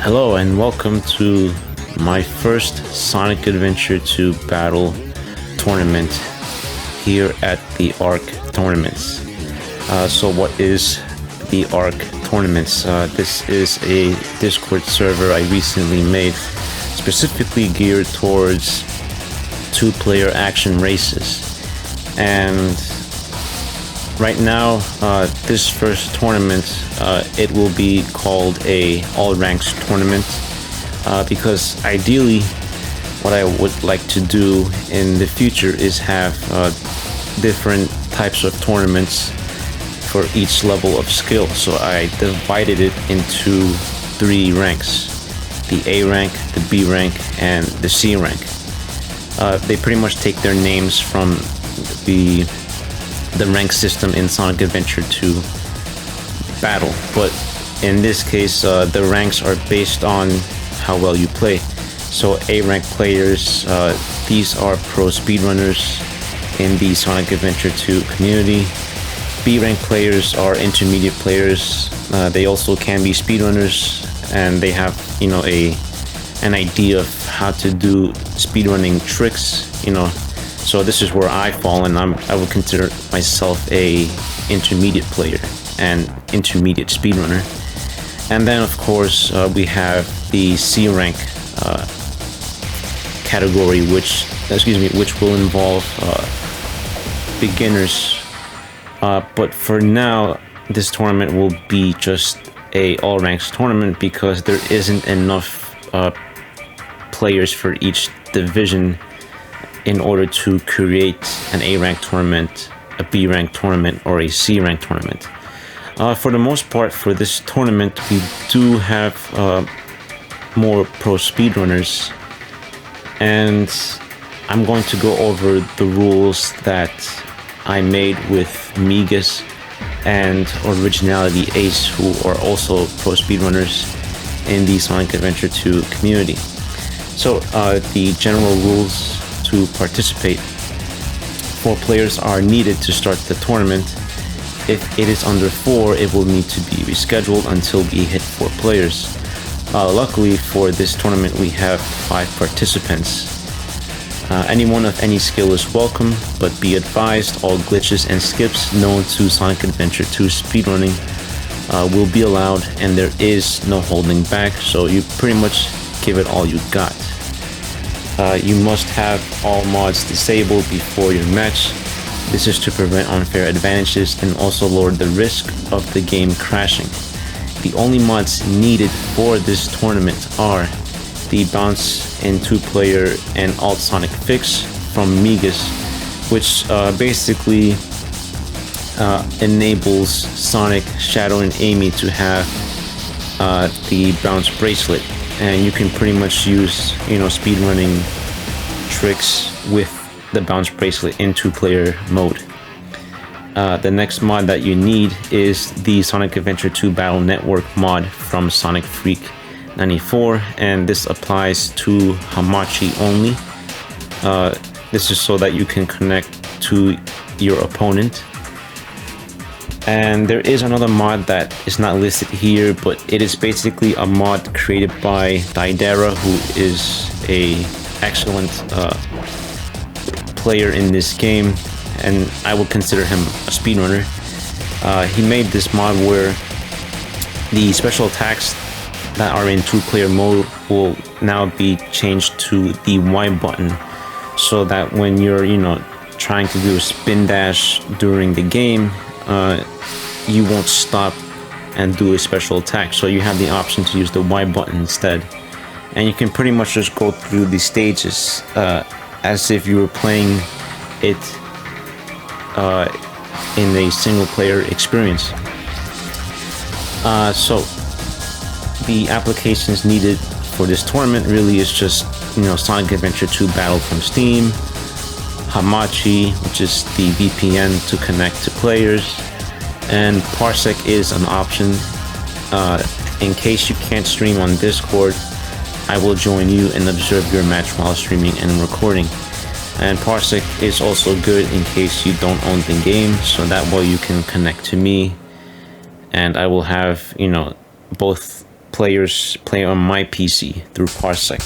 Hello and welcome to my first Sonic Adventure 2 Battle tournament here at the ARC Tournaments. So what is the ARC Tournaments? This is a Discord server I recently made specifically geared towards two-player action races. And right now, this first tournament, it will be called a all ranks tournament, because ideally what I would like to do in the future is have different types of tournaments for each level of skill. So I divided it into 3 ranks: the A rank, the B rank, and the C rank. They pretty much take their names from the rank system in Sonic Adventure 2 Battle, but in this case the ranks are based on how well you play. So A rank players, these are pro speedrunners in the Sonic Adventure 2 community. B rank players are intermediate players. They also can be speedrunners, and they have, you know, an idea of how to do speedrunning tricks, you know. So this is where I fall, and I would consider myself a intermediate player and intermediate speedrunner. And then of course we have the C rank category, which will involve beginners. But for now, this tournament will be just a all ranks tournament because there isn't enough players for each division in order to create an A rank tournament, a B rank tournament, or a C rank tournament. For the most part, for this tournament, we do have more pro speedrunners, and I'm going to go over the rules that I made with Migas and Originality Ace, who are also pro speedrunners in the Sonic Adventure 2 community. So the general rules to participate: 4 players are needed to start the tournament. If it is under 4, it will need to be rescheduled until we hit 4 players. Luckily for this tournament, we have 5 participants. Anyone of any skill is welcome, but be advised, all glitches and skips known to Sonic Adventure 2 speedrunning will be allowed, and there is no holding back, so you pretty much give it all you got. You must have all mods disabled before your match. This is to prevent unfair advantages and also lower the risk of the game crashing. The only mods needed for this tournament are the bounce in 2-player and alt Sonic fix from Migas, which basically enables Sonic, Shadow, and Amy to have the bounce bracelet, and you can pretty much use, you know, speedrunning tricks with the bounce bracelet in 2-player mode. The next mod that you need is the Sonic Adventure 2 Battle Network mod from Sonic Freak 94, and this applies to Hamachi only. This is so that you can connect to your opponent. And there is another mod that is not listed here, but it is basically a mod created by Deidara, who is a excellent player in this game, and I would consider him a speedrunner. He made this mod where the special attacks that are in 2-player mode will now be changed to the Y button, so that when you're, you know, trying to do a spin dash during the game, you won't stop and do a special attack. So you have the option to use the Y button instead, and you can pretty much just go through the stages as if you were playing it in a single player experience. So the applications needed for this tournament really is just, you know, Sonic Adventure 2 Battle from Steam, Hamachi, which is the VPN to connect to players, and Parsec is an option. In case you can't stream on Discord, I will join you and observe your match while streaming and recording. And Parsec is also good in case you don't own the game, so that way you can connect to me, and I will have, you know, both players play on my PC through Parsec.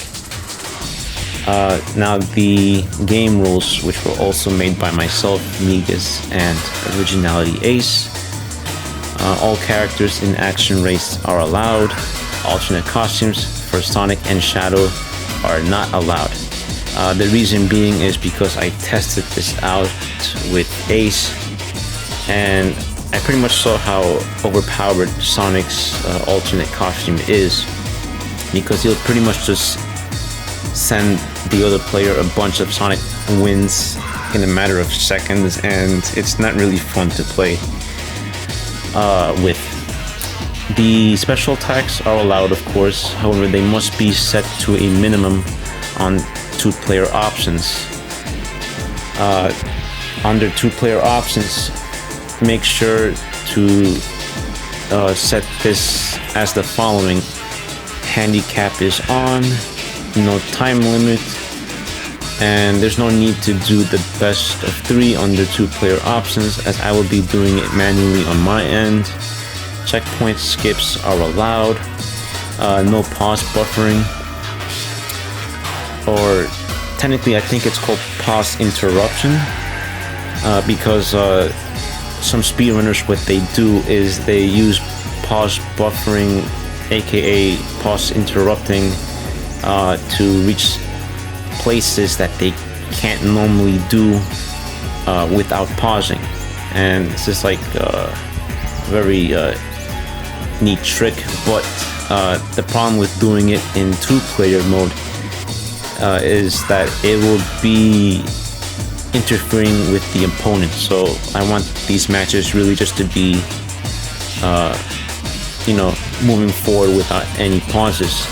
Now the game rules, which were also made by myself, Migas, and Originality Ace. All characters in action race are allowed. Alternate costumes for Sonic and Shadow are not allowed. The reason being is because I tested this out with Ace, and I pretty much saw how overpowered Sonic's alternate costume is, because he'll pretty much just send the other player a bunch of Sonic wins in a matter of seconds, and it's not really fun to play with. The special attacks are allowed, of course, however they must be set to a minimum on 2-player options. Under 2-player options, make sure to set this as the following: handicap is on, no time limit, and there's no need to do the best of 3 under 2-player options, as I will be doing it manually on my end. Checkpoint skips are allowed, no pause buffering, or technically I think it's called pause interruption, because some speedrunners, what they do is they use pause buffering, aka pause interrupting, to reach places that they can't normally do without pausing, and it's just like a very neat trick. But the problem with doing it in 2-player mode is that it will be interfering with the opponent. So I want these matches really just to be moving forward without any pauses,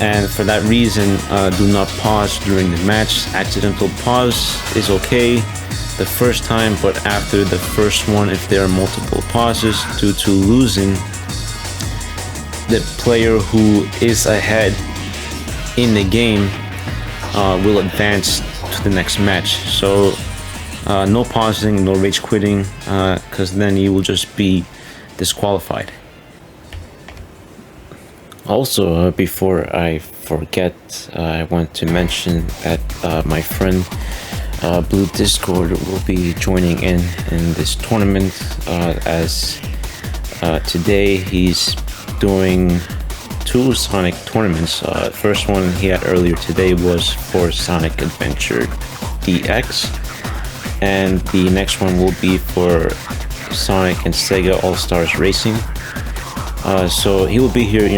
and for that reason, do not pause during the match. Accidental pause is okay the first time, but after the first one, if there are multiple pauses due to losing, the player who is ahead in the game will advance to the next match. So no pausing, no rage quitting, because then you will just be disqualified. Also, before I forget, I want to mention that my friend Blue Discord will be joining in this tournament, as today he's doing 2 Sonic tournaments. First one he had earlier today was for Sonic Adventure DX, and the next one will be for Sonic and Sega All-Stars Racing. So he will be here,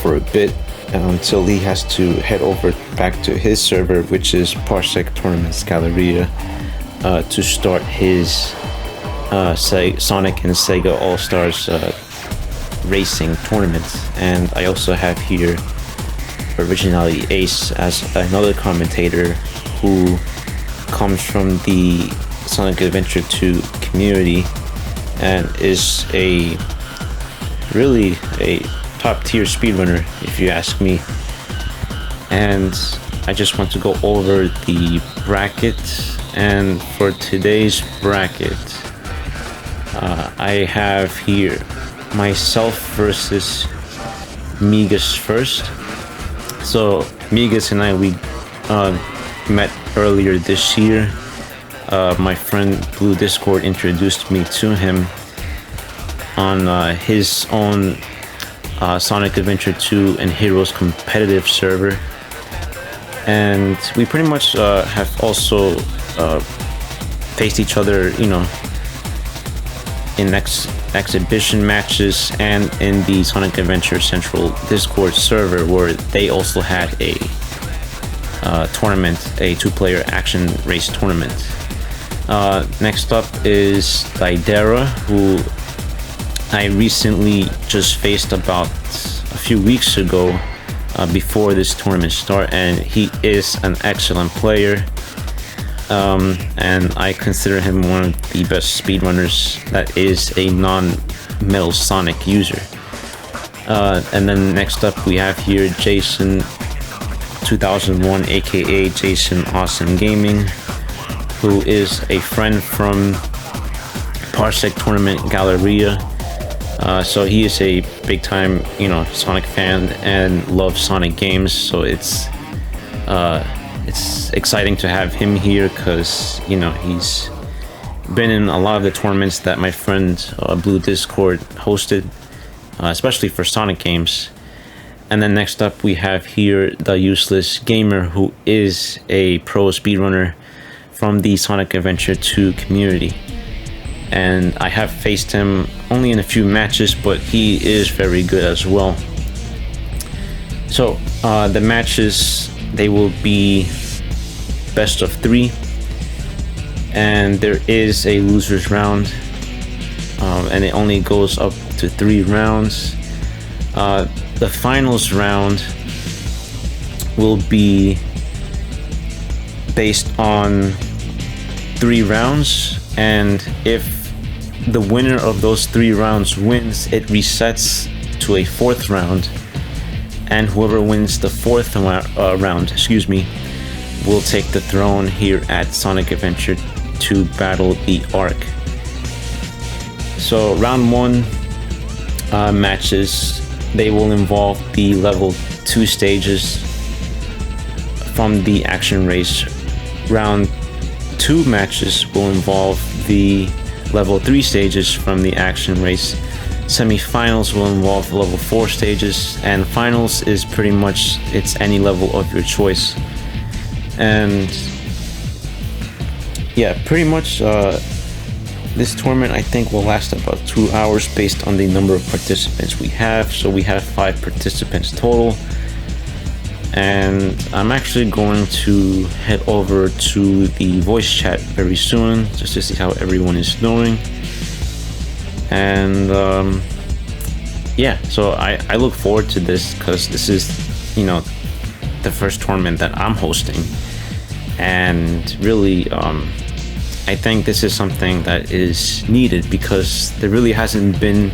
for a bit until he has to head over back to his server, which is Parsec Tournaments Galleria, to start his Sonic and Sega All-Stars Racing tournaments. And I also have here Originality Ace as another commentator who comes from the Sonic Adventure 2 community and is really a top-tier speedrunner, if you ask me. And I just want to go over the bracket. And for today's bracket, I have here myself versus Migas first. So Migas and we met earlier this year. My friend Blue Discord introduced me to him on his own Sonic Adventure 2 and Heroes competitive server, and we pretty much have also faced each other, in exhibition matches and in the Sonic Adventure Central Discord server, where they also had a tournament, a 2-player action race tournament. Next up is Deidara, who I recently just faced about a few weeks ago, before this tournament start, and he is an excellent player, and I consider him one of the best speedrunners that is a non-Metal Sonic user. And then next up we have here Jason2001, aka JasonAwesomeGaming, who is a friend from Parsec Tournament Galleria. So he is a big time, Sonic fan and loves Sonic games. So it's exciting to have him here because he's been in a lot of the tournaments that my friend Blue Discord hosted, especially for Sonic games. And then next up we have here DaUselessGamer, who is a pro speedrunner from the Sonic Adventure 2 community. And I have faced him only in a few matches, but he is very good as well. So the matches, they will be best of 3, and there is a losers round, and it only goes up to 3 rounds. The finals round will be based on 3 rounds, and if the winner of those 3 rounds wins, it resets to a 4th round, and whoever wins the 4th round, will take the throne here at Sonic Adventure to battle the Ark. So round 1 matches, they will involve the level 2 stages from the action race. Round 2 matches will involve the level 3 stages from the action race. Semi-finals will involve level 4 stages, and finals is pretty much, it's any level of your choice. And yeah, pretty much this tournament I think will last about 2 hours based on the number of participants we have. So we have 5 participants total, and I'm actually going to head over to the voice chat very soon just to see how everyone is doing. And yeah, so I look forward to this because this is the first tournament that I'm hosting, and really I think this is something that is needed because there really hasn't been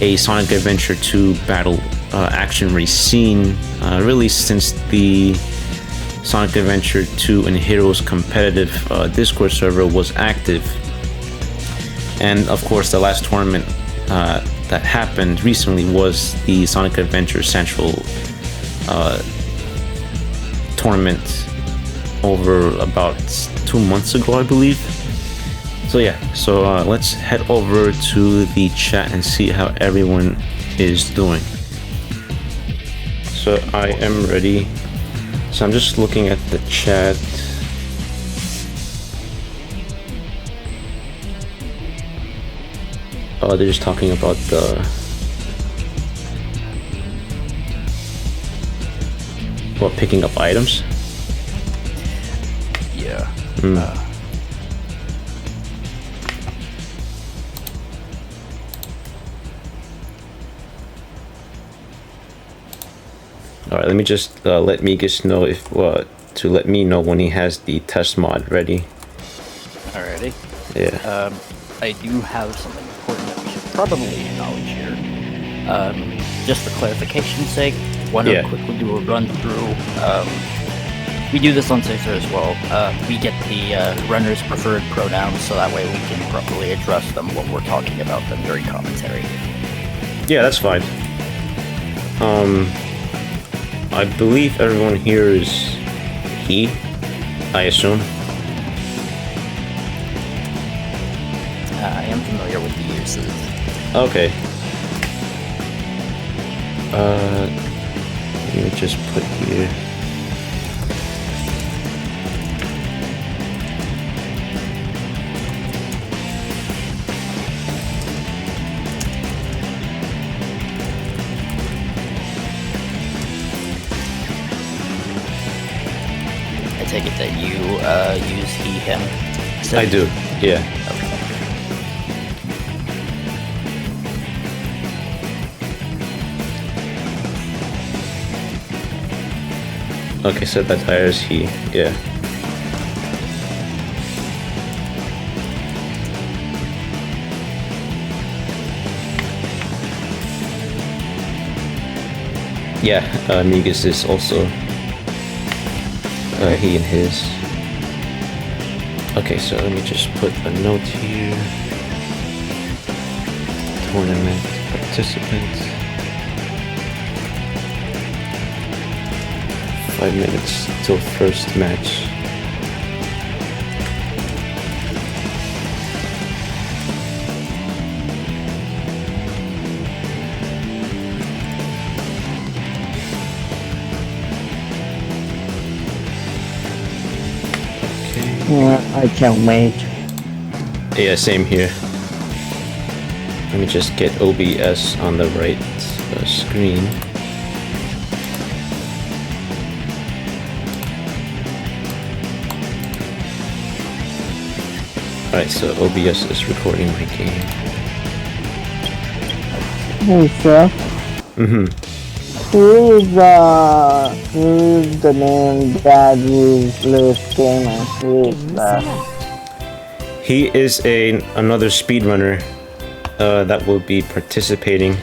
a Sonic Adventure 2 battle action race scene really since the Sonic Adventure 2 and Heroes competitive Discord server was active. And of course the last tournament that happened recently was the Sonic Adventure Central tournament over about 2 months ago, I believe. So yeah, so let's head over to the chat and see how everyone is doing. So I am ready. So I'm just looking at the chat. Oh, they're just talking about picking up items. Yeah. All right, let me just let Migas know if to let me know when he has the test mod ready. Alrighty. Yeah. I do have something important that we should probably acknowledge here. Just for clarification's sake, want to quickly do a run through. We do this on Caesar as well. We get the runner's preferred pronouns, so that way we can properly address them when we're talking about them during commentary. Yeah, that's fine. I believe everyone here is he, I assume. I am familiar with the uses. Okay. Let me just put here. I take it that you use he, him. I do, yeah. Okay, so that tire is he, yeah. Yeah, Migas is also he and his. Okay, so let me just put a note here. Tournament. participants. 5 minutes till first match. I can't wait. Yeah, same here. Let me just get OBS on the right screen. Alright, so OBS is recording my game. Hey, Seth. Who's the name DaUselessGamer? Who is that? He is another speedrunner that will be participating.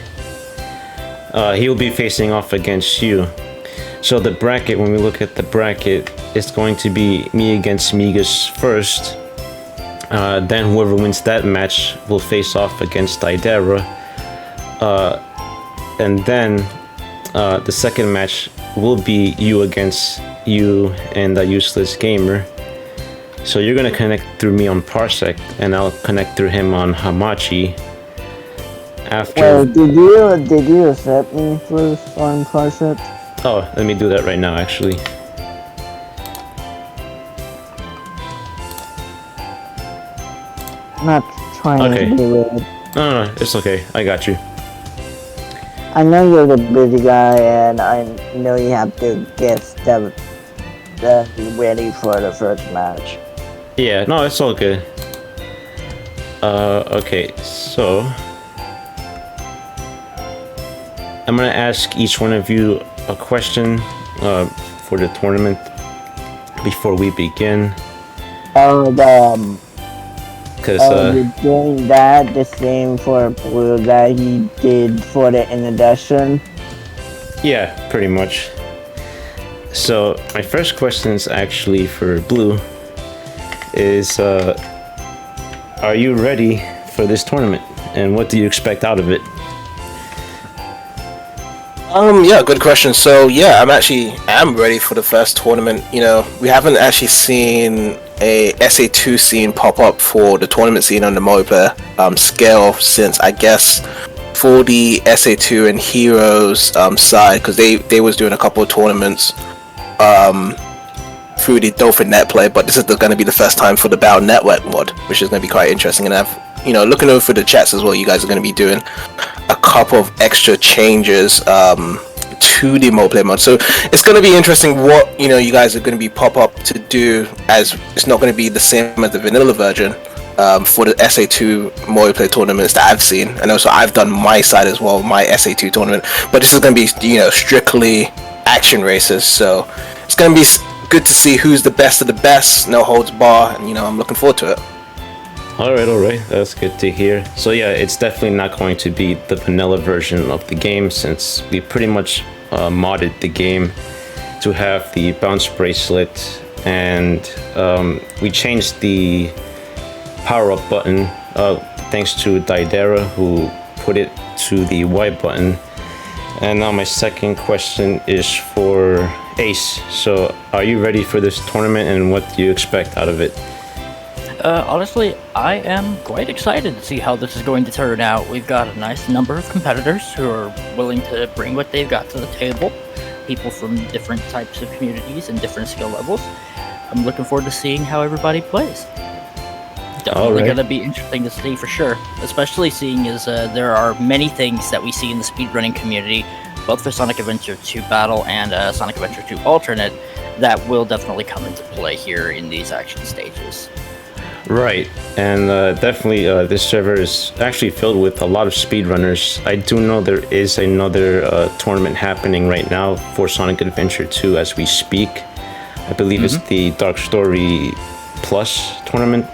He will be facing off against you. So the bracket, when we look at the bracket, it's going to be me against Migas first. Then whoever wins that match will face off against Deidara. And then the second match will be you against you and DaUselessGamer. So you're gonna connect through me on Parsec, and I'll connect through him on Hamachi. After. Well, did you accept me first on Parsec? Oh, let me do that right now, actually. I'm not trying to be weird. No, it's okay. I got you. I know you're the busy guy, and I know you have to get stuff ready for the first match. Yeah, no, it's all good. Okay, so I'm gonna ask each one of you a question for the tournament before we begin. You're doing that the same for Blue that he did for the introduction? Yeah, pretty much. So my first question is actually for Blue. Is are you ready for this tournament, and what do you expect out of it? Yeah, good question. So yeah, I'm ready for the first tournament. You know, we haven't actually seen a SA2 scene pop up for the tournament scene on the multiplayer scale since, I guess, for the SA2 and Heroes side, because they was doing a couple of tournaments through the Dolphin Net play, but this is going to be the first time for the Battle Network mod, which is going to be quite interesting. And looking over the chats as well, you guys are going to be doing a couple of extra changes to the multiplayer mod, so it's going to be interesting what you guys are going to be pop up to do, as it's not going to be the same as the vanilla version for the SA2 multiplayer tournaments that I've seen, and also I've done my side as well, my SA2 tournament, but this is going to be strictly action races, so it's going to be good to see who's the best of the best, no holds bar, and I'm looking forward to it. Alright, that's good to hear. So yeah, it's definitely not going to be the vanilla version of the game, since we pretty much modded the game to have the bounce bracelet, and we changed the power-up button thanks to Deidara, who put it to the Y button. And now my second question is for Ace. So are you ready for this tournament, and what do you expect out of it? Honestly, I am quite excited to see how this is going to turn out. We've got a nice number of competitors who are willing to bring what they've got to the table. People from different types of communities and different skill levels. I'm looking forward to seeing how everybody plays. Definitely going to be interesting to see for sure. Especially seeing as there are many things that we see in the speedrunning community, both for Sonic Adventure 2 Battle and Sonic Adventure 2 Alternate, that will definitely come into play here in these action stages. Right, and definitely this server is actually filled with a lot of speedrunners. I do know there is another tournament happening right now for Sonic Adventure 2 as we speak. I believe it's the Dark Story Plus tournament.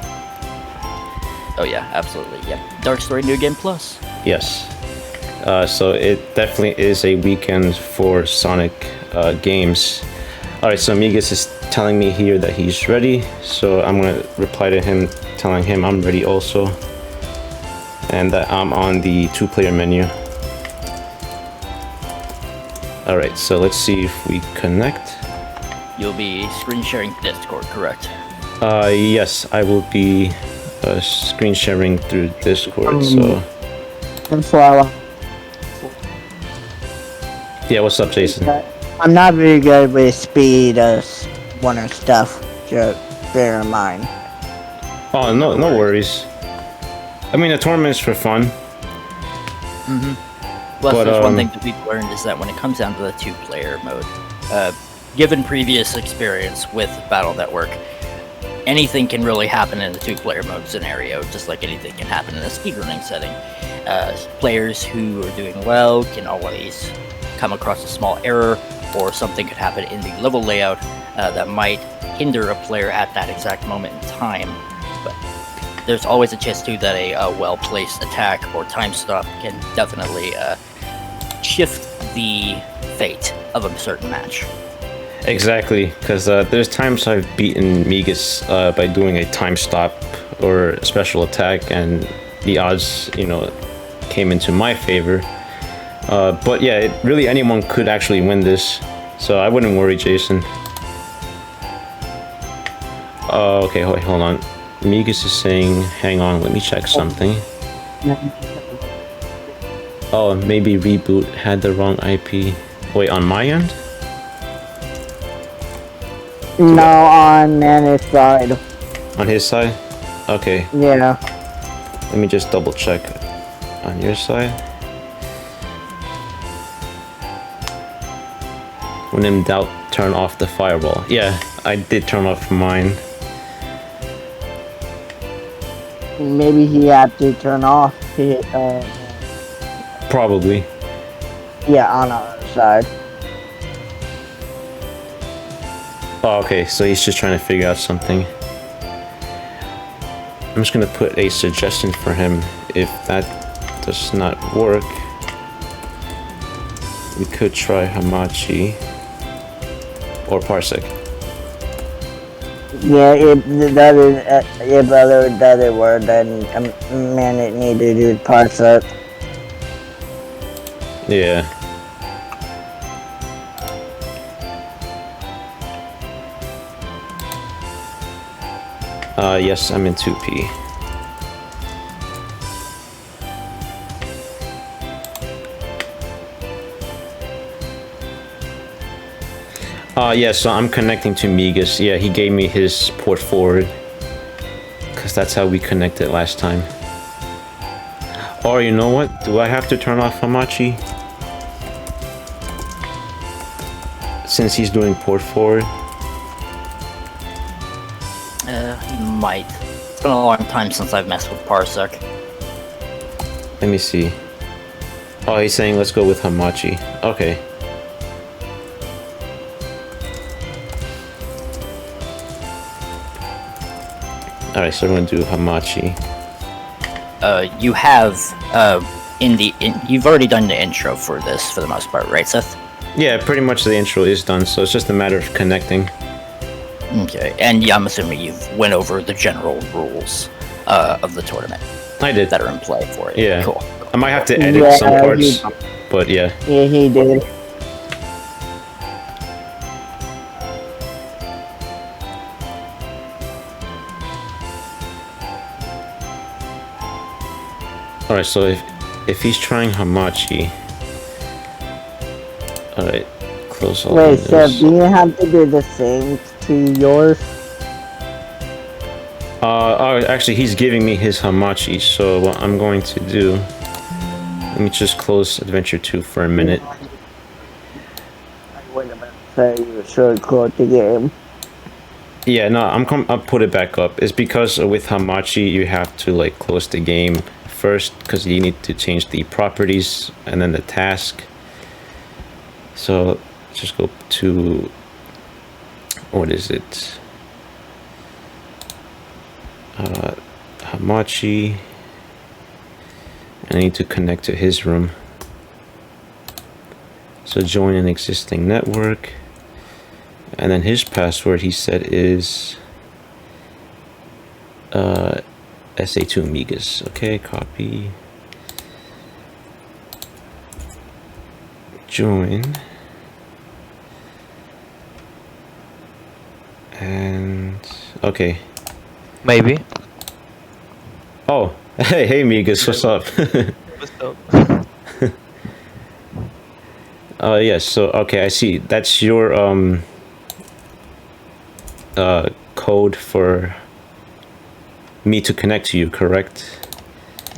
Oh yeah, absolutely, yeah. Dark Story New Game Plus. Yes. So it definitely is a weekend for Sonic games. Alright, so Migas is telling me here that he's ready, so I'm going to reply to him telling him I'm ready also, and that I'm on the 2-player menu. All right, so let's see if we connect. You'll be screen sharing Discord, correct? Yes, I will be screen sharing through Discord. So yeah, what's up, Jason? I'm not very good with speed winner stuff. Just bear in mind. Oh, no worries. I mean, the tournament's for fun. Plus, But, there's one thing that we've learned is that when it comes down to the two-player mode, given previous experience with Battle Network, anything can really happen in the two-player mode scenario, just like anything can happen in a speedrunning setting. Players who are doing well can always come across a small error, or something could happen in the level layout that might hinder a player at that exact moment in time. But there's always a chance too that a well-placed attack or time stop can definitely shift the fate of a certain match. Exactly, because there's times I've beaten Migas by doing a time stop or a special attack, and the odds, came into my favor. But yeah, really anyone could actually win this, so I wouldn't worry, Jason. Okay, hold on. Migas is saying, hang on, let me check something. Oh, maybe Reboot had the wrong IP. Wait, on my end? No, on Nana's side. On his side? Okay. Yeah. Let me just double check on your side. When in doubt, turn off the firewall. Yeah, I did turn off mine. Maybe he had to turn off his, Probably. yeah, on our side. Oh, okay, so he's just trying to figure out something. I'm just gonna put a suggestion for him. If that does not work, we could try Hamachi or Parsec. Yeah, if other doesn't work, then man, it need to do parts up. Yeah. Yes, I'm in 2P. Yeah, so I'm connecting to Migas. Yeah, he gave me his port forward, because that's how we connected last time. Or you know what? Do I have to turn off Hamachi? Since he's doing port forward? He might. It's been a long time since I've messed with Parsec. Let me see. Oh, he's saying let's go with Hamachi. Okay. Alright, so we're gonna do Hamachi. You have, you've already done the intro for this, for the most part, right, Seth? Yeah, pretty much the intro is done, so it's just a matter of connecting. Okay, and yeah, I'm assuming you've went over the general rules of the tournament. I did. That are in play for it. Yeah. Cool. I might have to edit some parts, but yeah. Yeah, he did. Alright, so if he's trying Hamachi... Alright, close all Wait, so windows. do you have to do the same to yours? Oh, actually, he's giving me his Hamachi, so what I'm going to do... Let me just close Adventure 2 for a minute. I wouldn't have say you should close the game. Yeah, no, I'll put it back up. It's because with Hamachi, you have to, like, close the game first, because you need to change the properties, and then the task. So, just go to... What is it? Hamachi. I need to connect to his room. So join an existing network. And then his password, he said, is SA2 Migas. Okay, copy. Join. And okay. Maybe. Oh, hey Migas, what's up? What's up? Yes. So okay, I see. That's your code for me to connect to you, correct?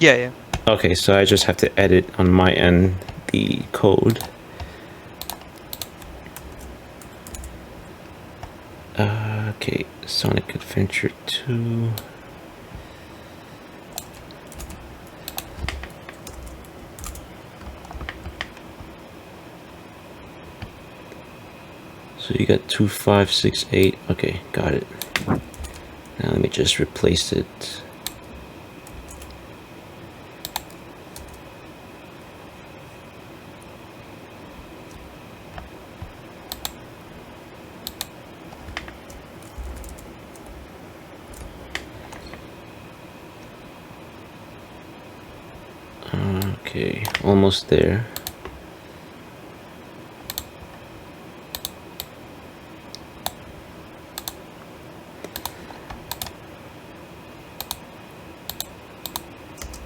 Yeah, yeah. Okay, so I just have to edit on my end the code. Okay, Sonic Adventure 2. So you got 2568. Okay, got it. Now let me just replace it. Okay, almost there.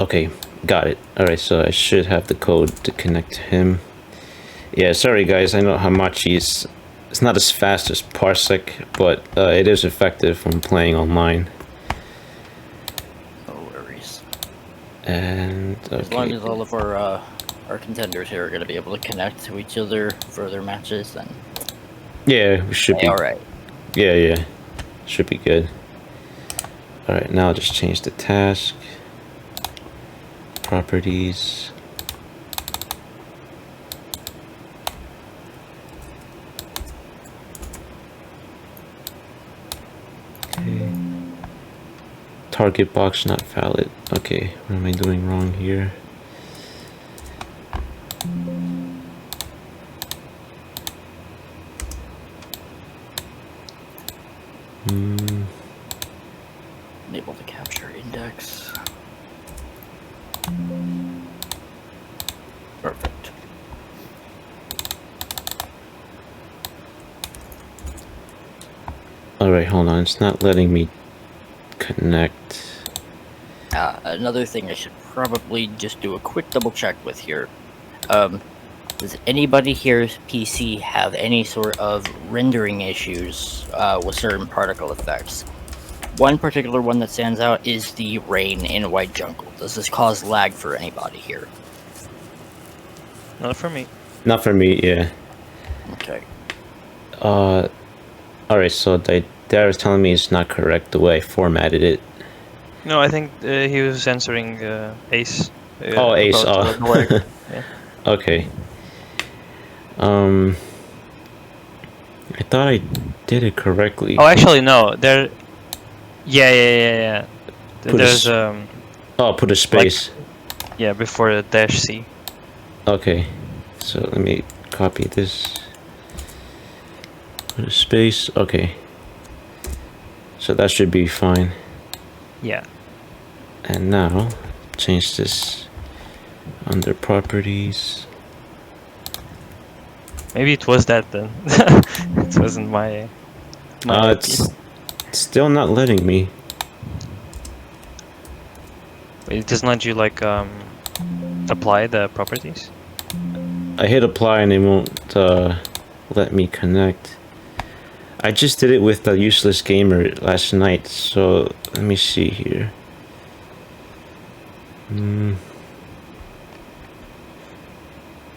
Okay, got it. Alright, so I should have the code to connect to him. Yeah, sorry guys, I know Hamachi is... It's not as fast as Parsec, but it is effective when playing online. No worries. And... okay. As long as all of our contenders here are going to be able to connect to each other for their matches, then... Yeah, we should be... Alright. Yeah. Should be good. Alright, now I'll just change the task. Properties. Okay. Target box not valid. Okay, what am I doing wrong here? Enable the capture index. Perfect. Alright, hold on. It's not letting me connect. Another thing I should probably just do a quick double check with here. Does anybody here's PC have any sort of rendering issues with certain particle effects? One particular one that stands out is the rain in White Jungle. Does this cause lag for anybody here? Not for me. Not for me, yeah. Okay. Alright, so Deidara is telling me it's not correct the way I formatted it. No, I think he was censoring Ace. Oh, Ace, about the lag. Yeah. Okay. I thought I did it correctly. Oh, actually, no. There. Yeah. There's Oh, put a space. yeah, before the dash C. Okay. So let me copy this. Put a space. Okay. So that should be fine. Yeah. And now change this under properties. Maybe it was that then. It wasn't my. It's still not letting me. It doesn't let you like apply the properties. I hit apply and it won't let me connect. I just did it with the DaUselessGamer last night, so let me see here.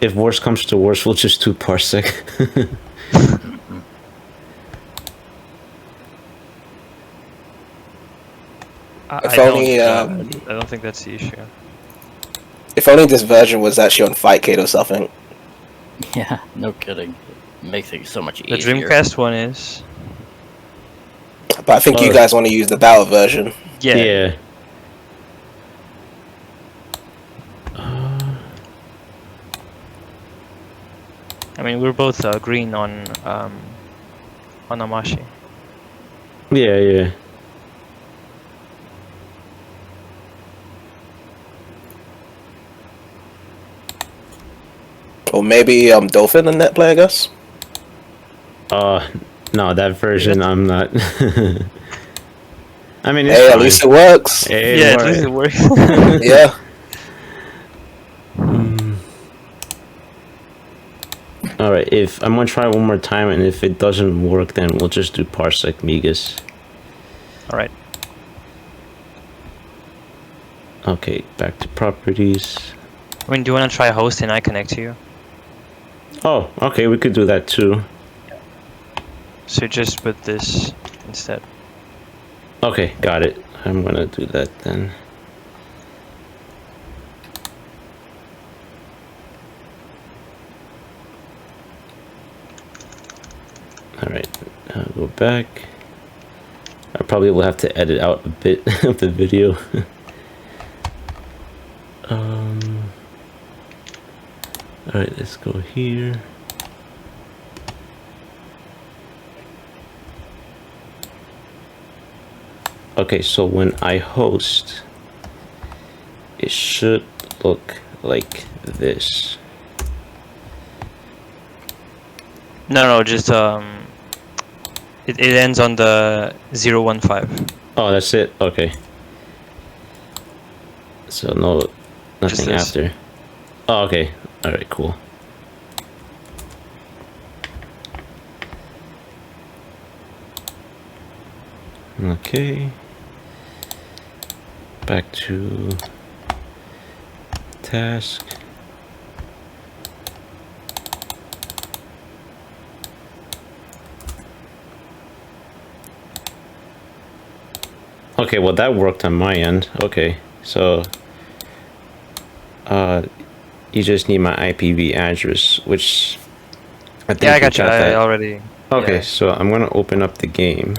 If worse comes to worse, we'll just do Parsec. If only, I don't think that's the issue. If only this version was actually on Fightcade or something. Yeah, no kidding. It makes things so much The easier. Dreamcast one is. But I think you guys want to use the battle version. Yeah. I mean, we're both green on Amashi. Yeah. Or maybe Dolphin and net play, I guess. No, that version I'm not. I mean, it's Hey, fine. at least it works. It Yeah, at worked. least it works. Yeah. All right, if I'm gonna try one more time, and if it doesn't work, then we'll just do parsec Migas. Alright. Okay, back to properties. I mean, do you want to try host and I connect to you? Oh, okay, we could do that too. So just with this instead. Okay, got it. I'm gonna do that then. Alright, I'll go back. I probably will have to edit out a bit of the video. Alright, let's go here. Okay, so when I host, it should look like this. No, just it ends on the 015. Oh, that's it? Okay. So no, nothing this. after. Oh, okay. Alright, cool. Okay. Back to task. Okay, well that worked on my end. Okay, so you just need my IPv address, which I think Yeah, I got you. that. I already. Okay, yeah. so I'm gonna open up the game.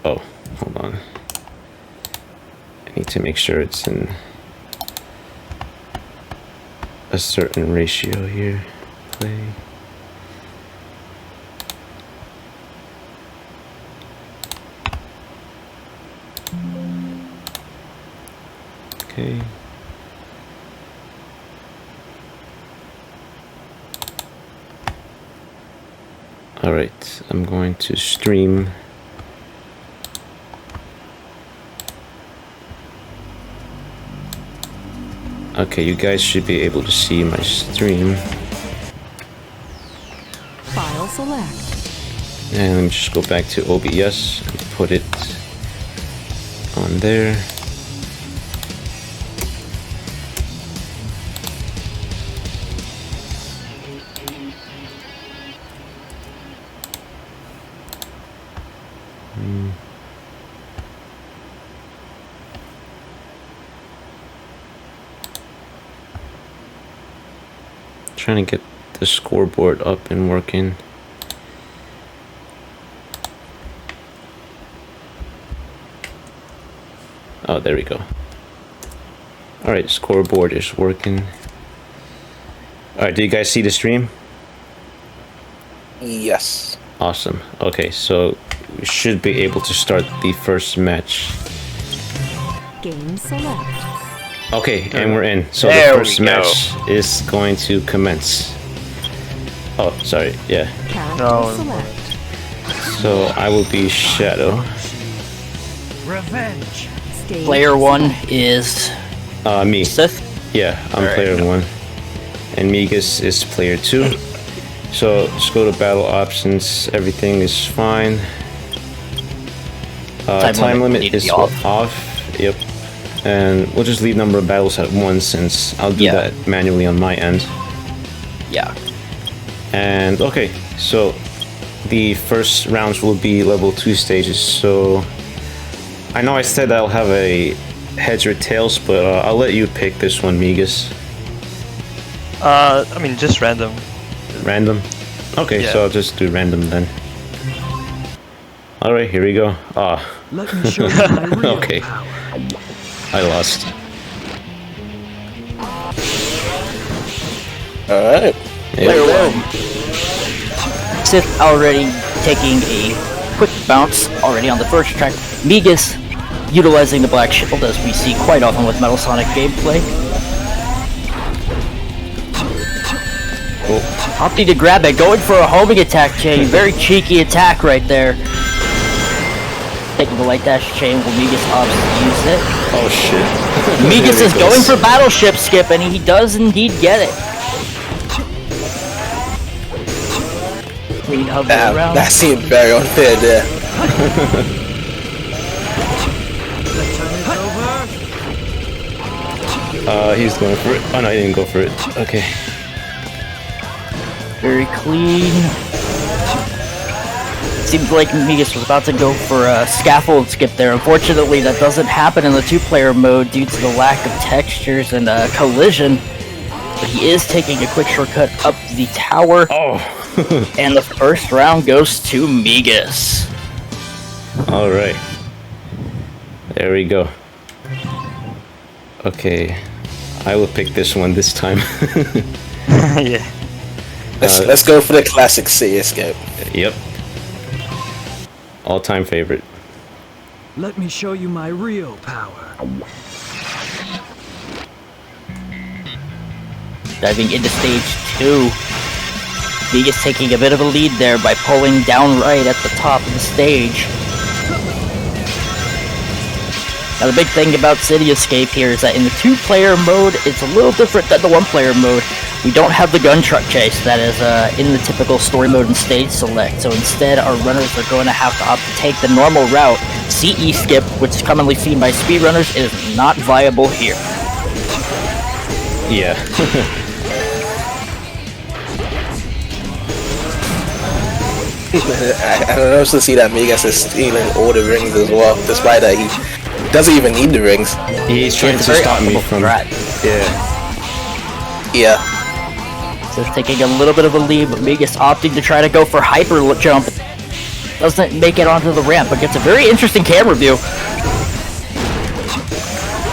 Oh, hold on. I need to make sure it's in a certain ratio here. Play. Okay. All right, I'm going to stream. Okay, you guys should be able to see my stream. File select. And let me just go back to OBS and put it on there. Trying to get the scoreboard up and working. Oh, there we go. Alright, scoreboard is working. Alright, do you guys see the stream? Yes. Awesome. Okay, so we should be able to start the first match. Game select. Okay, and we're in. So There the first we go. match is going to commence. Oh, sorry, yeah. Character No. select. So I will be Shadow. Stage Player 1 is Me. Sith. Yeah, I'm Alright. player 1. And Migas is player 2. So just go to battle options. Everything is fine. Time limit needs to is be off. off. Yep. And we'll just leave number of battles at 1 since I'll do Yeah. that manually on my end. Yeah. And okay, so the first rounds will be level 2 stages. So I know I said I'll have a heads or tails, but I'll let you pick this one, Migas. I mean, just random. Random? Okay, Yeah. so I'll just do random then. Alright, here we go. Ah, Let me show you my real okay. power. I lost. Alright. Yeah. Sith already taking a quick bounce already on the first track. Migas utilizing the black shield as we see quite often with Metal Sonic gameplay. Opting to grab it, going for a homing attack chain. Very cheeky attack right there. Taking the light dash chain while Migas opts to use it. Oh shit. Migas is going for battleship skip, and he does indeed get it. Queen hovers around. That seemed very unfair there. He's going for it. Oh no, he didn't go for it. Okay. Very clean. Seems like Migas was about to go for a scaffold skip there. Unfortunately, that doesn't happen in the two-player mode due to the lack of textures and collision. But he is taking a quick shortcut up the tower. Oh. And the first round goes to Migas. All right. There we go. Okay. I will pick this one this time. Yeah. Let's go for the classic CS:GO. Yep. All-time favorite. Let me show you my real power. Diving into stage 2. Migas taking a bit of a lead there by pulling down right at the top of the stage. Now the big thing about City Escape here is that in the two-player mode, it's a little different than the one-player mode. We don't have the gun truck chase that is in the typical story mode and stage select, so instead our runners are going to have to opt to take the normal route. CE skip, which is commonly seen by speedrunners, is not viable here. Yeah. I don't also see that Migas is stealing all the rings as well, despite that he doesn't even need the rings. He's trying to stop me from... Yeah. So it's taking a little bit of a lead, but Migas opting to try to go for hyper jump. Doesn't make it onto the ramp, but gets a very interesting camera view.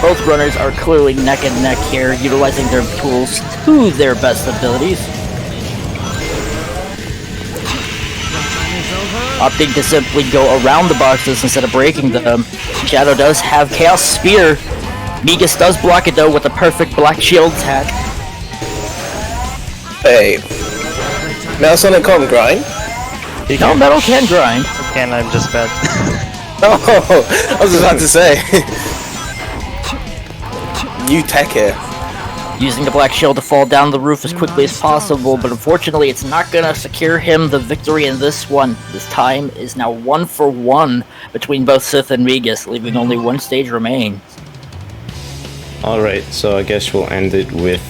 Both runners are clearly neck and neck here, utilizing their tools to their best abilities. Opting to simply go around the boxes instead of breaking them. Shadow does have Chaos Spear. Migas does block it though with a perfect black shield attack. Hey. Metal Sonic can't grind? No, Metal can grind. Can, I'm just bad. Oh, I was about to say. New tech here. Using the black shield to fall down the roof as quickly as possible, but unfortunately it's not gonna secure him the victory in this one. This time is now 1-for-1 between both Sith and Migas, leaving only one stage remaining. Alright, so I guess we'll end it with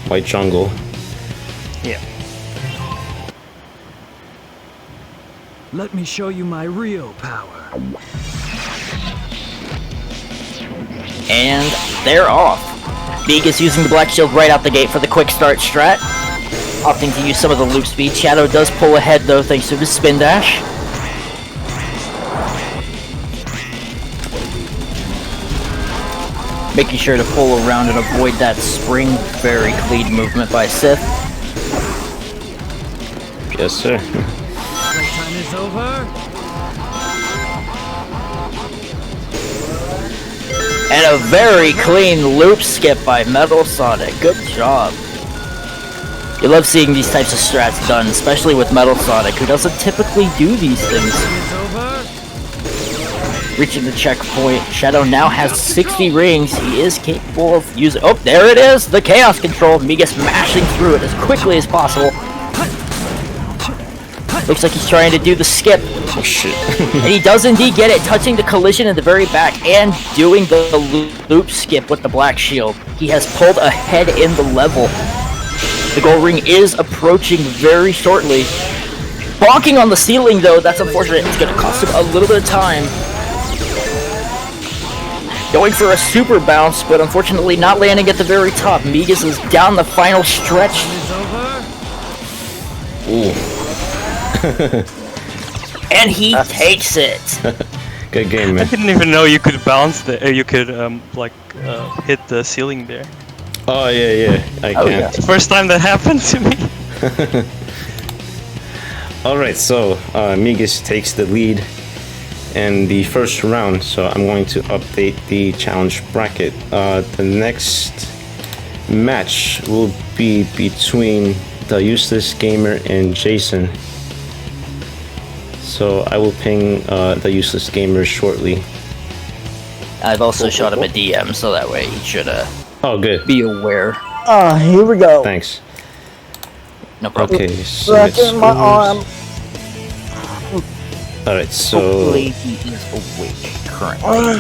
White Jungle. Yeah. Let me show you my real power. And they're off. Migas using the black shield right out the gate for the quick start strat. Opting to use some of the loop speed. Shadow does pull ahead though thanks to his spin dash. Making sure to pull around and avoid that spring. Very clean movement by Sith. Yes, sir. Playtime is over. And a very clean loop skip by Metal Sonic. Good job. You love seeing these types of strats done, especially with Metal Sonic, who doesn't typically do these things. Reaching the checkpoint, Shadow now has 60 rings. He is capable of using... Oh, there it is! The Chaos Control. Migas mashing through it as quickly as possible. Looks like he's trying to do the skip. Oh shit. And he does indeed get it, touching the collision in the very back and doing the loop skip with the black shield. He has pulled ahead in the level. The goal ring is approaching very shortly. Bonking on the ceiling though, that's unfortunate. It's going to cost him a little bit of time. Going for a super bounce, but unfortunately not landing at the very top. Migas is down the final stretch. Ooh. And he takes it. Good game, I man. didn't even know you could bounce the, you could hit the ceiling there. Oh yeah, I can. yeah. It's the first time that happened to me. Alright, so Migas takes the lead in the first round, so I'm going to update the challenge bracket. The next match will be between DaUselessGamer and Jason. So I will ping DaUselessGamer shortly. I've also shot him a DM, so that way he should Oh, good. be aware. Oh, here we go. Thanks. No problem. Okay, so Back in my arm. Alright, so Hopefully he is awake currently.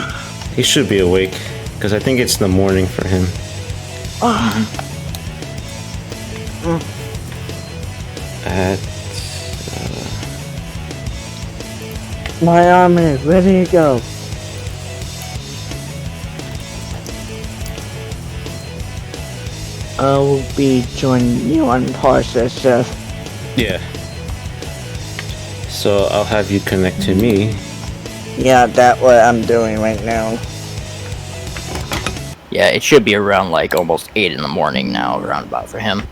he should be awake, because I think it's the morning for him. At My arm is ready to go. I will be joining you on process. yeah. So I'll have you connect to me. Yeah, that's what I'm doing right now. Yeah, it should be around like almost 8 in the morning now, around about for him.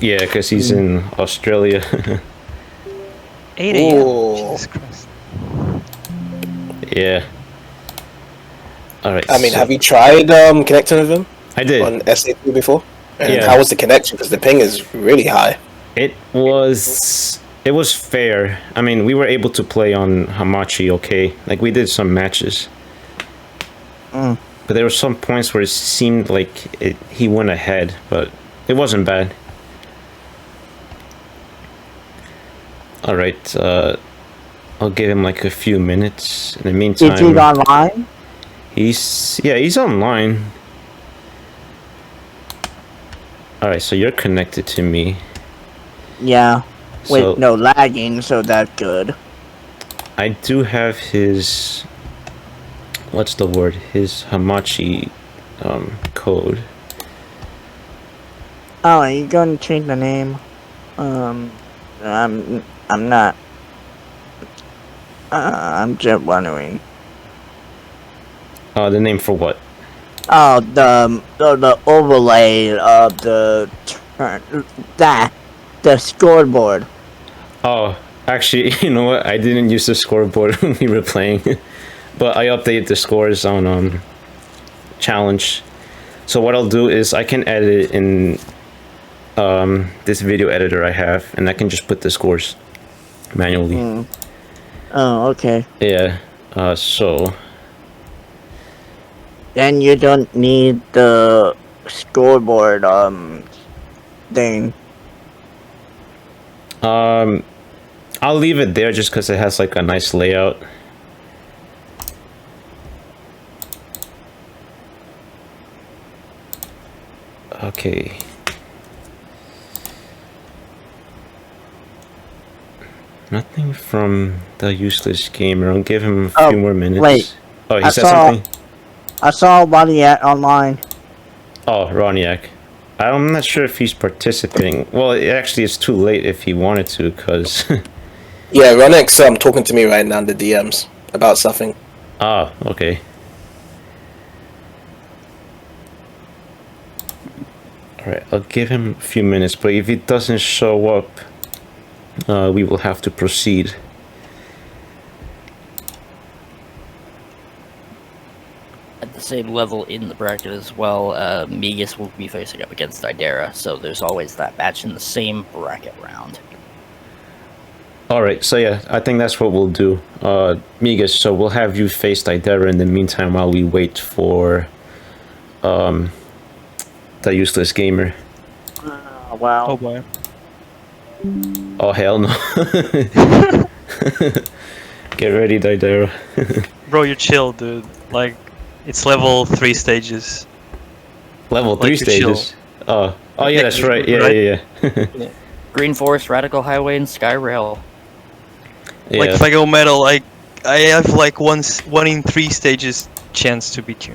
Yeah, because he's in Australia. 8 a.m. Ooh. Jesus Christ. Yeah. Alright. I mean, so have you tried connecting with him I did. on SA2 before? And Yeah. how was the connection? Because the ping is really high. It was fair. I mean, we were able to play on Hamachi okay. Like, we did some matches. But there were some points where it seemed like he went ahead, but it wasn't bad. Alright, I'll give him like a few minutes. In the meantime... Is he online? He's online. Alright, so you're connected to me. Yeah. With So no lagging, so that's good. I do have his... What's the word? His Hamachi code. Oh, are you going to change the name? I'm not. I'm just wondering. The name for what? Oh, the overlay of the the scoreboard. Oh, actually, you know what? I didn't use the scoreboard when we were playing. But I updated the scores on challenge. So what I'll do is I can edit it in this video editor I have, and I can just put the scores manually. Oh, okay. Yeah. So Then you don't need the scoreboard thing. I'll leave it there just because it has like a nice layout. Okay. Nothing from the useless gamer. I'll give him a few more minutes. Wait. Oh, he I said saw- something? I saw Buddy at online. Oh, Roniak. I'm not sure if he's participating. Well, actually, it's too late if he wanted to, because... Yeah, Ronek's talking to me right now in the DMs about something. Ah, okay. Alright, I'll give him a few minutes, but if he doesn't show up, we will have to proceed. At the same level in the bracket as well, Migas will be facing up against Deidara, so there's always that match in the same bracket round. Alright, so yeah, I think that's what we'll do. Migas, so we'll have you face Deidara in the meantime while we wait for the useless gamer. Oh, wow. Oh boy. Oh hell no. Get ready, Deidara. Bro, you're chill, dude. Like, it's level 3 stages. Level 3 Like, you're stages. Oh yeah, that's right. Yeah, Right? yeah. Green Forest, Radical Highway, and Sky Rail. Yeah. Like, if I go metal, I have like 1 in 3 stages chance to beat you.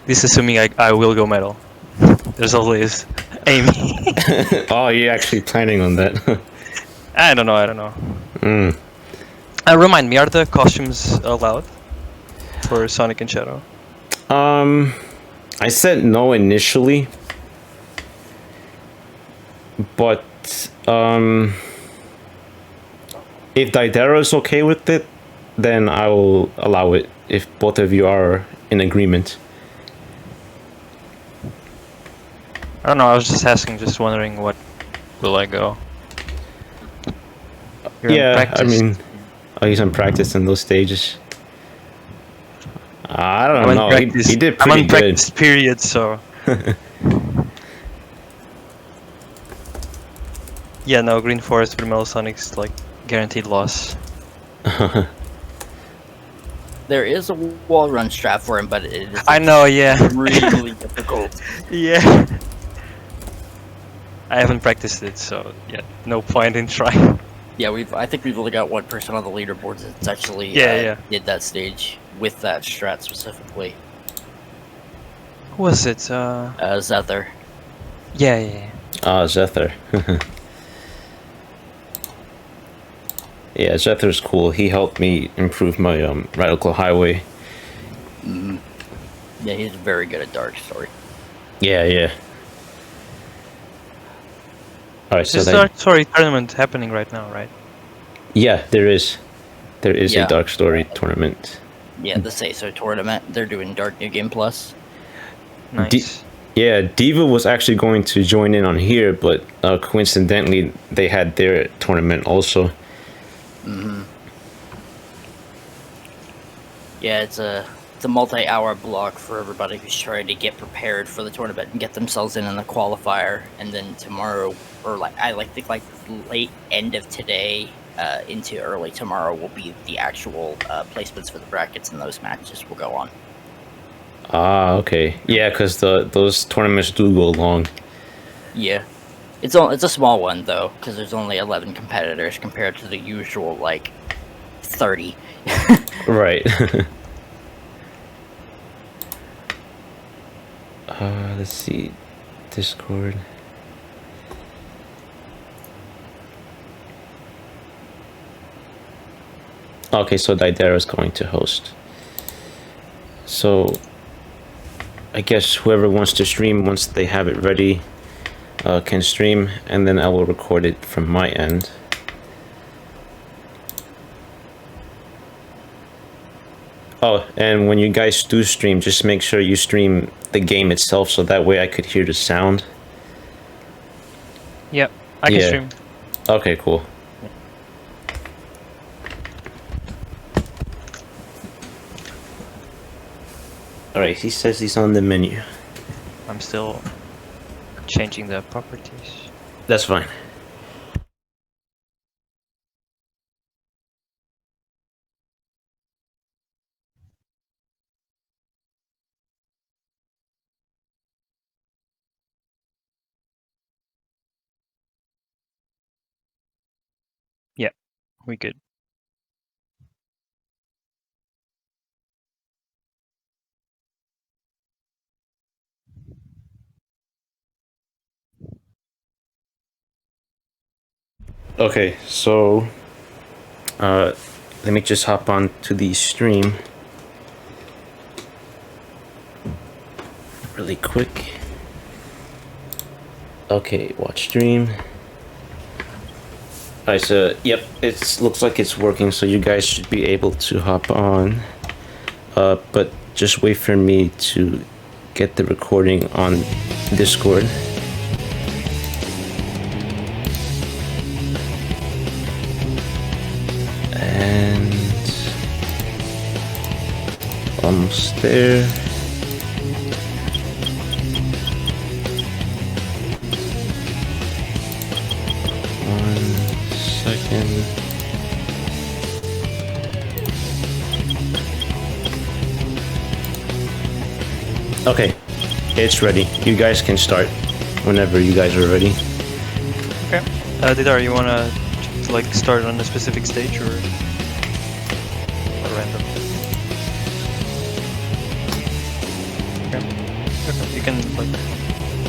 This assuming I will go metal. There's always Amy. Oh, you're actually planning on that. I don't know. Mm. Remind me, are the costumes allowed for Sonic and Shadow? I said no initially, but if Deidara is okay with it, then I will allow it if both of you are in agreement. I don't know. I was just asking, just wondering what will I go. You're in Yeah, I practice. mean, he's in practice in those stages. I I'm don't in know. practice. He did I'm pretty on good. practice period, so. Yeah, no, Green Forest with Melasonics like guaranteed loss. There is a wall run strat for him, but it is I know, yeah. really difficult. Yeah. I haven't practiced it, so yeah, no point in trying. Yeah, I think we've only got one person on the leaderboard that's actually did that stage with that strat specifically. Who was it? Zether. Yeah. Zether. Yeah, Zether's cool. He helped me improve my Radical Highway. Yeah, he's very good at Dark Story. Yeah. Alright, so There's a Dark Story tournament happening right now, right? yeah, there is Yeah. a Dark Story tournament. Yeah, the Say-So tournament. They're doing Dark New Game Plus. Nice. Yeah, Diva was actually going to join in on here, but coincidentally, they had their tournament also. Yeah, it's a multi-hour block for everybody who's trying to get prepared for the tournament and get themselves in the qualifier. And then tomorrow, or think late end of today into early tomorrow will be the actual placements for the brackets, and those matches will go on. Ah, okay. Yeah, because those tournaments do go long. Yeah, it's a small one though, because there's only 11 competitors compared to the usual 30. Right. Let's see. Discord. Okay, so Deidara is going to host. So, I guess whoever wants to stream, once they have it ready, can stream, and then I will record it from my end. Oh, and when you guys do stream, just make sure you stream the game itself, so that way I could hear the sound. Yep, I can stream. Okay, cool. Alright, he says he's on the menu. I'm still changing the properties. That's fine. Yeah, we good. Okay, so let me just hop on to the stream really quick. Okay, watch stream. Alright, so yep, it looks like it's working, so you guys should be able to hop on. But just wait for me to get the recording on Discord. And almost there. Second. Okay, it's ready. You guys can start whenever you guys are ready. Okay. Deidara, you wanna start on a specific stage or random? Okay. You can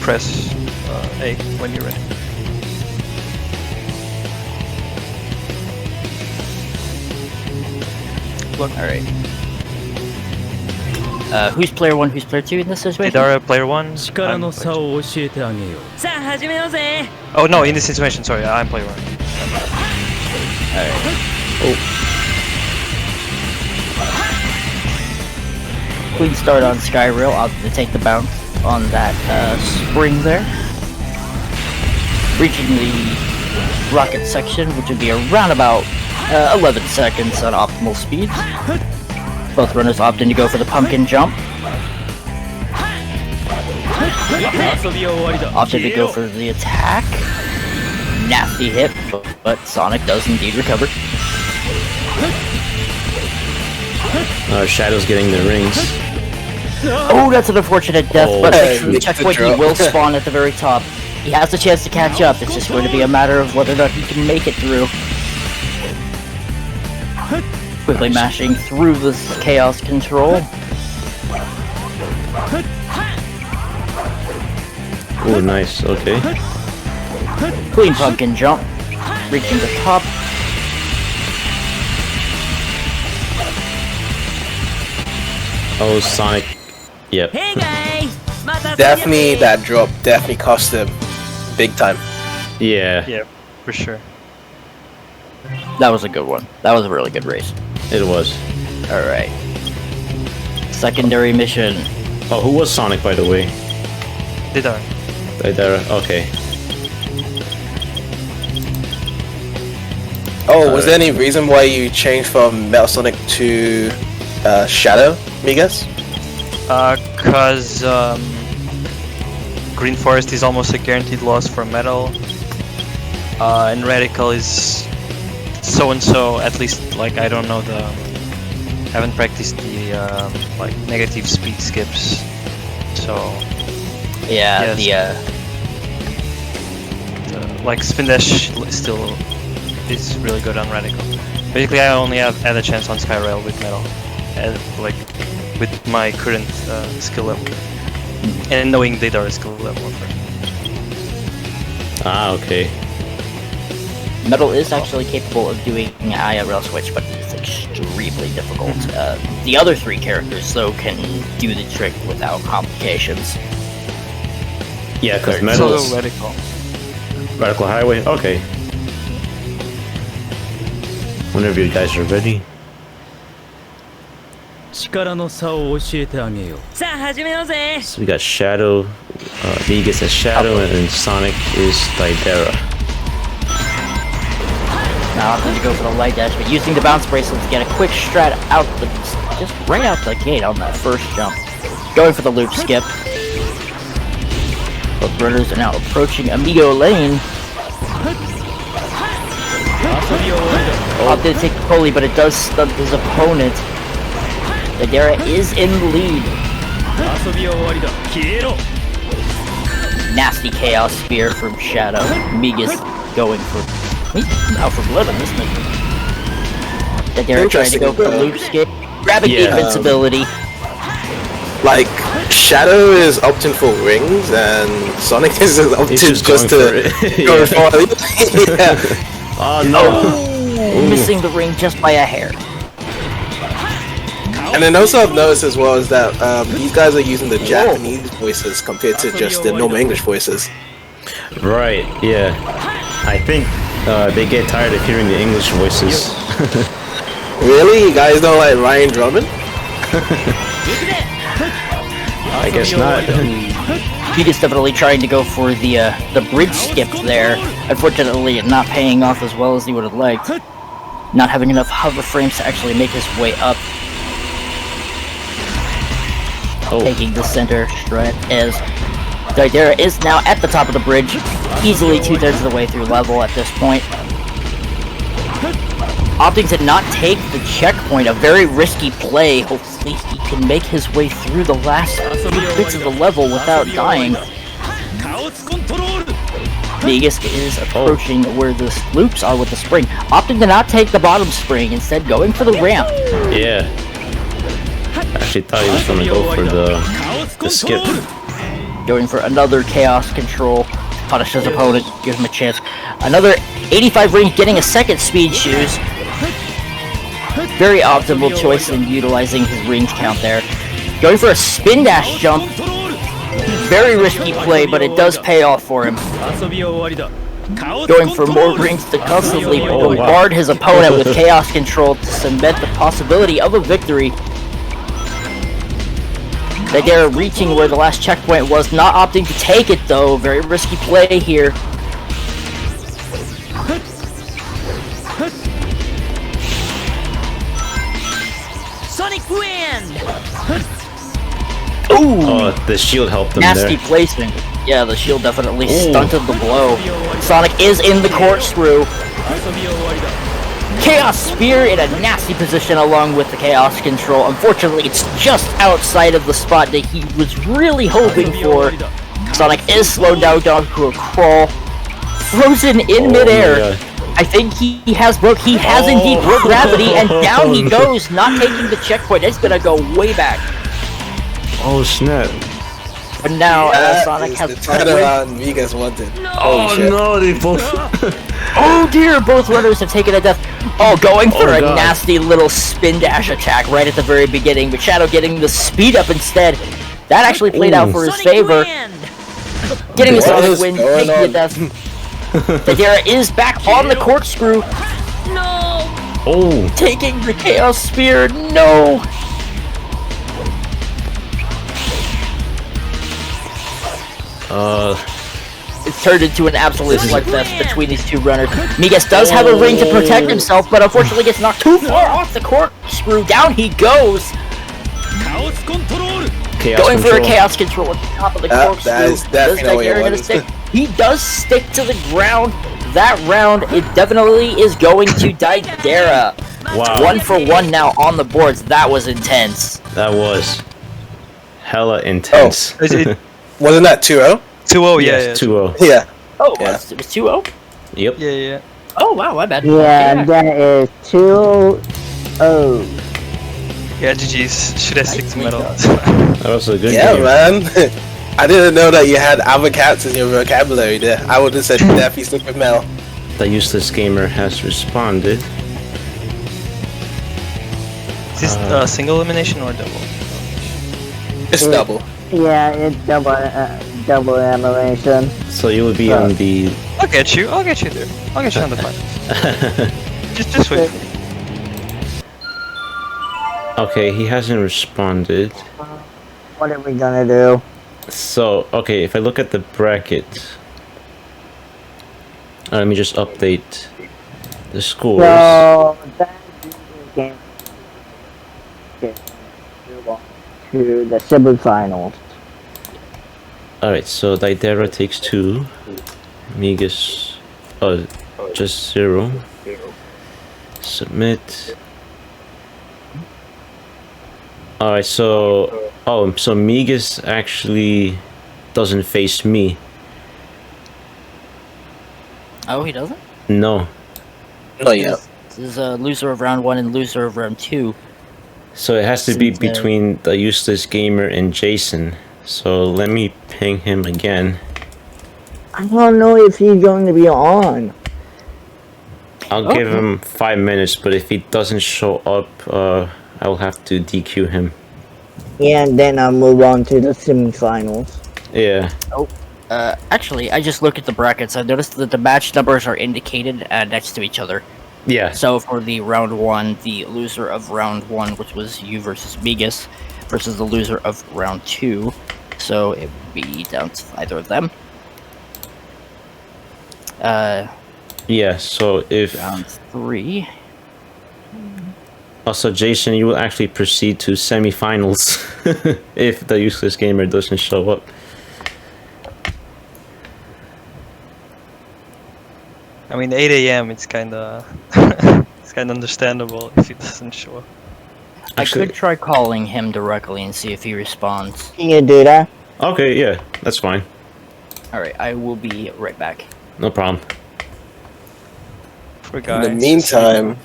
press A when you're ready. Alright. Who's player 1, who's player 2 in this situation? Deidara, player 1. 力の差を教えてあげよう。 Oh no, in this situation, sorry, I'm player 1. Alright. Queen start on Skyrail. I'll take the bounce on that spring there. reaching the rocket section, which would be around about 11 seconds on optimal speed. Both runners opting to go for the pumpkin jump. Opted to go for the attack. Nasty hit, but Sonic does indeed recover. Shadow's getting the rings. Oh, that's an unfortunate death, but the checkpoint he will spawn at the very top. He has a chance to catch up, it's just going to be a matter of whether or not he can make it through. Quickly mashing through this chaos control. Oh, nice, okay. Clean pumpkin jump, reaching the top. Oh, Sonic. Yep. Definitely that drop definitely cost him big time. Yeah, Yeah, for sure. That was a good one. That was a really good race. it was. Alright. Secondary mission. Oh, who was Sonic, by the way? Deidara. Deidara, okay. Oh, was there any reason why you changed from Metal Sonic to Shadow, Migas? Cause Green Forest is almost a guaranteed loss for Metal, and Radical is so and so. At least, like, I don't know haven't practiced the like negative speed skips, so Yeah, yes. Like spin dash still is really good on Radical. Basically, I only had a chance on Skyrail with Metal, and like with my current skill level, and knowing Deidara's skill level. Ah, okay. Metal is actually capable of doing an IRL switch, but it's extremely difficult. The other three characters, though, can do the trick without complications. Yeah, because So Metal's Radical. Radical Highway. Okay. Whenever you guys are ready. 力の差を教えてあげよう。 So we got Shadow, Migas as Shadow, and then Sonic is Deidara. Now opting to go for the light dash, but using the bounce bracelet to get a quick strat out the, just right out the gate on that first jump. Going for the loop skip. Both runners are now approaching Amigo Lane. Opted to take the pulley, but it does stun his opponent. Deidara is in the lead. Nasty Chaos Spear from Shadow. Migas going for... He's out for blood on this one. Deidara trying to go for the loop skip. Grabbing the invincibility. Like, Shadow is opting for rings, and Sonic is opting just to go for it. Yeah. Oh no! Missing the ring just by a hair. And then also I've noticed as well is that these guys are using the Japanese voices compared to just the normal English voices. Right, yeah. I think they get tired of hearing the English voices. Really? You guys don't like Ryan Drummond? I guess not. Migas definitely trying to go for the bridge skip there. Unfortunately, not paying off as well as he would have liked. Not having enough hover frames to actually make his way up. Taking the center strat as Deidara is now at the top of the bridge, easily 2/3 of the way through level at this point. Opting to not take the checkpoint, a very risky play. Hopefully he can make his way through the last few bits of the level without dying. Migas is approaching where the loops are with the spring. Opting to not take the bottom spring, instead going for the ramp. Yeah. I actually thought he was gonna go for the skip. Going for another chaos control. Punish his opponent, give him a chance. Another 85 rings, getting a second speed shoes. Very optimal choice in utilizing his rings count there. Going for a spin dash jump. Very risky play, but it does pay off for him. Going for more rings to constantly bombard his opponent with chaos control to cement the possibility of a victory. They're reaching where the last checkpoint was, not opting to take it though. Very risky play here. Ooh! The shield helped him Nasty there. placing. Yeah, the shield definitely stunted the blow. Sonic is in the corkscrew. Chaos Spear in a nasty position along with the Chaos Control. Unfortunately, it's just outside of the spot that he was really hoping for. Sonic is slowed down to a crawl. Frozen in midair. I think he has indeed broke gravity, and down he goes, not taking the checkpoint. It's gonna go way back. Oh snap! But now Sonic has the turnaround Migas wanted. Oh no, they both. Oh dear, both runners have taken a death. Oh, going for a God. nasty little spin dash attack right at the very beginning, but Shadow getting the speed up instead. That actually played out for his favor. Getting the Sonic win, taking the death. Deidara is back on the corkscrew. Oh. Taking the Chaos Spear. No. It's turned into an absolute slugfest between these two runners. Migas does have a ring to protect himself, but unfortunately gets knocked too far off the corkscrew. Down he goes. Going for a Chaos Control at the top of the corkscrew. That is definitely Deidara gonna stick? He does stick to the ground. That round, it definitely is going to Deidara. Wow. 1 for 1 now on the boards. That was intense. That was hella intense. Wasn't that 2-0? 2-0, yeah, Yes, yeah. 2-0. Yeah. Oh, Yeah. it was 2-0? Yep. Yeah, yeah. Oh, wow, my bad. Yeah, Okay. that is 2-0. Yeah, GG's. Should I stick to metal? That was a good Yeah, game. man. I didn't know that you had other cats in your vocabulary there. I would have said definitely stick with Mel. The useless gamer has responded. Is this single elimination or double? It's double. Yeah, it's double elimination. So you would be on the. I'll get you. I'll get you there. I'll get you on the final. just wait for me. Okay, he hasn't responded. What are we gonna do? So, okay, if I look at the bracket, let me just update the scores. So that game to the semifinals. Alright, so Deidara takes 2, Migas, just 0. Submit. Alright, so so Migas actually doesn't face me. Oh, he doesn't? No. Not yet. This is a loser of round 1 and loser of round 2. So it has to be between the useless gamer and Jason. So let me ping him again. I don't know if he's going to be on. I'll give him 5 minutes, but if he doesn't show up, I will have to DQ him. Yeah, and then I'll move on to the semifinals. Yeah. Actually, I just looked at the brackets. I noticed that the match numbers are indicated next to each other. Yeah. So for the round 1, the loser of round 1, which was you versus Migas, versus the loser of round 2. So it would be down to either of them. Yeah, so if... Round 3. Also, Jason, you will actually proceed to semifinals if the useless gamer doesn't show up. I mean, 8 AM, it's kinda... it's kinda understandable if he doesn't show up. Actually, I could try calling him directly and see if he responds. Can you do that? okay, yeah, that's fine. Alright, I will be right back. No problem. Poor In guy. the meantime,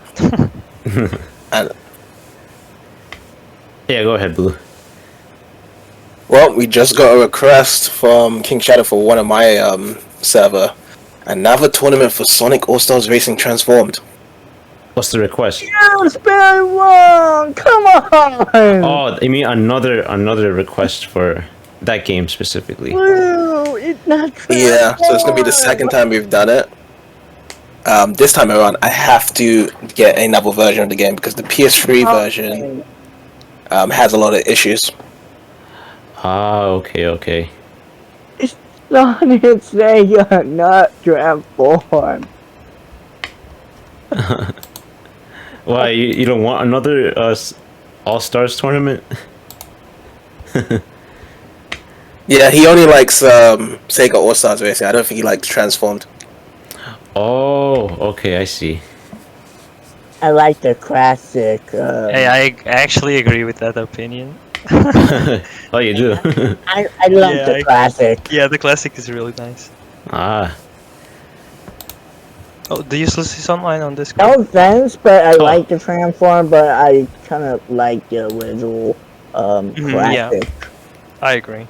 Yeah, go ahead, Blue. well, we just got a request from King Shadow for one of my server. Another tournament for Sonic All-Stars Racing Transformed. What's the request? Yes, been wrong. Come on. Oh, you mean another request for that game specifically? Woo, it's not fair. Yeah, so it's gonna be the second time we've done it. This time around, I have to get another version of the game because the PS3 version has a lot of issues. Ah, okay. Sonic Sega not transformed. Why, you don't want another All-Stars tournament? Yeah, he only likes Sega All Stars Racing. I don't think he likes Transformed. Oh, okay, I see. I like the classic. Hey, I actually agree with that opinion. Oh, you do? I love Yeah, the classic. Yeah, the classic is really nice. Ah. Oh, the Useless is online on Discord. No offense, but I Oh. like the transform, but I kind of like the original yeah. classic. I agree.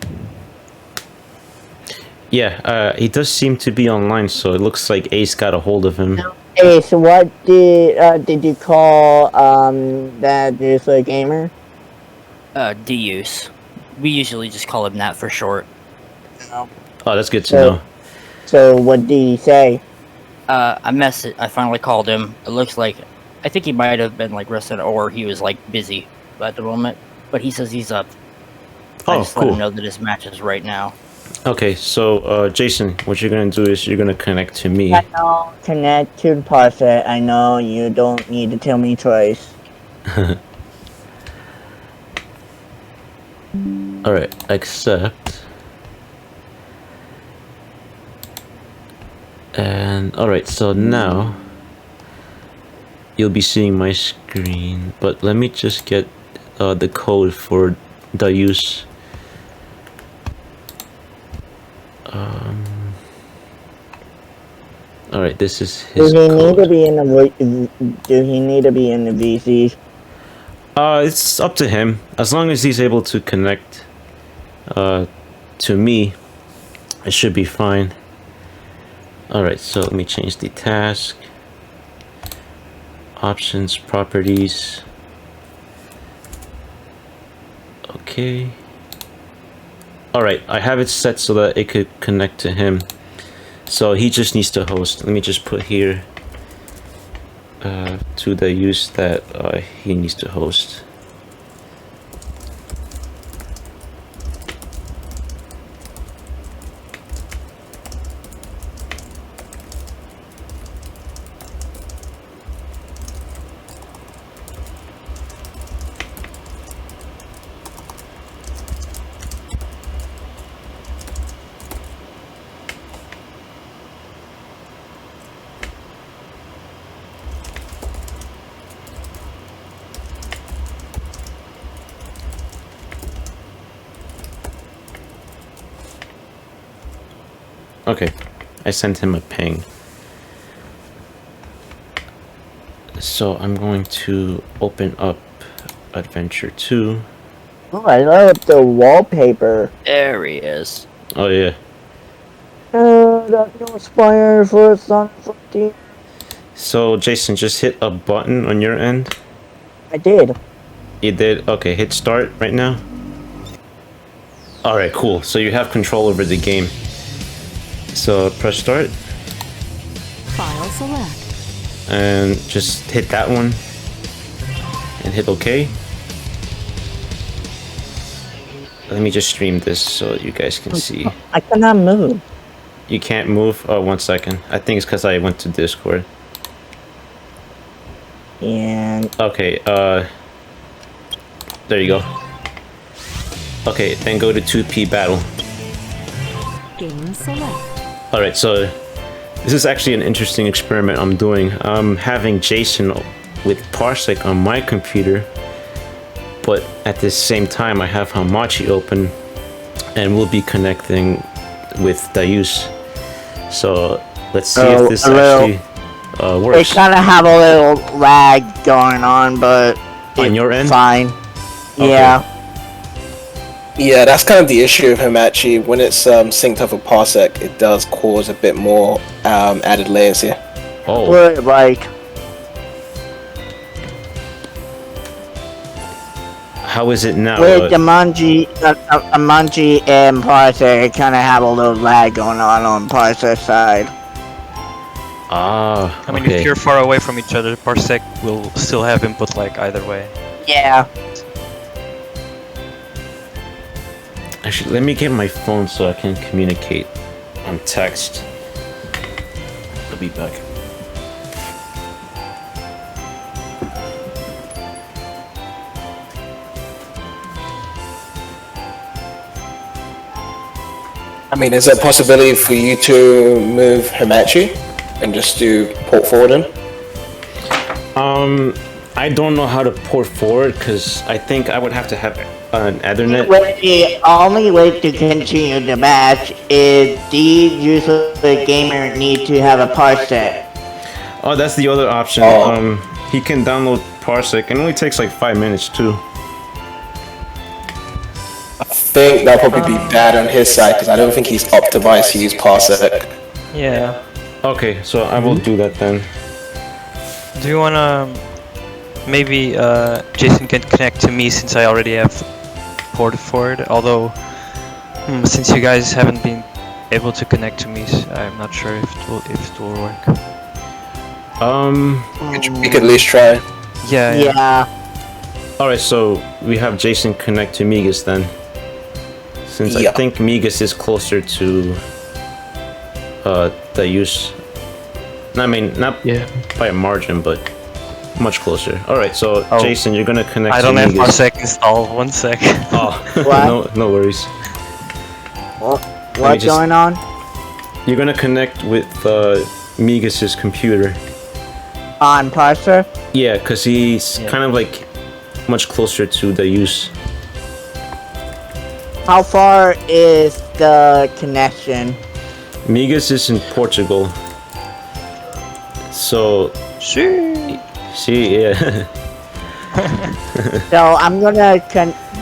Yeah, he does seem to be online, so it looks like Ace got a hold of him. Hey, so what did you call that JasonAwesomeGamer? DUse. We usually just call him that for short. Oh, that's good to know. So what did he say? I finally called him. It looks like, I think he might have been like rested or he was like busy at the moment. But he says he's up. I Oh, just let cool. him know that his match is right now. Okay, so Jason, what you're gonna do is you're gonna connect to me. I know, connect to the parser. I know you don't need to tell me twice. Alright, accept. And alright, so now you'll be seeing my screen, but let me just get the code for DaUse. Alright, this is his Do he need to code. be in the Do he need to be in the VC? It's up to him. As long as he's able to connect to me, it should be fine. Alright, so let me change the task. Options, properties. Okay. Alright, I have it set so that it could connect to him. So he just needs to host. Let me just put here to the use that he needs to host. Okay, I sent him a ping. So I'm going to open up Adventure 2. Oh, I love the wallpaper. There he is. Oh yeah. That no fire for Sun 14. So Jason, just hit a button on your end. I did. You did? Okay, hit start right now. Alright, cool. So you have control over the game. So press start. File select. And just hit that one. And hit OK. Let me just stream this so you guys can see. I cannot move. You can't move? Oh, 1 second. I think it's because I went to Discord. And Okay, there you go. Okay, then go to 2P battle. Game select. Alright, so this is actually an interesting experiment I'm doing. I'm having Jason with Parsec on my computer, but at the same time I have Hamachi open, and we'll be connecting with DaUse. So let's see if this actually they works. kind of have a little lag going on, but On it's your end? fine. Okay. Yeah. Yeah, that's kind of the issue with him actually. When it's synced up with Parsec, it does cause a bit more added layers here. Oh, We're like, how is it now? with the Manji and Parsec, kind of have a little lag going on Parsec's side. Ah, I mean, okay. if you're far away from each other, Parsec will still have input like either way. Yeah. Actually, let me get my phone so I can communicate on text. I'll be back. mean, is there a possibility for you to move Hamachi and just do port forwarding? I don't know how to port forward because I think I would have to have an Ethernet. The only way to continue the match is DaUselessGamer need to have a parsec. Oh, that's the other option. He can download Parsec. It only takes like 5 minutes too. I think that'll probably be bad on his side because I don't think he's optimized to use Parsec. Yeah. Okay, so I will do that then. Do you wanna maybe Jason can connect to me since I already have ported forward? Although since you guys haven't been able to connect to me, I'm not sure if it will work. We could at least try. Yeah. Alright, so we have Jason connect to Migas then. Since I think Migas is closer to DaUs. I mean, not by a margin, but much closer. Alright, so Jason, you're gonna connect to Migas. I don't have Parsec installed, 1 sec. Oh, no worries. What's going on? You're gonna connect with Migas' computer. On parser? Yeah, because he's kind of like much closer to DaUs. How far is the connection? Migas is in Portugal. So... See, yeah. So I'm gonna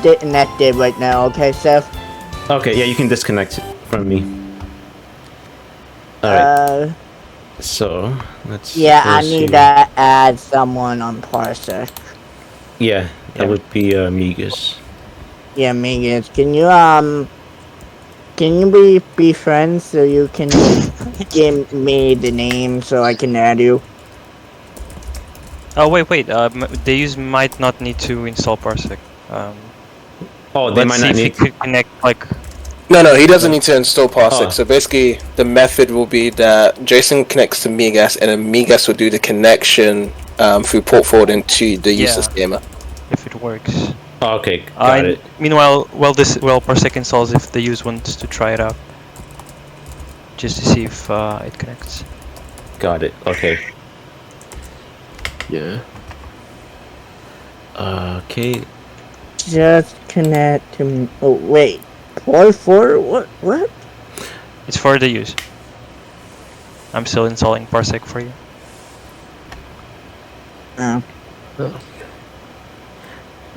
disconnect it right now, okay, Seth? Okay, yeah, you can disconnect from me. Alright. So, let's... Yeah, I need to add someone on Parsec. Yeah, that would be Migas. Yeah, Migas, can you be friends so you can give me the name so I can add you? Oh wait, they might not need to install Parsec. They might not need to connect like... No, he doesn't need to install Parsec. So basically, the method will be that Jason connects to Migas, and then Migas will do the connection through port forwarding to the DaUselessGamer. If it works. Oh, okay, got it. Meanwhile, Parsec installs if the use wants to try it out, just to see if it connects. Got it. Okay. Yeah. Okay. Just connect to. Oh wait. Port forward? What? It's for the use. I'm still installing Parsec for you. Oh.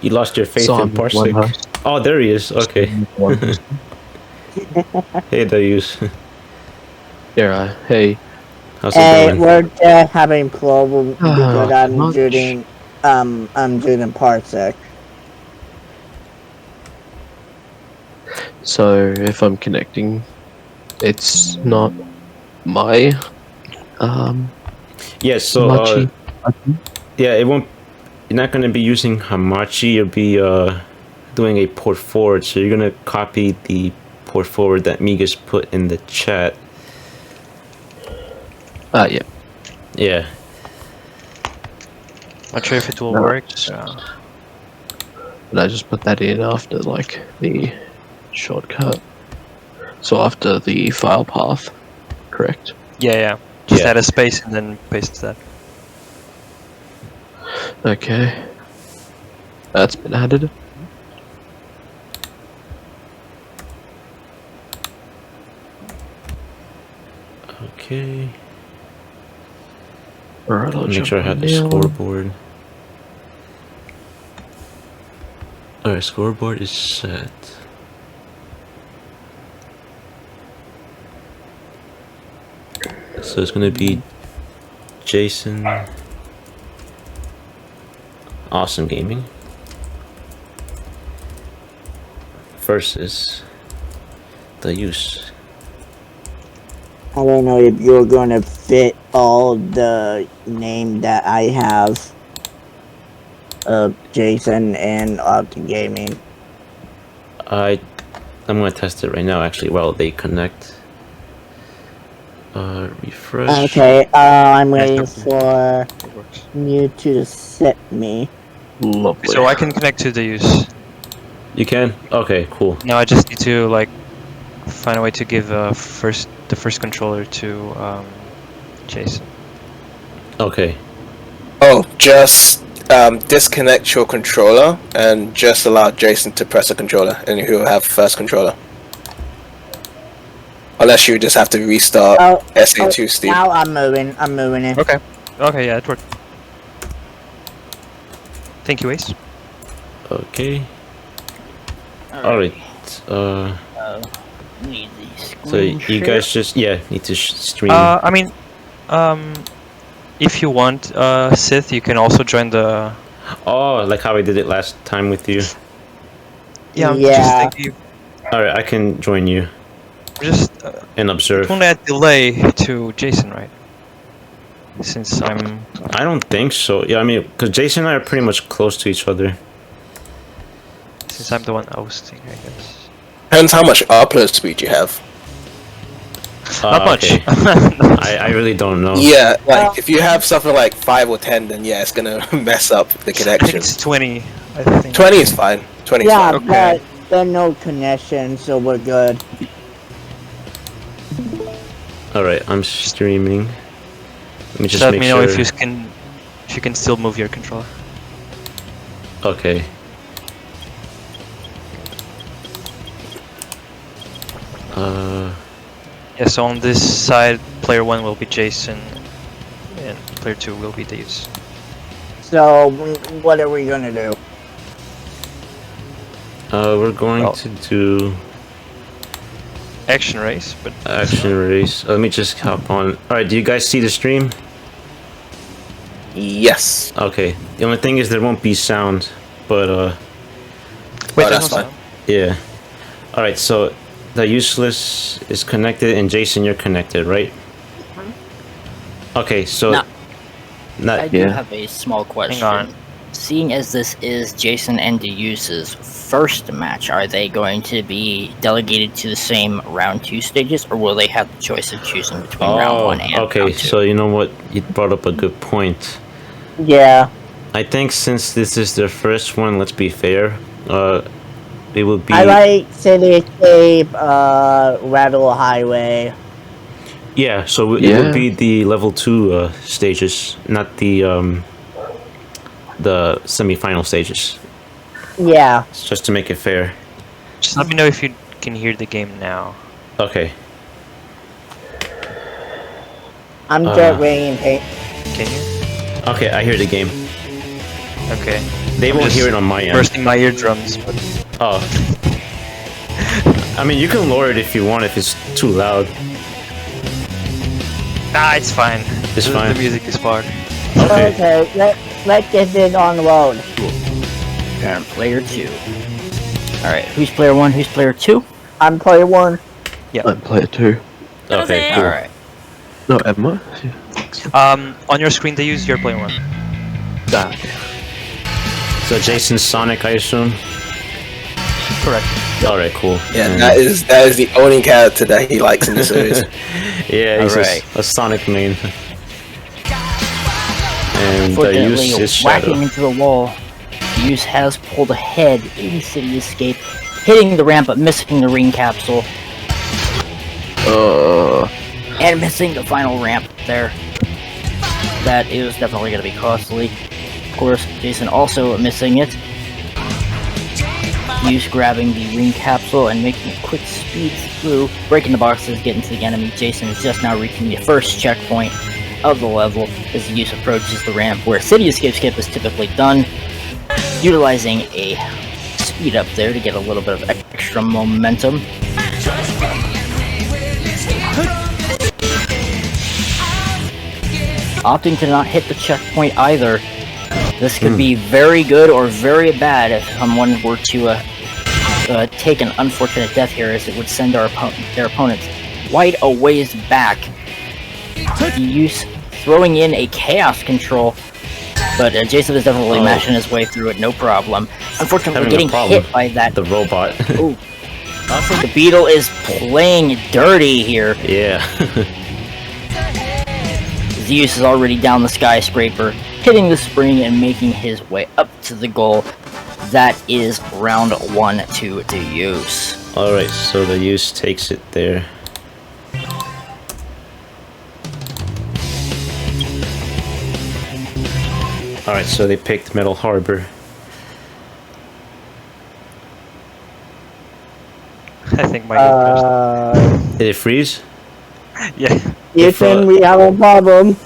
You lost your faith in Parsec. Oh, there he is. Okay. Hey, DaUs. Yeah, hey. How's it going? We're having problem because I'm doing Parsec. So if I'm connecting, it's not my Yes, so yeah, it won't. You're not going to be using Hamachi. You'll be doing a port forward. So you're going to copy the port forward that Migas put in the chat. Yeah. Yeah. Not sure if it will work. But I just put that in after like the shortcut. So after the file path, correct? Yeah. Just add a space and then paste that. Okay. That's been added. Okay. Alright, I'll make sure I have the scoreboard. Alright, scoreboard is set. So it's gonna be Jason Awesome Gaming versus DaUs. I don't know if you're gonna fit all the name that I have of Jason and Awesome Gaming. I'm gonna test it right now actually while they connect. Refresh. Okay, I'm waiting for you to set me. Lovely. So I can connect to the use. You can? Okay, cool. No, I just need to like find a way to give the first controller to Jason. Okay. Oh, just disconnect your controller and just allow Jason to press the controller, and he'll have first controller. Unless you just have to restart SA2 Steve. Now I'm moving it. Okay. Okay, yeah, it worked. Thank you, Ace. Okay. Alright. Need the So screen you share. guys just need to stream. I mean, if you want, Sith, you can also join the. Oh, like how I did it last time with you. Yeah, I'm Yeah. just thinking. Alright, I can join you Just and observe. only add delay to Jason, right? Since I'm. I don't think so. Yeah, I mean, because Jason and I are pretty much close to each other. Since I'm the one hosting, I guess. Depends how much upload speed you have. Not much. Okay. I really don't know. Yeah, like if you have something like 5 or 10, then yeah, it's gonna mess up the I think connection. it's 20. I think. 20 is fine. 20 is Yeah, fine. but there's no connection, so we're good. Alright, I'm streaming. Let me just Let make me sure. know if you can still move your controller. Okay. Yeah, so on this side, player 1 will be Jason, and player 2 will be Deus. So, what are we gonna do? We're going Well- to do Action race, but action race. Let me just hop on. Alright, do you guys see the stream? Yes. Okay. The only thing is there won't be sound, but wait, that's there's no fine. sound. yeah. Alright, so the useless is connected and Jason you're connected, right? Okay, so No. not I do Yeah. have a small question. Hang on. Seeing as this is Jason and DaUse's first match, are they going to be delegated to the same round 2 stages, or will they have the choice of choosing between round 1 and okay, round 2? so you know what? You brought up a good point. Yeah. I think since this is their first one, let's be fair. It will be I like Cityscape, Rattle Highway. yeah. So it Yeah. would be the level 2 stages, not the semi-final stages. Yeah. It's just to make it fair. Just let me know if you can hear the game now. Okay. I'm just waiting. Can you? Okay, I hear the game. Okay. They I'm won't just hear it on my end. Bursting my eardrums, but Oh. I mean, you can lower it if you want, if it's too loud. nah, it's fine. It's fine. The music is far. Okay. Okay, let's get this on the road. And player 2. Alright, who's player 1, who's player 2? I'm player 1. I'm player 2. Okay, cool. Alright. No, Emma. On your screen, they use your player 1. Ah, So Jason's Sonic, I assume? Correct. Alright, cool. Yeah, And- that is the only character that he likes in the series. Yeah, he's Alright. a Sonic main. And the Unfortunately, use is whacking Shadow. into the wall, Use has pulled ahead in City Escape, hitting the ramp but missing the ring capsule, and missing the final ramp there. That is definitely going to be costly. Of course, Jason also missing it. Use grabbing the ring capsule and making a quick speed through, breaking the boxes, getting to the enemy. Jason is just now reaching the first checkpoint of the level as Use approaches the ramp where City Escape skip is typically done, utilizing a speed up there to get a little bit of extra momentum. Opting to not hit the checkpoint either. This could be very good or very bad if someone were to take an unfortunate death here, as it would send their opponents quite a ways back. Use throwing in a chaos control, but Jason is definitely mashing his way through it, no problem. Unfortunately, Having a getting problem. hit by that. The robot. Ooh. The Beetle is playing dirty here. Yeah. Zeus is already down the skyscraper, hitting the spring and making his way up to the goal. That is round 1 to Zeus. Alright, so the use takes it there. Alright, so they picked Metal Harbor. I think my game Did it freeze? crashed. Yeah. Houston, we have a problem.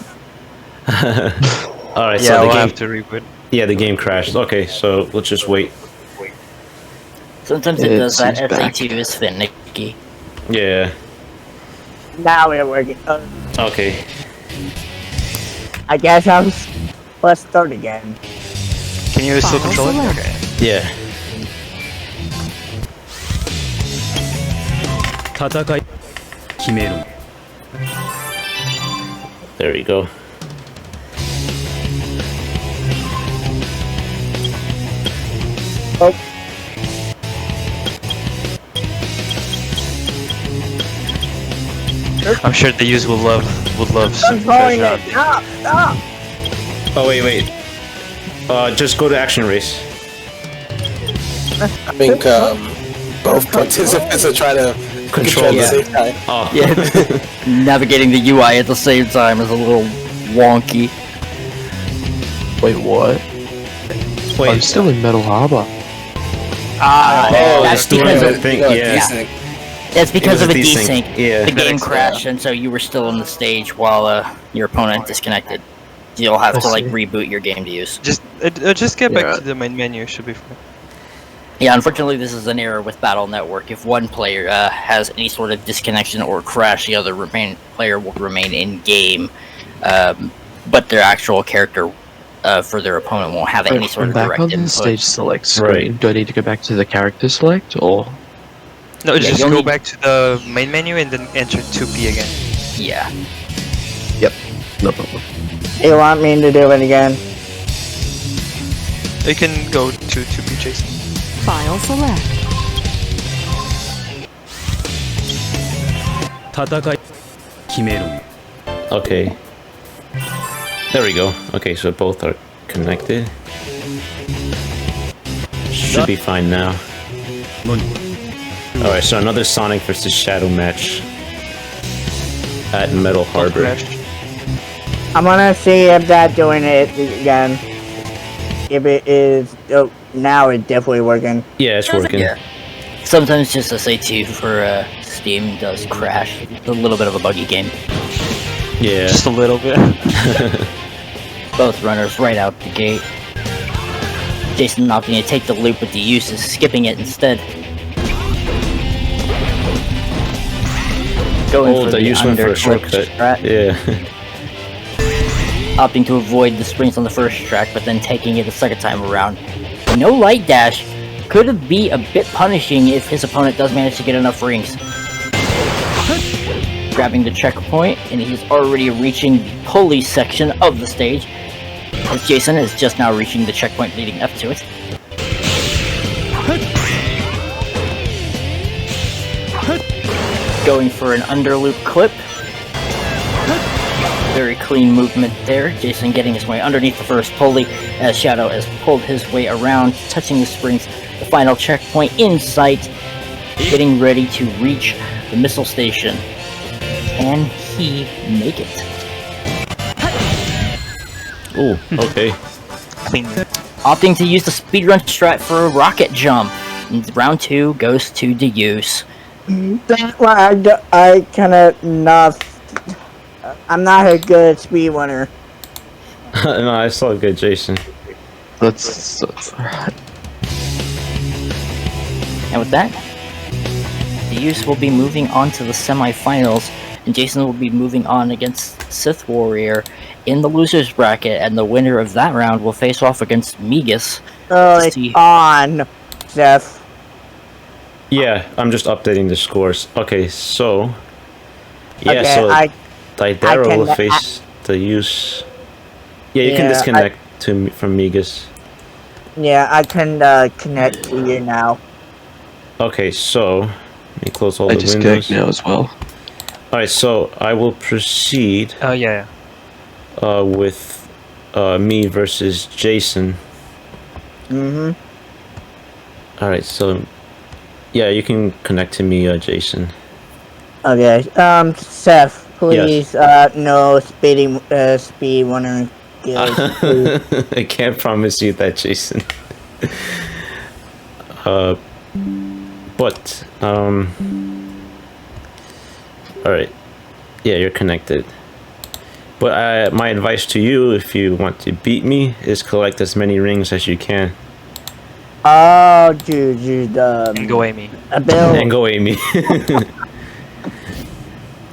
Alright, Yeah, so the we'll game... have to reboot. Yeah, the game crashed. Okay, so let's just wait. Sometimes it does that. It's back. SA2 is finicky. Yeah. Now we're working. Okay. I guess let's start again. Can you still control it? Select. Okay. Yeah. 戦い決めろ There we go. Oh, I'm sure the use will love some controlling treasure it. out there. Stop! Oh, wait. Just go to action race. I think both participants are trying to control at the same time. Oh. Yeah, navigating the UI at the same time is a little wonky. Wait, what? I'm Wait. still in Metal Harbor. That's because of thing. Yeah. that's because It of a was a desync. desync. Yeah. The game crashed, and so you were still on the stage while your opponent disconnected. You'll have to like reboot your game to use. Just get back Yeah. to the main menu. Should be fine. Yeah, unfortunately, this is an error with Battle Network. If one player has any sort of disconnection or crash, the other player will remain in game, but their actual character for their opponent won't have any sort I'm of back direct on the input. stage select screen. Right. Do I need to go back to the character select or? No, Yeah, just you'll go need- back to the main menu and then enter 2B again. Yeah. No problem. You want me to do it again? You can go to 2B, Jason. File select. 戦い決めろ Okay. There we go. Okay, so both are connected. Should be fine now. 何 Alright, so another Sonic versus Shadow match at Metal Both Harbor. crashed. I'm gonna see if that's doing it again. If it is, oh, now it's definitely working. Yeah, it's working. Yeah. Sometimes just SA2 for Steam does crash. It's a little bit of a buggy game. Yeah. Just a little bit. Both runners right out the gate. Jason opting to take the loop with the use is skipping it instead. Going Oh, for the use went for a underclick shortcut. strat, Yeah. opting to avoid the springs on the first track, but then taking it the second time around. No light dash could be a bit punishing if his opponent does manage to get enough rings. Grabbing the checkpoint, and he's already reaching the pulley section of the stage, as Jason is just now reaching the checkpoint leading up to it. Going for an underloop clip. Very clean movement there. Jason getting his way underneath the first pulley as Shadow has pulled his way around, touching the springs. The final checkpoint in sight. Getting ready to reach the missile station. Can he make it? Ooh, okay. Clean. Opting to use the speedrun strat for a rocket jump. And round 2 goes to DaUse. That's why I kinda not. I'm not a good speedrunner. No, it's all good, Jason. That's alright. And with that, DaUse will be moving on to the semifinals, and Jason will be moving on against Sith Warrior in the losers bracket, and the winner of that round will face off against Migas. Oh, to it's see- on, Seth. Yeah, I'm just updating the scores. Okay, so... Yeah, Okay, so I Deidara can- will face the use... Yeah, you can Yeah, disconnect from Migas. can connect to you now. Okay, so... Let me close all I the just windows. connect now as well. Alright, so I will proceed Oh yeah. with me versus Jason. Mm-hmm. Alright, so Yeah, you can connect to me, Jason. Okay. Seth, please. No speed 100 gigs, please. I can't promise you that, Jason. But all right. Yeah, you're connected. But my advice to you, if you want to beat me, is collect as many rings as you can. Oh, dude, And go Amy. And go Amy.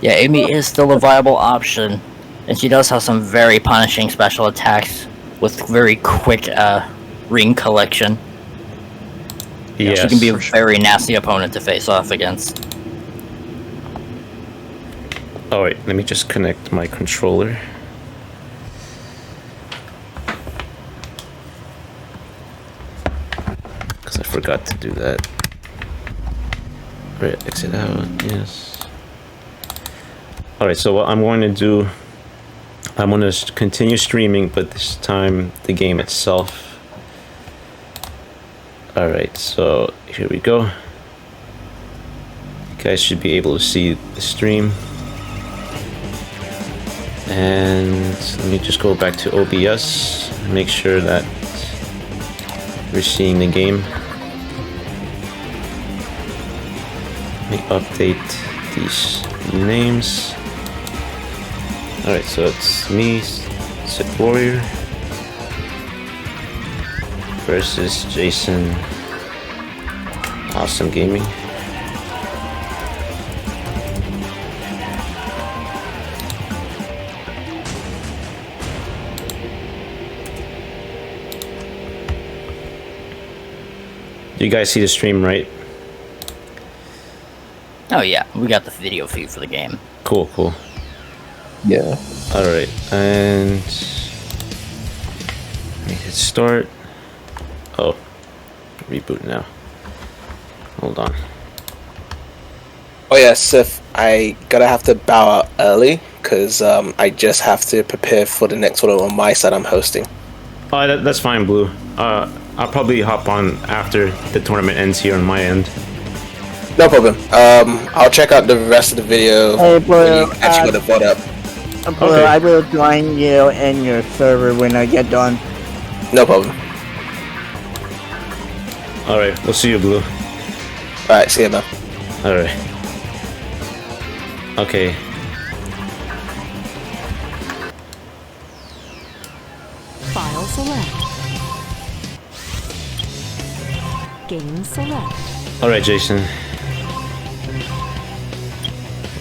Yeah, Amy is still a viable option, and she does have some very punishing special attacks with very quick ring collection. Yes. She can be a very nasty opponent to face off against. Oh wait, let me just connect my controller. Because I forgot to do that. Right, exit out, yes. Alright, so what I'm going to do, I'm going to continue streaming, but this time the game itself. Alright, so here we go. You guys should be able to see the stream. And let me just go back to OBS, make sure that we're seeing the game. Let me update these names. Alright, so it's me, Sith Warrior, versus JasonAwesomeGaming. You guys see the stream, right? Oh yeah, we got the video feed for the game. Cool, cool. Yeah. Alright, and let me hit start. Oh, reboot now. Hold on. Oh yeah, Sif, I have to bow out early because I just have to prepare for the next one on my side I'm hosting. Oh, that's fine, Blue. I'll probably hop on after the tournament ends here on my end. No problem. I'll check out the rest of the video Hey, Blue, when you actually got the VOD up. Blue, Okay. I will join you in your server when I get done. No problem. Alright, we'll see you, Blue. Alright, see you, man. Alright. Okay. File select. Game select. Alright, Jason.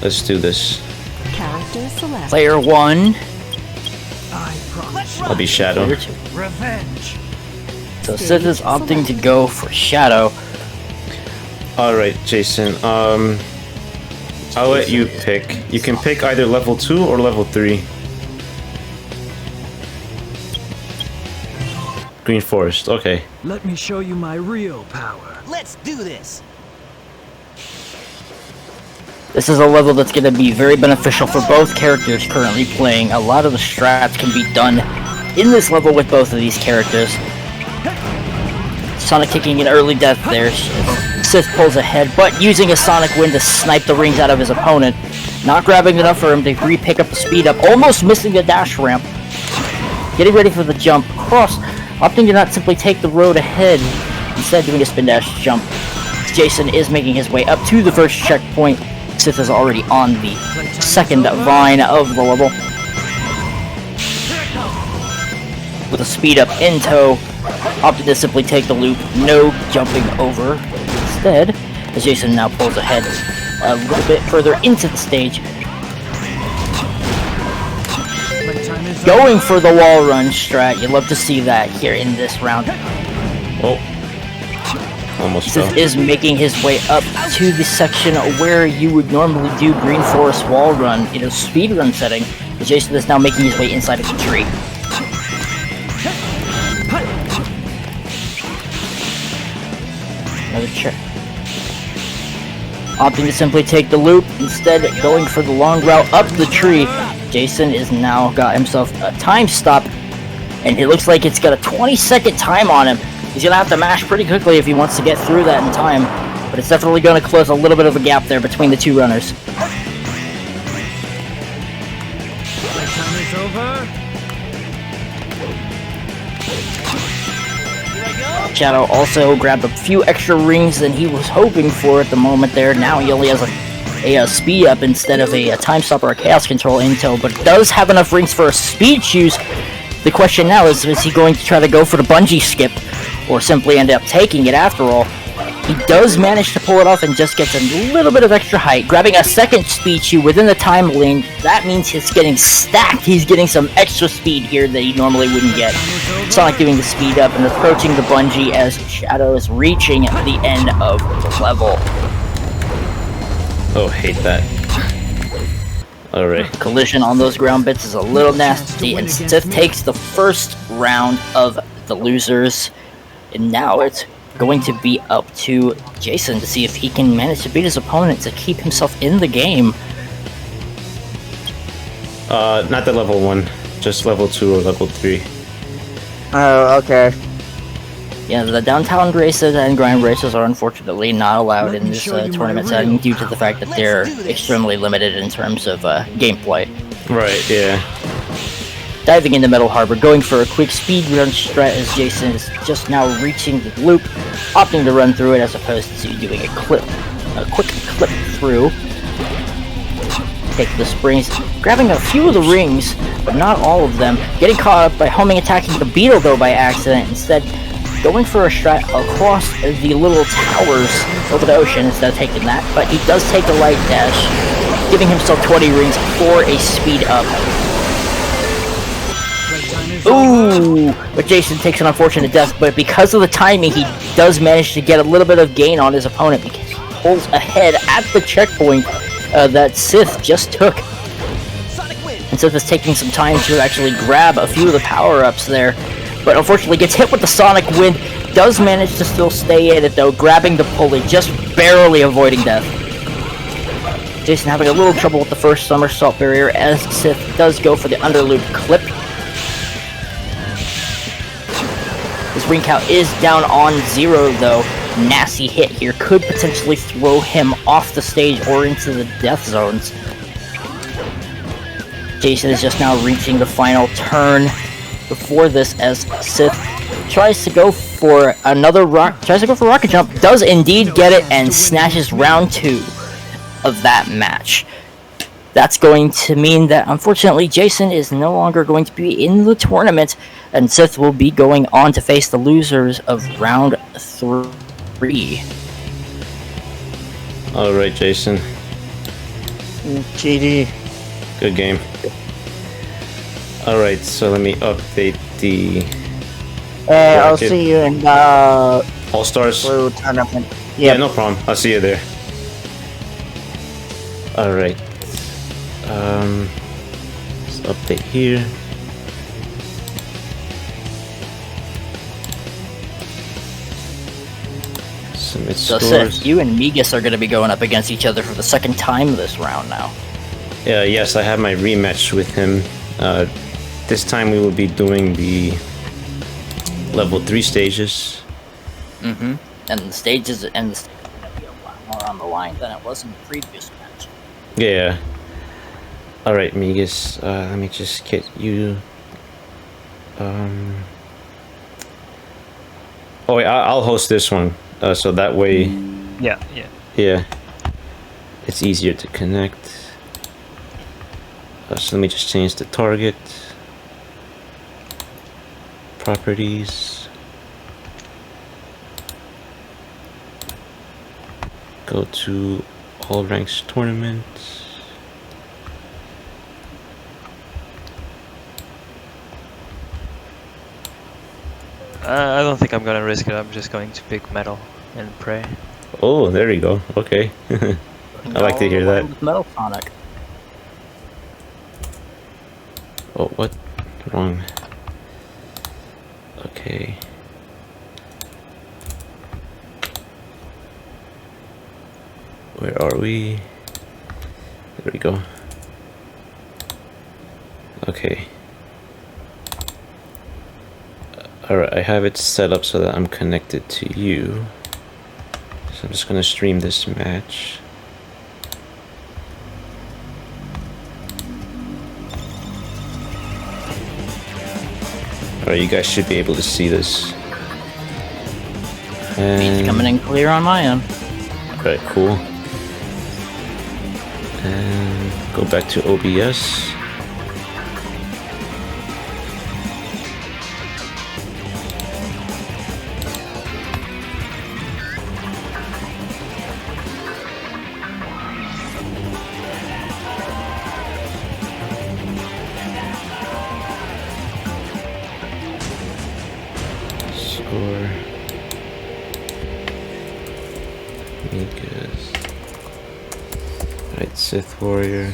Let's do this. Character select. Player 1. I promise. I'll be Shadow. Player 2. Revenge. So Sith is opting to go for Shadow. Alright, Jason. I'll let you pick. You can pick either level 2 or level 3. Green Forest, okay. Let me show you my real power. Let's do this. This is a level that's going to be very beneficial for both characters currently playing. A lot of the strats can be done in this level with both of these characters. Sonic kicking an early death there. Sith pulls ahead, but using a Sonic Wind to snipe the rings out of his opponent. Not grabbing enough for him to re-pick up the speed up, almost missing the dash ramp. Getting ready for the jump across, opting to not simply take the road ahead, instead doing a spin dash jump. Jason is making his way up to the first checkpoint. Sith is already on the second vine of the level. With a speed up in tow, opted to simply take the loop, no jumping over. Instead, as Jason now pulls ahead a little bit further into the stage, going for the wall run strat. You'd love to see that here in this round. Oh. Almost Sith fell. is making his way up to the section where you would normally do Green Forest wall run in a speedrun setting. Jason is now making his way inside of the tree. Another check. Opting to simply take the loop, instead going for the long route up the tree. Jason is now got himself a time stop, and it looks like it's got a 20-second time on him. He's gonna have to mash pretty quickly if he wants to get through that in time. But it's definitely going to close a little bit of a gap there between the two runners. Time is over. Shadow also grabbed a few extra rings than he was hoping for at the moment there. Now he only has a speed up instead of a time stop or a chaos control in tow, but does have enough rings for a speed shoes. The question now is he going to try to go for the bungee skip or simply end up taking it after all? He does manage to pull it off and just gets a little bit of extra height. Grabbing a second speed shoe within the time lane, that means he's getting stacked. He's getting some extra speed here that he normally wouldn't get. Sonic doing the speed up and approaching the bungee as Shadow is reaching the end of the level. Oh, hate that. Alright. Collision on those ground bits is a little nasty, and Sith takes the first round of the losers. And now it's going to be up to Jason to see if he can manage to beat his opponent to keep himself in the game. Not the level 1, just level 2 or level 3. Oh, okay. Yeah, the downtown races and grind races are unfortunately not allowed in this tournament setting due to the fact that they're extremely limited in terms of gameplay. Right, yeah. Diving into Metal Harbor, going for a quick speed run strat as Jason is just now reaching the loop, opting to run through it as opposed to doing a quick clip through. Take the springs, grabbing a few of the rings, but not all of them. Getting caught up by homing attacking the beetle though by accident, instead going for a strat across the little towers over the ocean instead of taking that, but he does take the light dash, giving himself 20 rings for a speed up. Ooh! But Jason takes an unfortunate death, but because of the timing, he does manage to get a little bit of gain on his opponent because he pulls ahead at the checkpoint that Sith just took. And Sith is taking some time to actually grab a few of the power-ups there, but unfortunately gets hit with the Sonic Wind, does manage to still stay in it though, grabbing the pulley, just barely avoiding death. Jason having a little trouble with the first somersault barrier as Sith does go for the underloop clip. His ring count is down on 0 though. Nasty hit here could potentially throw him off the stage or into the death zones. Jason is just now reaching the final turn before this as Sith tries to go for rocket jump, does indeed get it, and snatches round 2 of that match. That's going to mean that unfortunately Jason is no longer going to be in the tournament, and Sith will be going on to face the losers of round 3. Alright, Jason. GD. Good game. Alright, so let me update the... I'll see you in the All-Stars? blue tournament. Yeah, no problem. I'll see you there. Alright. Let's update here. Submit So scores. Sith, you and Migas are going to be going up against each other for the second time this round now. Yes, I have my rematch with him. This time we will be doing the level 3 stages. Mm-hmm. And the stages are going to be a lot more on the line than it was in the previous match. Yeah. Alright, Migas, let me just get you... Oh wait, I'll host this one, so that way... Yeah. Yeah. It's easier to connect. So let me just change the target. Properties. Go to all ranks tournaments. I don't think I'm gonna risk it. I'm just going to pick metal and pray. Oh, there you go. Okay. I like to hear that. With Metal Sonic. Oh, what? Wrong. Okay. Where are we? There we go. Okay. Alright, I have it set up so that I'm connected to you. So I'm just gonna stream this match. Alright, you guys should be able to see this. It's coming in clear on my end. Alright, cool. And go back to OBS. Score. Migas. Right, Sith Warrior.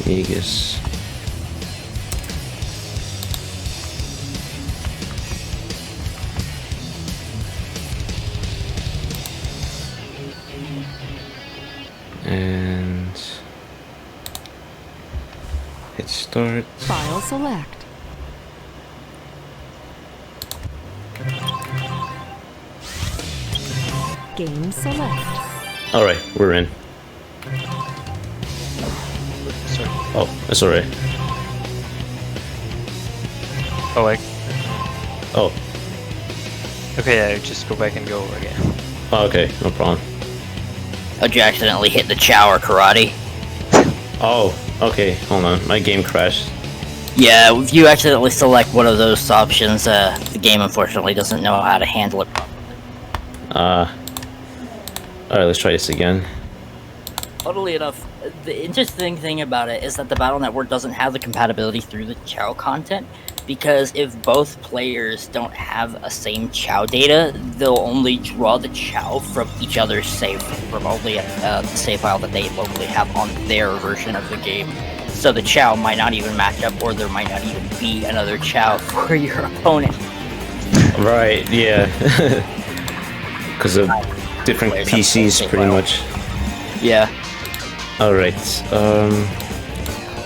Migas. And hit start. File select. Game select. Alright, we're in. Sorry. Oh, that's alright. Oh, wait. Oh, Okay, yeah, just go back and go again. okay, no problem. How'd you accidentally hit the chow or karate? Oh, okay, hold on. My game crashed. Yeah, if you accidentally select one of those options, the game unfortunately doesn't know how to handle it. Alright, let's try this again. Funnily enough, the interesting thing about it is that the Battle Network doesn't have the compatibility through the chow content, because if both players don't have a same chow data, they'll only draw the chow from each other's save, from only a save file that they locally have on their version of the game. So the chow might not even match up, or there might not even be another chow for your opponent. Right, yeah. Because of different PCs, pretty much. Yeah. Alright,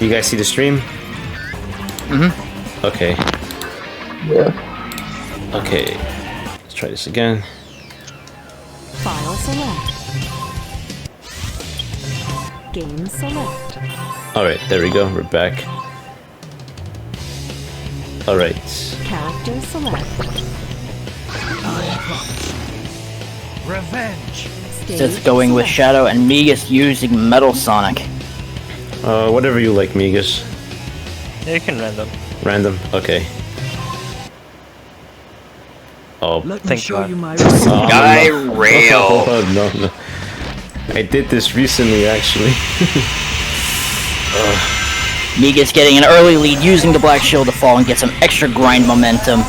you guys see the stream? Mm-hmm. Okay, Yeah. okay. Let's try this again. File select. Game select. Alright, there we go, we're back. Alright. Character select. Revenge. Sith going with Shadow and Migas using Metal Sonic. Whatever you like, Migas. Yeah, you can random. Random, okay. Oh, Let me Thank show God. you my oh, Guy no. rail. Oh, no. I did this recently, actually. Migas getting an early lead using the Black Shield to fall and get some extra grind momentum.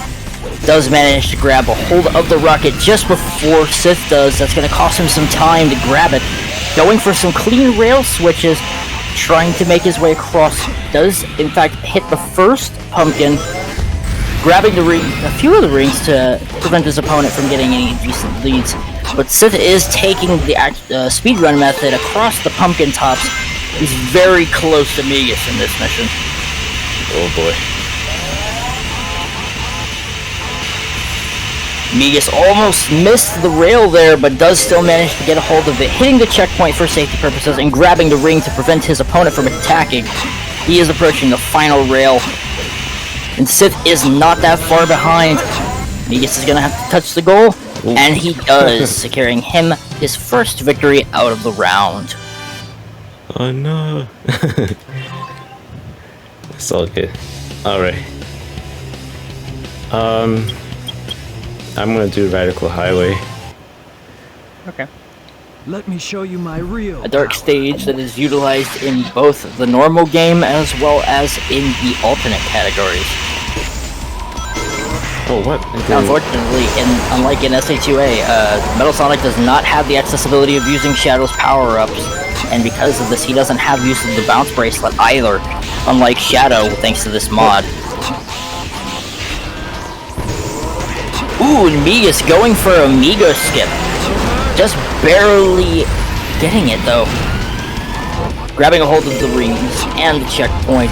Does manage to grab a hold of the rocket just before Sith does. That's going to cost him some time to grab it. Going for some clean rail switches, trying to make his way across. Does, in fact, hit the first pumpkin, grabbing the ring, a few of the rings to prevent his opponent from getting any decent leads. But Sith is taking the speedrun method across the pumpkin tops. He's very close to Migas in this mission. Oh boy. Migas almost missed the rail there, but does still manage to get a hold of it, hitting the checkpoint for safety purposes and grabbing the ring to prevent his opponent from attacking. He is approaching the final rail, and Sith is not that far behind. Migas is going to have to touch the goal, and he does, securing him his first victory out of the round. Oh no. It's all good. Alright. I'm gonna do Radical Highway. Okay. Let me show you my real. A dark stage that is utilized in both the normal game as well as in the alternate categories. Oh, what? Unfortunately, unlike in SA2A, Metal Sonic does not have the accessibility of using Shadow's power-ups, and because of this, he doesn't have use of the bounce bracelet either, unlike Shadow, thanks to this mod. Ooh, and Migas going for a Migas skip. Just barely getting it, though. Grabbing a hold of the rings and the checkpoint.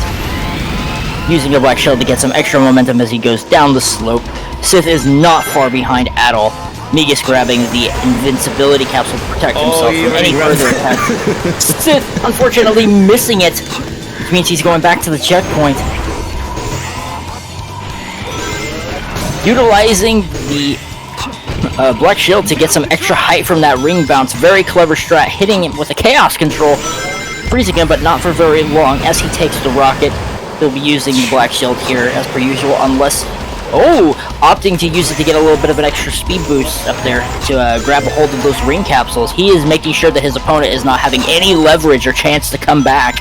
Using the Black Shield to get some extra momentum as he goes down the slope Sith is not far behind at all. Migas grabbing the invincibility capsule to protect himself from any further attack. Sith, unfortunately, missing it. Which means he's going back to the checkpoint. Utilizing the Black Shield to get some extra height from that ring bounce. Very clever strat, hitting him with a Chaos Control. Freezing him, but not for very long. As he takes the rocket, he'll be using the Black Shield here as per usual, unless... Oh! Opting to use it to get a little bit of an extra speed boost up there to grab a hold of those ring capsules. He is making sure that his opponent is not having any leverage or chance to come back.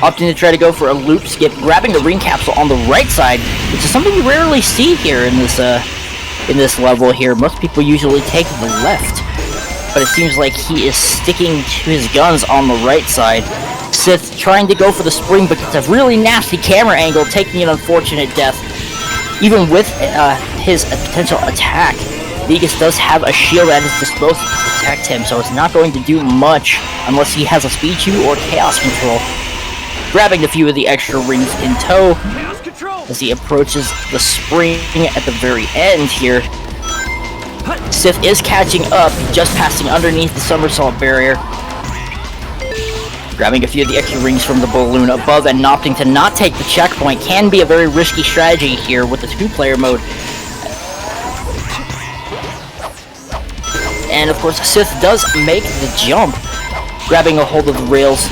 Opting to try to go for a loop skip, grabbing the ring capsule on the right side, which is something you rarely see here in this level here. Most people usually take the left, but it seems like he is sticking to his guns on the right side. Sith trying to go for the spring, but it's a really nasty camera angle, taking an unfortunate death. Even with his potential attack, Migas does have a shield at his disposal to protect him, so it's not going to do much unless he has a speed chew or chaos control. Grabbing a few of the extra rings in tow as he approaches the spring at the very end here. Sith is catching up, just passing underneath the somersault barrier. Grabbing a few of the extra rings from the balloon above and opting to not take the checkpoint can be a very risky strategy here with the 2-player mode. And of course, Sith does make the jump, grabbing a hold of the rails.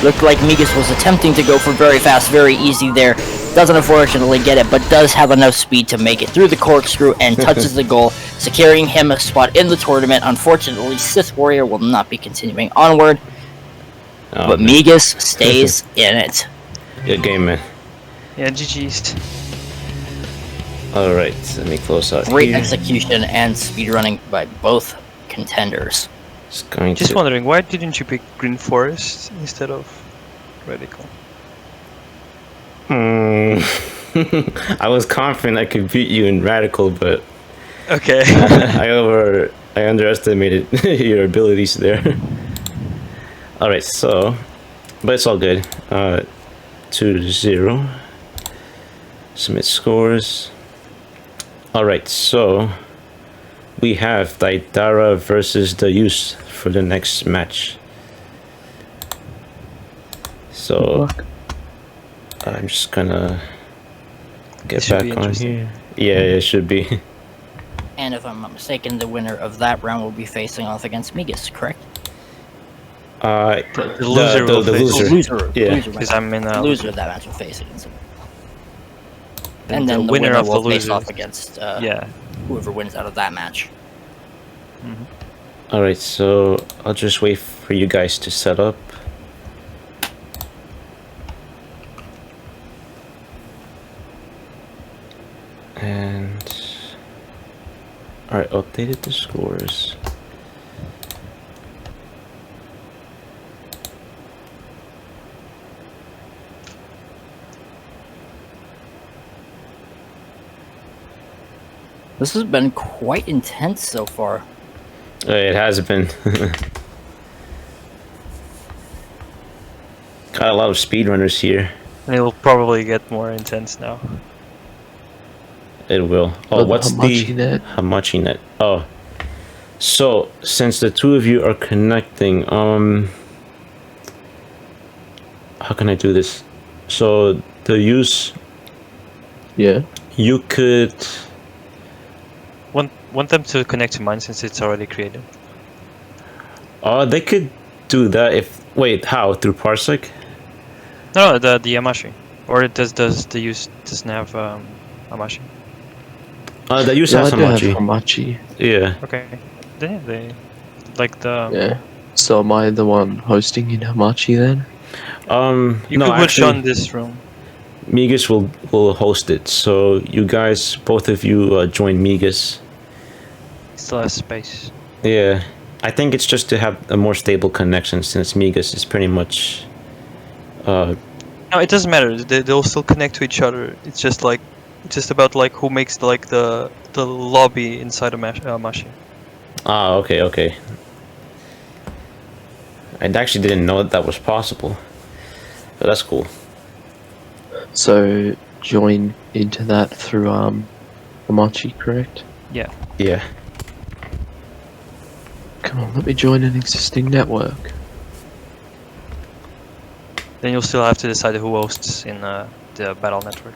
Looked like Migas was attempting to go for very fast, very easy there. Doesn't unfortunately get it, but does have enough speed to make it through the corkscrew and touches the goal, securing him a spot in the tournament. Unfortunately, Sith Warrior will not be continuing onward, but Migas stays in it. Good game, man. Yeah, GG's. Alright, let me close out Great here. execution and speedrunning by both contenders. Just wondering, why didn't you pick Green Forest instead of Radical? I was confident I could beat you in Radical, but Okay. I underestimated your abilities there. Alright, so, but it's all good. 2-0. Submit scores. Alright, so we have Deidara versus DaUs for the next match. So I'm just gonna get back on here. Yeah, it should be. And if I'm not mistaken, the winner of that round will be facing off against Migas, correct? The loser will face. The loser. Yeah. Because I'm in the loser of that match will face against him. And the then the winner of the will face loser off against yeah. whoever wins out of that match. Alright, so I'll just wait for you guys to set up. And alright, updated the scores. This has been quite intense so far. It has been. Got a lot of speedrunners here. And it will probably get more intense now. It will. Oh, what's the Hamachi-net? Hamachi-net? Oh, so since the two of you are connecting, how can I do this? So the use, Yeah. you could. Want them to connect to mine since it's already created. They could do that if. Wait, how? Through Parsec? No, the Yamashi. Or does the use doesn't have Hamachi? The use Yeah, has I do have Hamachi. Hamachi. Okay. Then yeah, they like the Yeah. So am I the one hosting in Hamachi then? you no, could put actually, on this room. Migas will host it. So you guys, both of you, join Migas. Still has space. Yeah, I think it's just to have a more stable connection since Migas is pretty much. No, it doesn't matter. They'll still connect to each other. It's just like, it's just about like who makes the lobby inside a machine. Ah, okay. I actually didn't know that was possible. That's cool. So join into that through Hamachi, correct? Yeah. Yeah. Come on, let me join an existing network. Then you'll still have to decide who hosts in the battle network.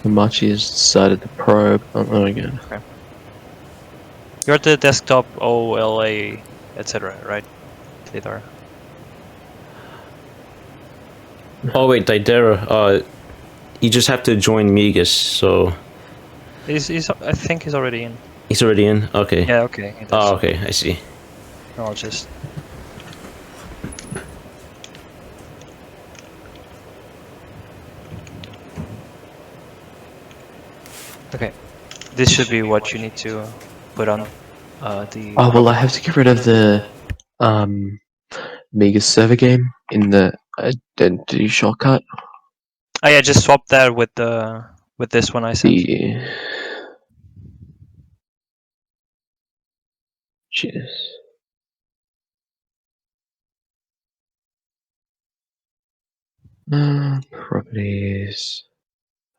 Hamachi has decided to probe. Oh, again. Okay. You're at the desktop OLA, etc., right? Deidara. Oh wait, Deidara. You just have to join Migas. So I think he's already in. he's already in. Okay. Yeah. Okay. he does. Oh, okay. I see. I'll just. Okay. This should be what you need to put on the. Oh well, I have to get rid of the Migas server game in the identity shortcut. Oh yeah, just swap that with this one I sent. The Jeez. Properties.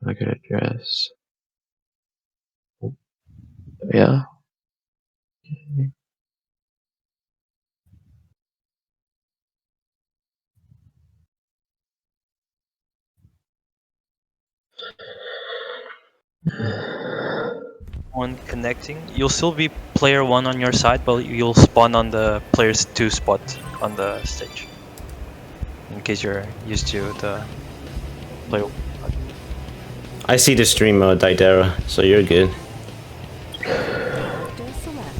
Target address. Oh, yeah. One connecting. You'll still be player 1 on your side, but you'll spawn on the players 2 spot on the stage. In case you're used to the player. I see the stream, Deidara. So you're good. Character select.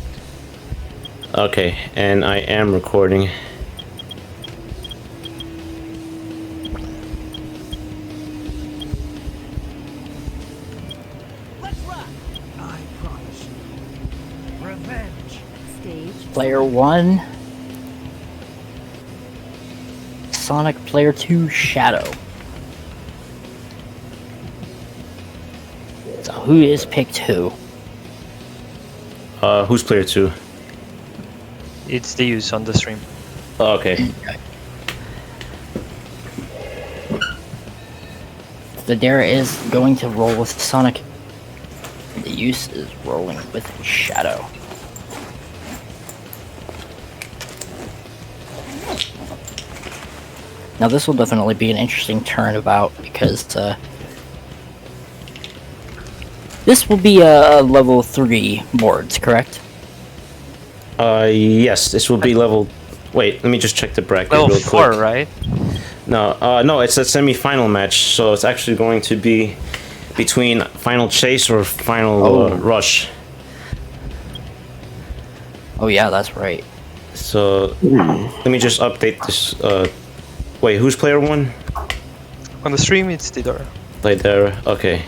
Okay, and I am recording. I promise you. Revenge. Stage. Player 1. Sonic Player 2 Shadow. So who is picked who? Who's player 2? It's the use on the stream. Oh, okay. The Deidara is going to roll with Sonic. The use is rolling with Shadow. Now this will definitely be an interesting turnabout because this will be a level 3 boards, correct? Yes, this will be level. Wait, let me just check the bracket Level real 4, quick. right? No, no, it's a semi-final match, so it's actually going to be between Final Chase or Final Rush. Oh yeah, that's right. So let me just update this. Wait, who's player 1? On the stream, it's Deidara. Deidara. Okay.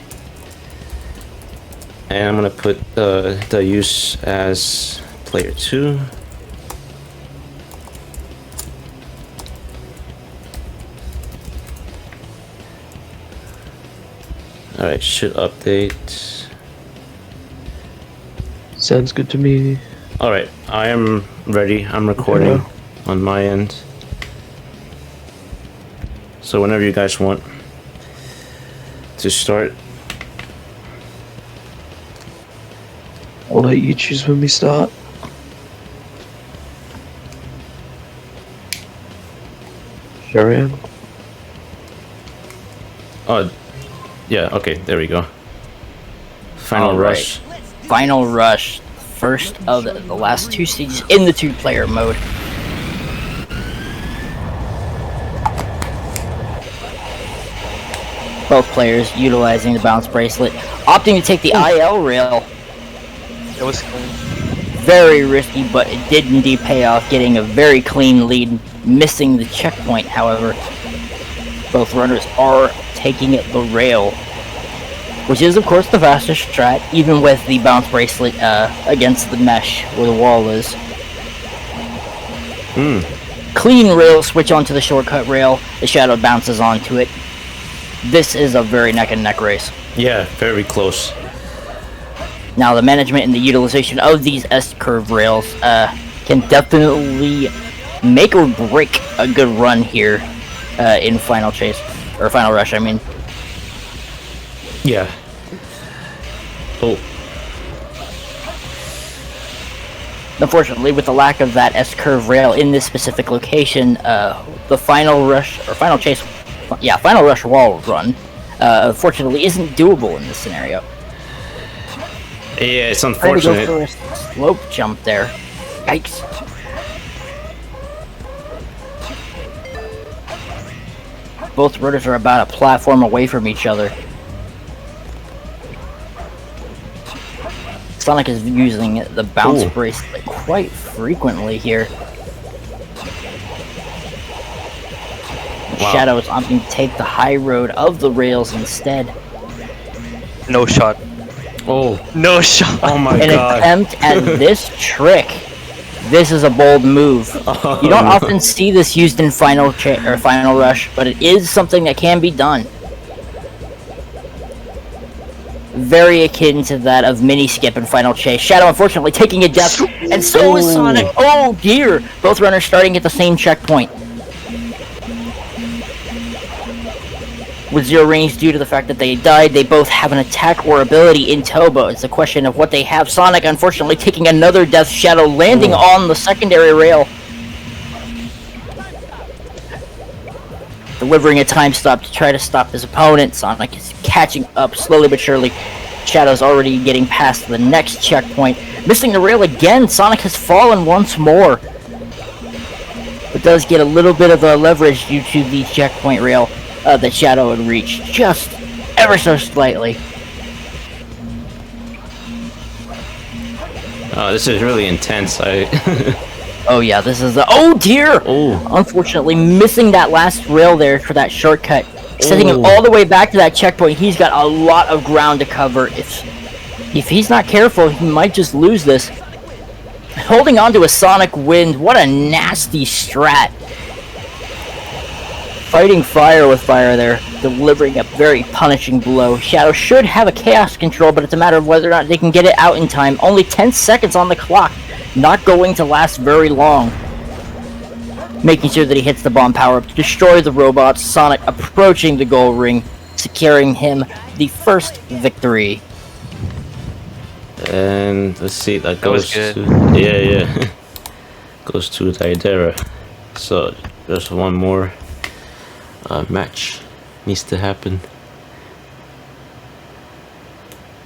And I'm gonna put the use as player 2. Alright, should update. Sounds good to me. Alright, I am ready. I'm recording on my end. So whenever you guys want to start. I'll let you choose when we start. Sure am. Oh, yeah, okay, there we go. Final All right. Rush. Final Rush. First of the last 2 stages in the 2-player mode. Both players utilizing the bounce bracelet, opting to take the IL rail. It was Very risky, but it did indeed pay off, getting a very clean lead, missing the checkpoint, however. Both runners are taking it the rail, which is of course the fastest strat, even with the bounce bracelet against the mesh where the wall is. Clean rail, switch onto the shortcut rail, the shadow bounces onto it. This is a very neck and neck race. Yeah, very close. Now the management and the utilization of these S-curve rails can definitely make or break a good run here in Final Chase, or Final Rush, I mean. Yeah. Oh. Unfortunately, with the lack of that S-curve rail in this specific location, the Final Rush, or Final Chase, yeah, Final Rush wall run, unfortunately isn't doable in this scenario. Yeah, it's Trying to unfortunate. go for a slope jump there. Yikes. Both runners are about a platform away from each other. Sonic is using the bounce bracelet quite frequently here. Wow. Shadow is opting to take the high road of the rails instead. No shot. Oh. No shot. Oh my An god. attempt at this trick. This is a bold move. You don't often see this used in Final Rush, but it is something that can be done. Very akin to that of Mini Skip in Final Chase. Shadow unfortunately taking a death, and so is Sonic. Oh dear! Both runners starting at the same checkpoint. With zero range due to the fact that they died, they both have an attack or ability in tow, but it's a question of what they have. Sonic unfortunately taking another death, Shadow landing on the secondary rail. Delivering a time stop to try to stop his opponent. Sonic is catching up slowly but surely. Shadow's already getting past the next checkpoint. Missing the rail again, Sonic has fallen once more. But does get a little bit of leverage due to the checkpoint rail that Shadow had reached, just ever so slightly. Oh, this is really intense. Oh yeah, this is oh dear! Oh. Unfortunately, missing that last rail there for that shortcut, sending him all the way back to that checkpoint. He's got a lot of ground to cover. If he's not careful, he might just lose this. Holding on to a Sonic Wind, what a nasty strat. Fighting fire with fire there, delivering a very punishing blow. Shadow should have a chaos control, but it's a matter of whether or not they can get it out in time. Only 10 seconds on the clock, not going to last very long. Making sure that he hits the bomb power-up to destroy the robots. Sonic approaching the goal ring, securing him the first victory. And let's see, that was goes good. to yeah. Goes to Deidara. So just one more match needs to happen.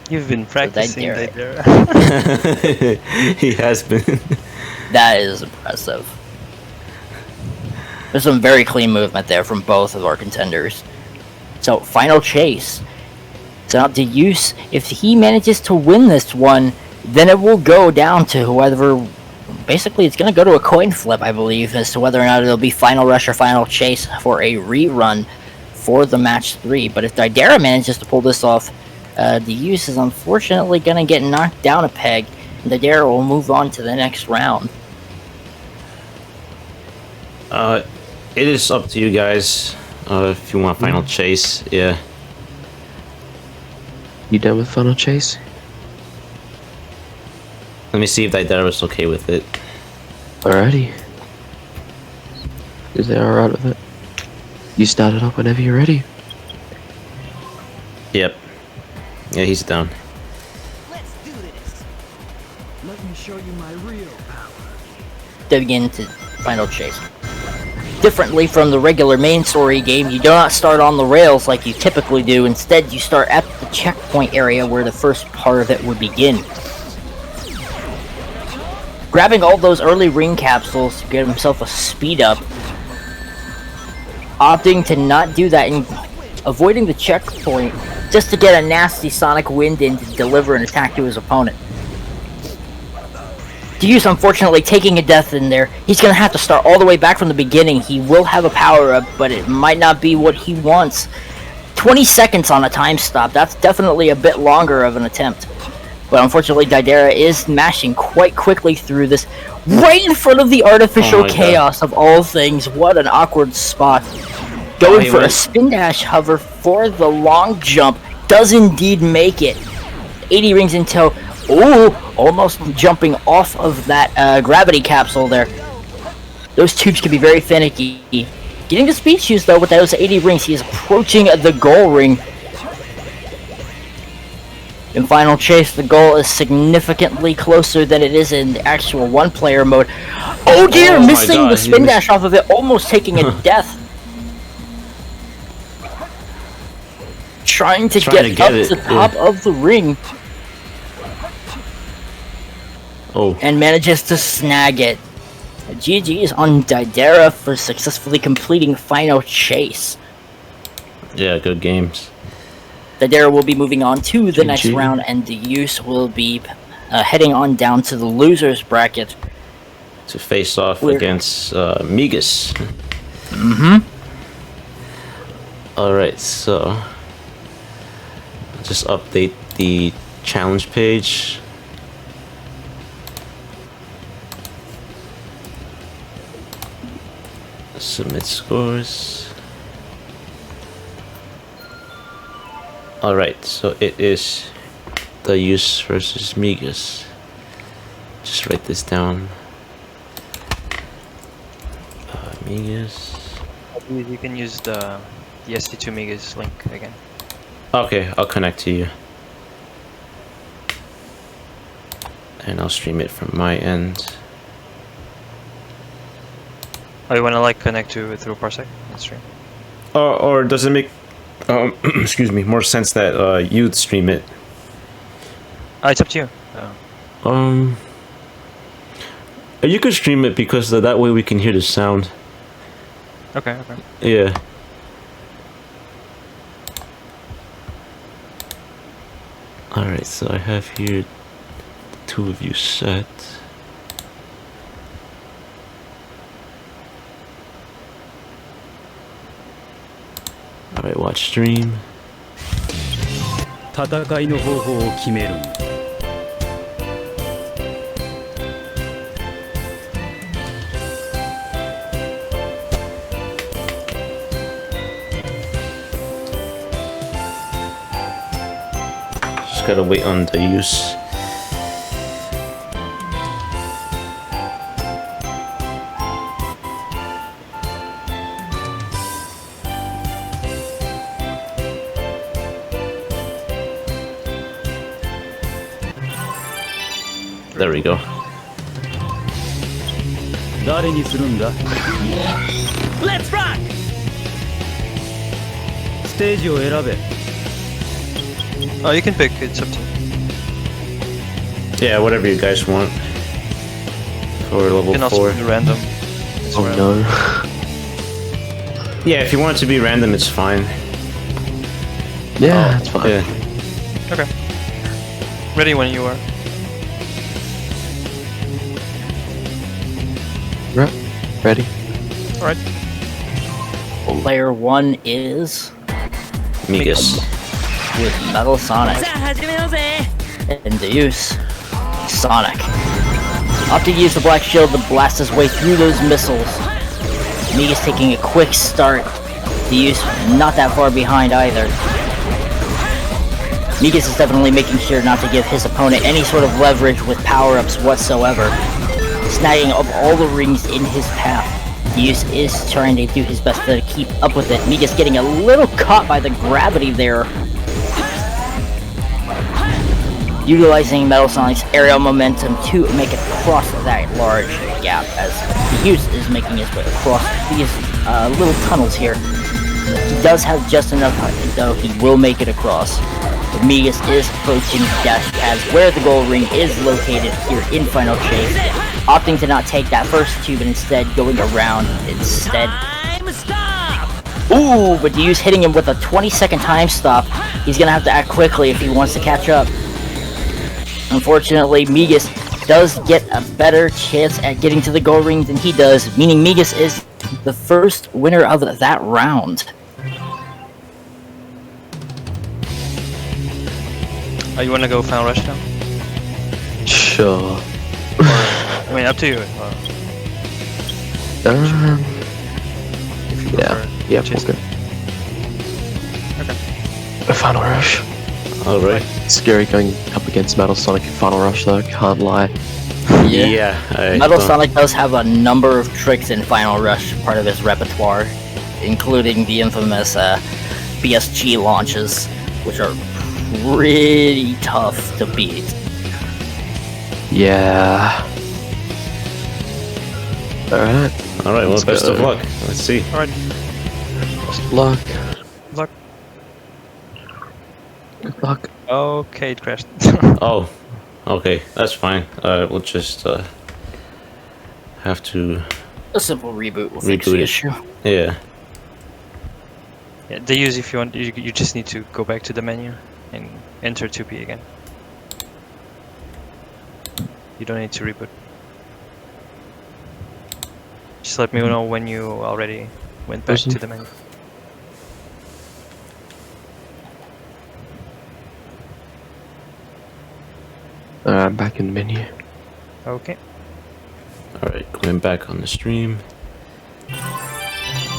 You've been practicing, Deidara. Deidara. He has been. That is impressive. There's some very clean movement there from both of our contenders. So, Final Chase. It's up to Use. If he manages to win this one, then it will go down to whoever... Basically, it's going to go to a coin flip, I believe, as to whether or not it'll be Final Rush or Final Chase for a rerun for the match 3. But if Deidara manages to pull this off, the Use is unfortunately going to get knocked down a peg, and Deidara will move on to the next round. It is up to you guys if you want Final Chase. Yeah. You done with Final Chase? Let me see if Deidara was okay with it. Alrighty. Is they alright with it? You start it up whenever you're ready. Yep. Yeah, he's down. Let me show you my real power. Diving into Final Chase. Differently from the regular main story game, you do not start on the rails like you typically do. Instead, you start at the checkpoint area where the first part of it would begin. Grabbing all those early ring capsules to get himself a speed up. Opting to not do that and avoiding the checkpoint just to get a nasty Sonic Wind in to deliver an attack to his opponent. Deus unfortunately taking a death in there. He's going to have to start all the way back from the beginning. He will have a power-up, but it might not be what he wants. 20 seconds on a time stop. That's definitely a bit longer of an attempt. But unfortunately, Deidara is mashing quite quickly through this. Right in front of the artificial chaos of all things. What an awkward spot. Going for a spin dash hover for the long jump. Does indeed make it. 80 rings in tow. Ooh, almost jumping off of that gravity capsule there. Those tubes can be very finicky. Getting the speed shoes though with those 80 rings, he is approaching the goal ring. In Final Chase, the goal is significantly closer than it is in the actual one-player mode. Oh dear, missing the spin dash off of it, almost taking a death. Trying to get up to the top of the ring. Oh. And manages to snag it. GG's on Deidara for successfully completing Final Chase. Yeah, good games. Deidara will be moving on to the next round, and DaUse will be heading on down to the losers bracket to face off against Migas. Alright, so just update the challenge page. Submit scores. Alright, so it is DaUse versus Migas. Just write this down. Migas. You can use the SA2 Migas link again. Okay, I'll connect to you. And I'll stream it from my end. Oh, you wanna like connect to through Parsec and stream? Or does it make excuse me, more sense that you'd stream it? It's up to you. You could stream it because that way we can hear the sound. Okay. Yeah. Alright, so I have here the two of you set. Alright, watch stream. 戦いの方法を決める。Just gotta wait on DaUse. There we go. 誰にするんだ Let's rock! ステージを選べ Oh, you can pick, it's up to you. Yeah, whatever you guys want. For level You can also 4. do random. Oh no. Yeah, if you want it to be random, it's fine. Yeah, it's fine. Yeah. Okay. Ready when you are. Ready? Alright. Player 1 is Migas. with Metal Sonic. And DaUse, Sonic. Opting to use the Black Shield to blast his way through those missiles. Migas taking a quick start. DaUse not that far behind either. Migas is definitely making sure not to give his opponent any sort of leverage with power-ups whatsoever. Snagging up all the rings in his path. DaUse is trying to do his best to keep up with it. Migas getting a little caught by the gravity there. Utilizing Metal Sonic's aerial momentum to make it across that large gap as DaUse is making his way across these little tunnels here. He does have just enough height, though he will make it across. But Migas is approaching the dash pads where the gold ring is located here in Final Chase, opting to not take that first tube and instead going around instead. Ooh, but DaUse hitting him with a 20-second time stop. He's gonna have to act quickly if he wants to catch up. Unfortunately, Migas does get a better chance at getting to the gold ring than he does, meaning Migas is the first winner of that round. Oh, you wanna go Final Rush now? Sure. I mean, up to you. If you prefer. Yeah, Chase. we'll go. Okay. Final Rush. Alright. Scary going up against Metal Sonic in Final Rush though, can't lie. Yeah. I Metal don't- Sonic does have a number of tricks in Final Rush, part of his repertoire, including the infamous BSG launches, which are pretty tough to beat. Yeah. Alright. All right. Well, Let's best go. of luck. Let's see. Alright, Best of luck. luck. Good luck. Okay, it crashed. Oh, okay. That's fine. We'll just have to. A simple reboot will fix Reboot the it. issue. Yeah. Yeah, they use if you want. You just need to go back to the menu and enter 2B again. You don't need to reboot. Just let me know when you already went back to the menu. I'm back in the menu. Okay. All right. Going back on the stream.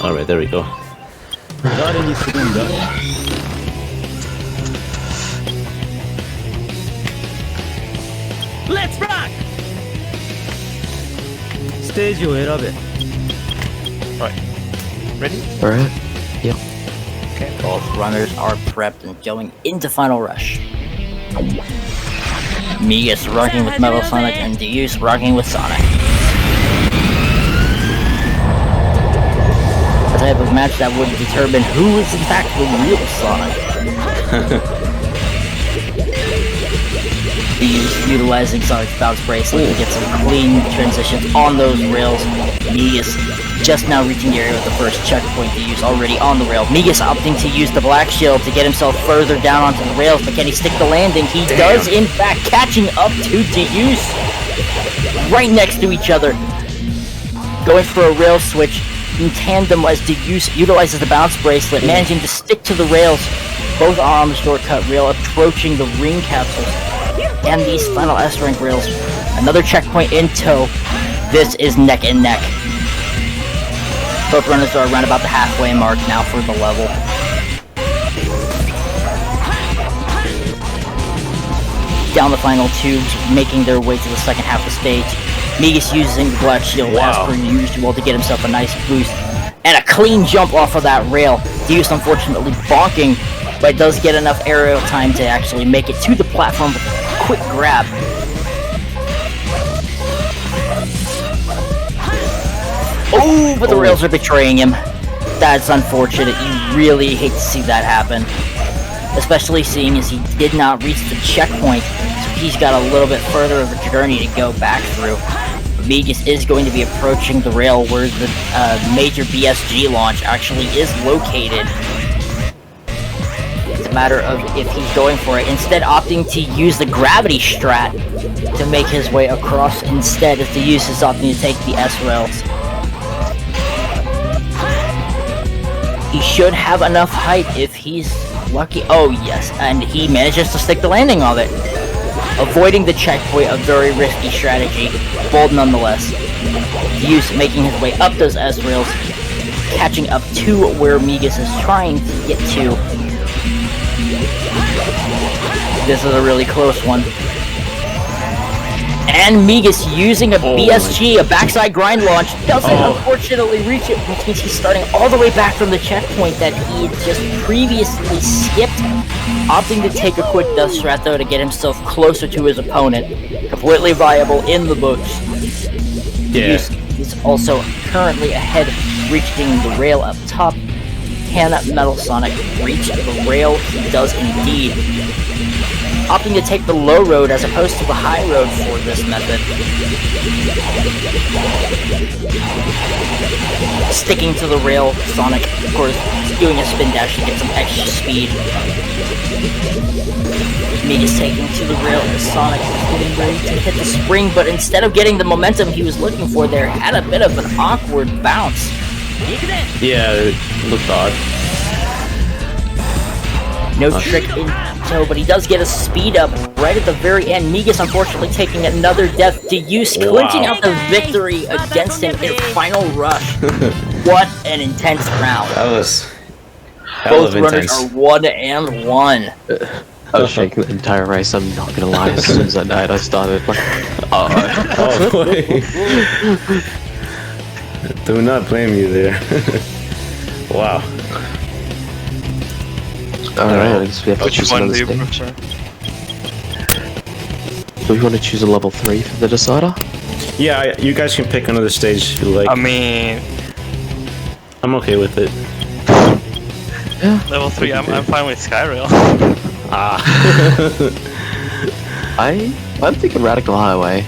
All right. There we go. Let's rock! ステージを選べ。 Ready? Alright. Both runners are prepped and going into Final Rush. Migas rocking with Metal Sonic and Deuse rocking with Sonic. The type of match that would determine who is in fact the real Sonic. Deuse utilizing Sonic's bounce bracelet to get some clean transitions on those rails. Migas just now reaching the area with the first checkpoint. Deuse already on the rail. Migas opting to use the black shield to get himself further down onto the rails, but can he stick the landing? He does, in fact, catching up to Deuse. Right next to each other. Going for a rail switch in tandem as Deuse utilizes the bounce bracelet, managing to stick to the rails. Both are on the shortcut rail, approaching the ring capsules and these final S-rank rails. Another checkpoint in tow. This is neck and neck. Both runners are around about the halfway mark now for the level. Down the final tubes, making their way to the second half of the stage. Migas using the black shield as per usual to get himself a nice boost. And a clean jump off of that rail. Deuse unfortunately bonking, but does get enough aerial time to actually make it to the platform with a quick grab. Oh, but the rails are betraying him. That's unfortunate. You really hate to see that happen. Especially seeing as he did not reach the checkpoint, so he's got a little bit further of a journey to go back through. Migas is going to be approaching the rail where the major BSG launch actually is located. It's a matter of if he's going for it. Instead, opting to use the gravity strat to make his way across instead, if the use is opting to take the S-rails. He should have enough height if he's lucky. Oh yes, and he manages to stick the landing of it. Avoiding the checkpoint, a very risky strategy, bold nonetheless. Deuse making his way up those S-rails, catching up to where Migas is trying to get to. This is a really close one. And Migas using a BSG, a backside grind launch, doesn't unfortunately reach it, which means he's starting all the way back from the checkpoint that he had just previously skipped, opting to take a quick death strat though to get himself closer to his opponent. Completely viable in the books. Yeah. He's also currently ahead, reaching the rail up top. Can Metal Sonic reach the rail? He does indeed. Opting to take the low road as opposed to the high road for this method. Sticking to the rail, Sonic, of course, doing a spin dash to get some extra speed. Migas taking to the rail as Sonic was getting ready to hit the spring, but instead of getting the momentum he was looking for there, had a bit of an awkward bounce. Yeah, it looked odd. No trick in tow, but he does get a speed up right at the very end. Migas unfortunately taking another death. Deuse clinching out the victory against him in Final Rush. What an intense round. That was hell Both of runners intense. are 1-1. I was shaking the entire race, I'm not gonna lie, as soon as I died I started like, Oh, boy. Do not blame you there. Wow. Alright, I guess we have to Which choose one another do you stage. prefer? Do we want to choose a level 3 for the decider? Yeah, you guys can pick another stage if you like. I mean, I'm okay with it. level 3, I'm fine with Skyrail. Ah. I'm thinking Radical Highway.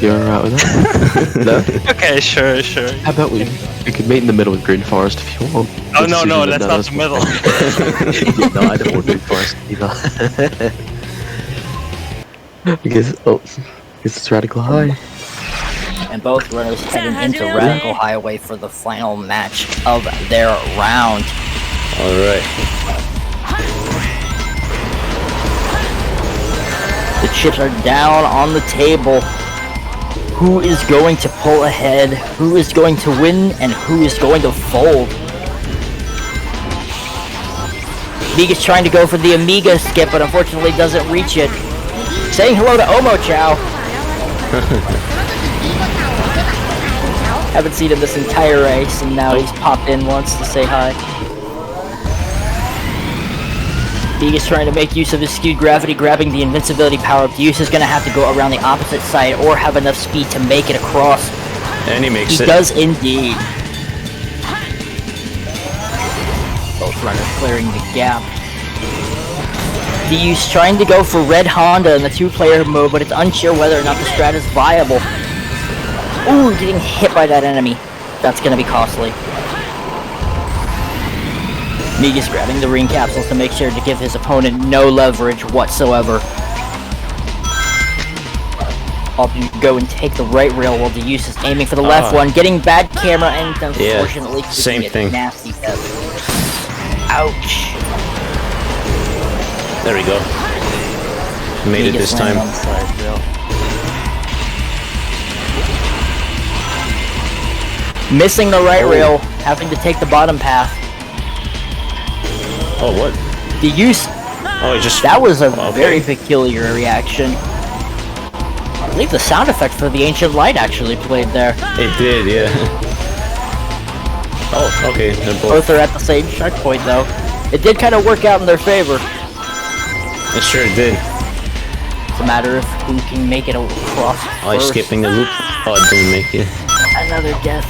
You're alright with that? No? Okay, sure. How about we could meet in the middle with Green Forest if you want. Oh, no, that's not the middle. Yeah, no, I don't want Green Forest either. I guess it's Radical High. And both runners heading into Radical Highway for the final match of their round. Alright. The chips are down on the table. Who is going to pull ahead? Who is going to win? And who is going to fold? Migas trying to go for the Amiga skip, but unfortunately doesn't reach it. Saying hello to Omo Chow. Haven't seen him this entire race, and now he's popped in once to say hi. Migas trying to make use of his skewed gravity, grabbing the invincibility power-up. DaUse is going to have to go around the opposite side or have enough speed to make it across. And he makes it. He does indeed. Both runners clearing the gap. DaUse trying to go for Red Honda in the two-player mode, but it's unsure whether or not the strat is viable. Ooh, getting hit by that enemy. That's going to be costly. Migas grabbing the ring capsules to make sure to give his opponent no leverage whatsoever. I'll go and take the right rail while DaUse is aiming for the left one, getting bad camera and unfortunately same thing. Nasty death. Ouch. There we go. Made it this time. On the side rail. Missing the right rail, having to take the bottom path. Oh, what? DaUse. Oh, it just... That was a very peculiar reaction. I believe the sound effect for the Ancient Light actually played there. It did, yeah. Oh, okay. They're Both are at the same checkpoint, though. It did kind of work out in their favor. It sure did. It's a matter of who can make it across Oh, he's first. skipping the loop. Oh, it didn't make it. Another death.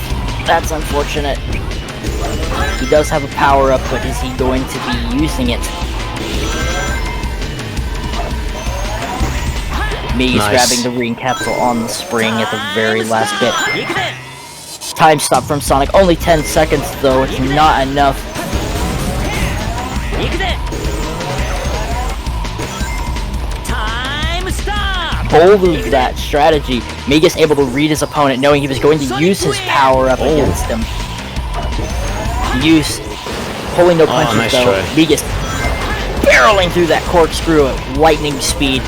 That's unfortunate. He does have a power-up, but is he going to be using it? Migas grabbing the ring capsule on the spring at the very last bit. Time stop from Sonic. Only 10 seconds, though. It's not enough. Bold of that strategy. Migas able to read his opponent, knowing he was going to use his power-up against him. DaUse pulling no punches, nice though. try. Migas barreling through that corkscrew at lightning speed.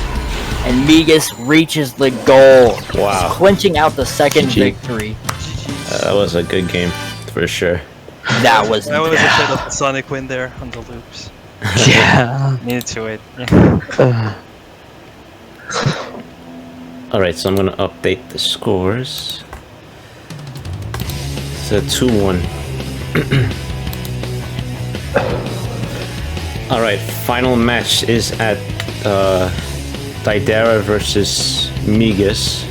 And Migas reaches the goal. Wow. Clinching out the second victory. That was a good game, for sure. That was a bit of a Sonic win there on the loops. Yeah. Needed to wait. Alright, so I'm gonna update the scores. It's a 2-1. Alright, final match is at Deidara versus Migas.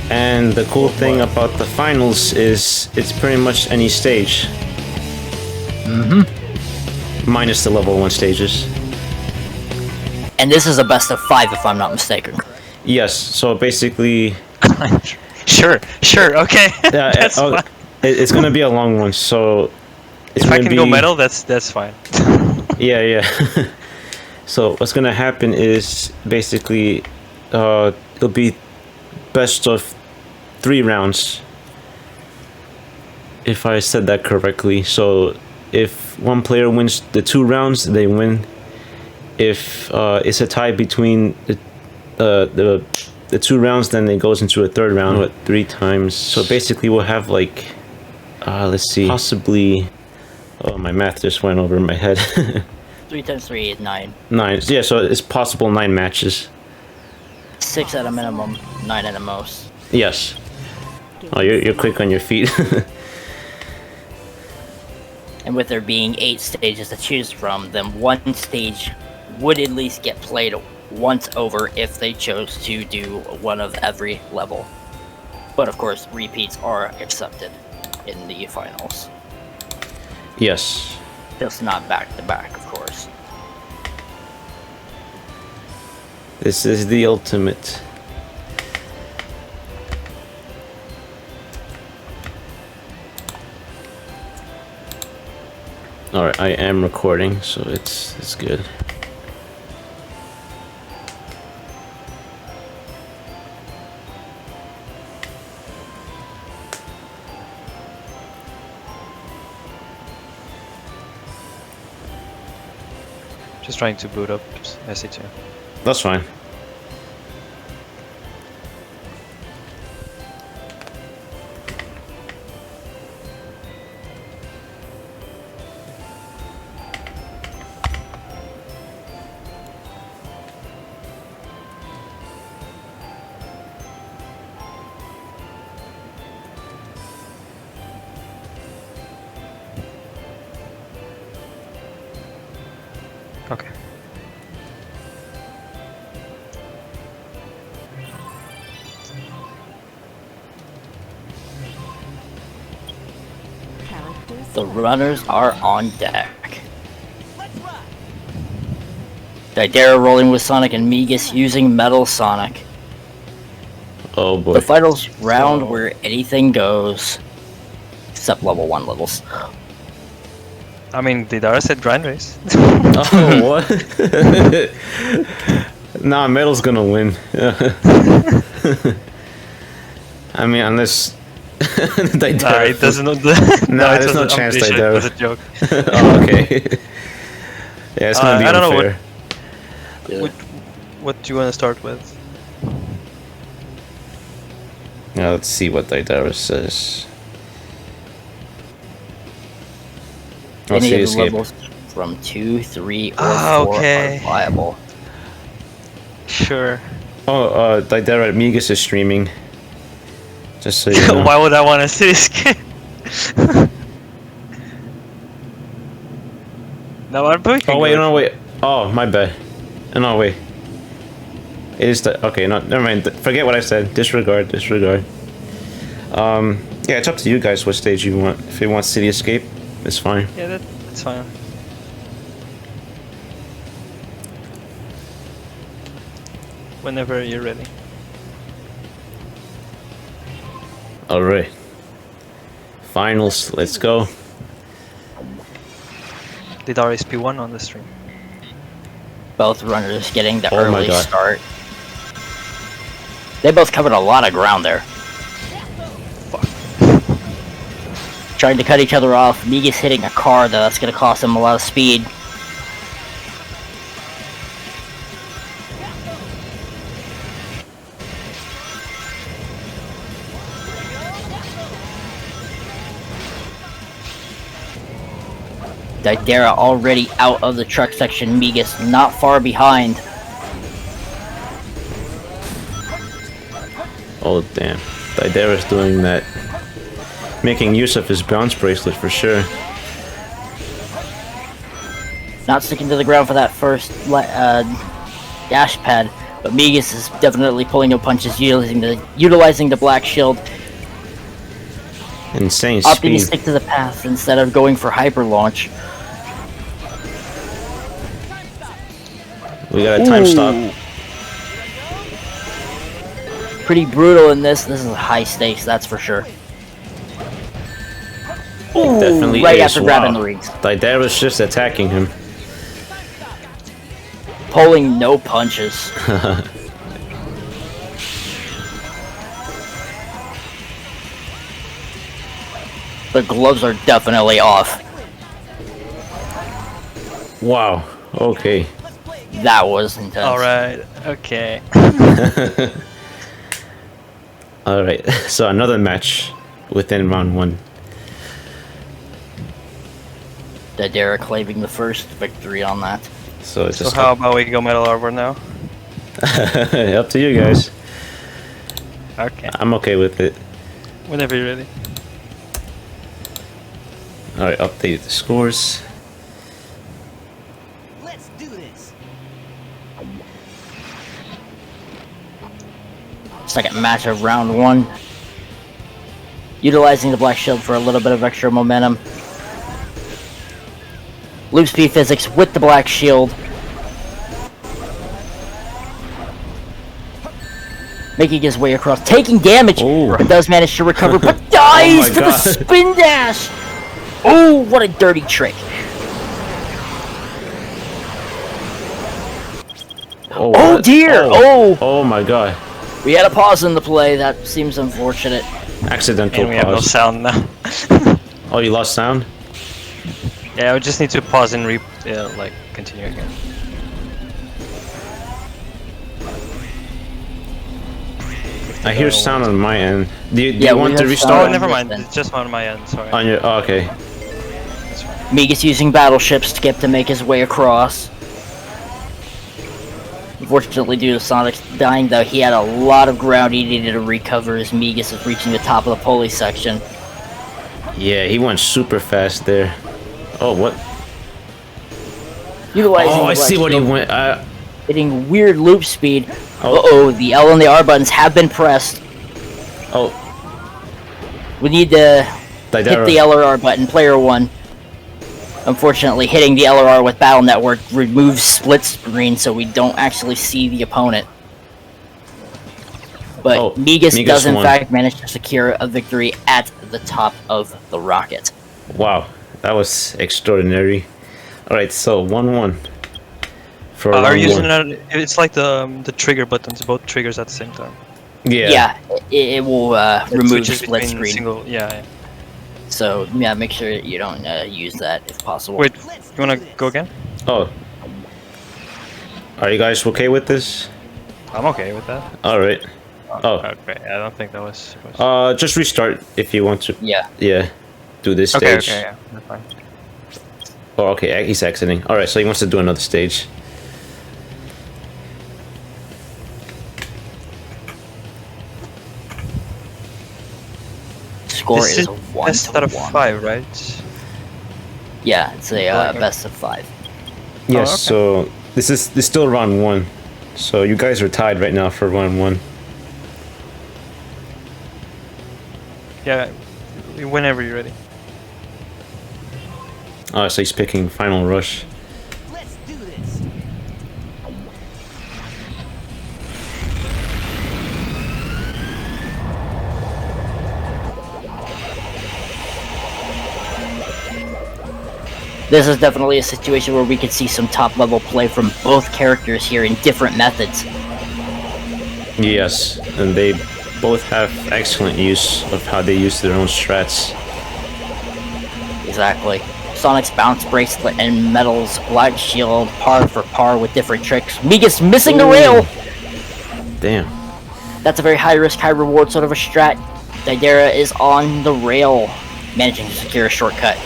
And the cool thing about the finals is it's pretty much any stage. Minus the level 1 stages. And this is a best of 5 if I'm not mistaken. Yes, so basically... Sure, okay. That's fine. It's gonna be a long one, so... If I can go metal, that's fine. Yeah. So what's gonna happen is basically it'll be best of 3 rounds, if I said that correctly. So if one player wins the 2 rounds, they win. If it's a tie between the 2 rounds, then it goes into a 3rd round with 3 times. So basically we'll have like let's see, possibly, oh, my math just went over my head. 3 times 3 is 9. 9. Yeah, so it's possible 9 matches. 6 at a minimum, 9 at a most. Yes. Oh, you're quick on your feet. And with there being 8 stages to choose from, then one stage would at least get played once over if they chose to do one of every level. But of course, repeats are accepted in the finals. Yes. Just not back to back, of course. This is the ultimate. Alright, I am recording, so it's good. Just trying to boot up SA2. That's fine. Okay. Character The select. runners are on deck. Deidara rolling with Sonic and Migas using Metal Sonic. Oh boy. The finals round where anything goes. Except level 1 levels. I mean, Deidara said grind race. Oh, what? Nah, Metal's gonna win. I mean, unless Deidara. Nah, it doesn't. Nah, No, it there's no wasn't- chance I'm pretty sure Deidara. It was a joke. Oh, okay. Yeah, it's gonna be I don't know unfair. What do you want to start with? Now let's see what Deidara says. Oh, Any City of the Escape. levels from 2, 3, or 4 okay. are viable. Sure. Oh, Deidara Migas is streaming. Just so you know. Why would I want to see this game? No, I'm picking. Oh wait, no wait. Oh, my bad. No wait. It is the okay. No, never mind. Forget what I said. Disregard. Disregard. Yeah, it's up to you guys what stage you want. If you want City Escape, it's fine. Yeah, that's fine. Whenever you're ready. All right. Finals. Let's go. Deidara is P1 on the stream. Both runners getting the Oh my early God. start. They both covered a lot of ground there. Trying to cut each other off. Migas hitting a car, though. That's going to cost him a lot of speed. Deidara already out of the truck section. Migas not far behind. Oh damn. Deidara's doing that. Making use of his bounce bracelet for sure. Not sticking to the ground for that first dash pad, but Migas is definitely pulling no punches, utilizing the black shield, Insane opting speed. to stick to the path instead of going for hyper launch. We got a time stop. Pretty brutal in this. This is high stakes, that's for sure. Definitely Right is. after grabbing Wow. the rings. Deidara's just attacking him. Pulling no punches. The gloves are definitely off. Wow. Okay. That was intense. Alright, okay. Alright. So another match within round 1. Deidara claiming the first victory on that. So it's So just how about we go metal armor now? up to you guys. Okay. I'm okay with it. Whenever you're ready. Alright, update the scores. Let's do this. Second match of round 1. Utilizing the black shield for a little bit of extra momentum. Loop speed physics with the black shield. Making his way across, taking damage, Ooh. but does manage to recover, but dies to the God. spin dash! Oh, what a dirty trick. Oh, Oh what? dear! Oh. Oh, Oh my god. we had a pause in the play, that seems unfortunate. Accidental And we have no pause. sound now. Oh, you lost sound? Yeah, we just need to pause and like continue again. I hear sound on my end. Do you Yeah, we want to have restart? Oh, sound. never this mind. then. It's just on my end. Sorry. On your, oh, okay. Migas using battleships to get to make his way across. Unfortunately, due to Sonic's dying, though, he had a lot of ground he needed to recover as Migas is reaching the top of the pulley section. Yeah, he went super fast there. Oh, what? Utilizing Oh, the I see black what he shield, went. hitting weird loop speed. Oh. Uh-oh, the L and the R buttons have been pressed. Oh, We need to hit Deidara. the L or R button, player 1. Unfortunately, hitting the L or R with Battle Network removes split screen, so we don't actually see the opponent. But Oh, Migas does in won. fact manage to secure a victory at the top of the rocket. Wow, that was extraordinary. Alright, so 1-1. For Are round you using one. it's like the trigger buttons, both triggers at the same time. Yeah. It will It remove switches split between screen. Single, yeah. So yeah, make sure you don't use that if possible. Wait, you wanna go again? Oh. Are you guys okay with this? I'm okay with that. Alright. Oh. Okay, I don't think that was. Just restart if you want to. Yeah. Yeah. Do this Okay, stage. okay, yeah, that's fine. Oh, okay, he's exiting. Alright, so he wants to do another stage. Score This is is 1 best to out of 1. 5, right? Yeah, it's a Okay. best of 5. Yes, okay. so this is still round 1. So you guys are tied right now for round 1. Yeah, whenever you're ready. Oh, so he's picking Final Rush. Let's do this. This is definitely a situation where we could see some top level play from both characters here in different methods. Yes, and they both have excellent use of how they use their own strats. Exactly. Sonic's bounce bracelet and Metal's black shield par for par with different tricks. Migas missing the rail! Damn. That's a very high risk, high reward sort of a strat. Deidara is on the rail, managing to secure a shortcut.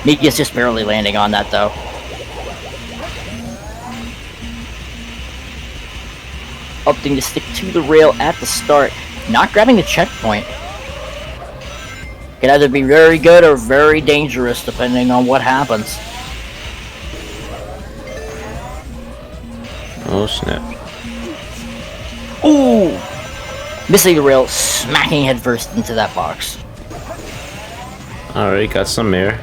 Migas just barely landing on that though. Opting to stick to the rail at the start, not grabbing the checkpoint. Could either be very good or very dangerous depending on what happens. Oh snap. Ooh! Missing the rail, smacking headfirst into that box. Alright, got some air.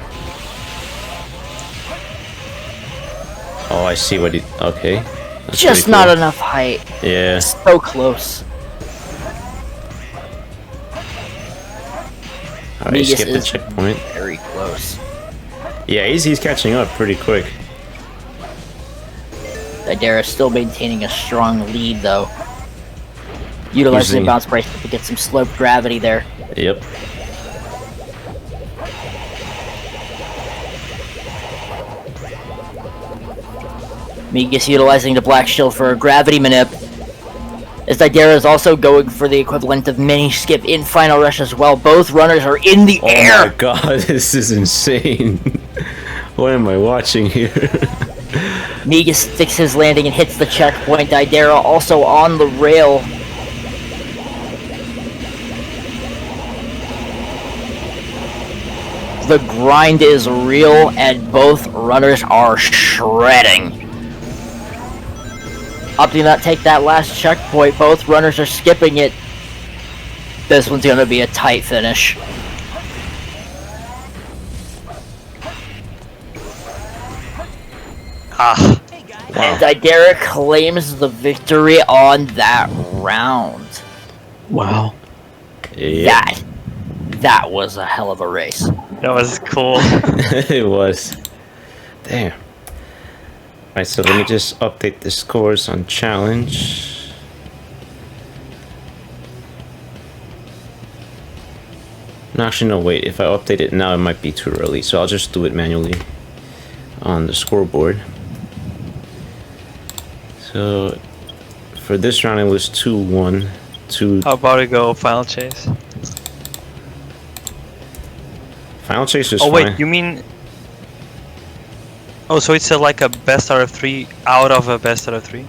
Oh, I see what he... Okay. That's Just pretty not cool. enough height. Yeah. So close. Alright, Migas skip the is checkpoint. very close. Yeah, he's catching up pretty quick. Deidara still maintaining a strong lead though. Utilizing the bounce bracelet to get some slope gravity there. Yep. Migas utilizing the black shield for a gravity manip. As Deidara is also going for the equivalent of mini skip in Final Rush as well. Both runners are in the air! Oh my god, this is insane. What am I watching here? Migas sticks his landing and hits the checkpoint. Deidara also on the rail. The grind is real, and both runners are shredding. Opting not take that last checkpoint, both runners are skipping it. This one's gonna be a tight finish. Ah. And Deidara claims the victory on that round. Wow. Yeah. That was a hell of a race. That was cool. It was. Damn. Alright, so let me just update the scores on challenge. No, actually, no, wait. If I update it now, it might be too early. So I'll just do it manually on the scoreboard. So for this round, it was 2-1. How about we go final chase? Final chase is Oh wait, fine. you mean? Oh, so it's like a best out of 3 out of a best out of 3?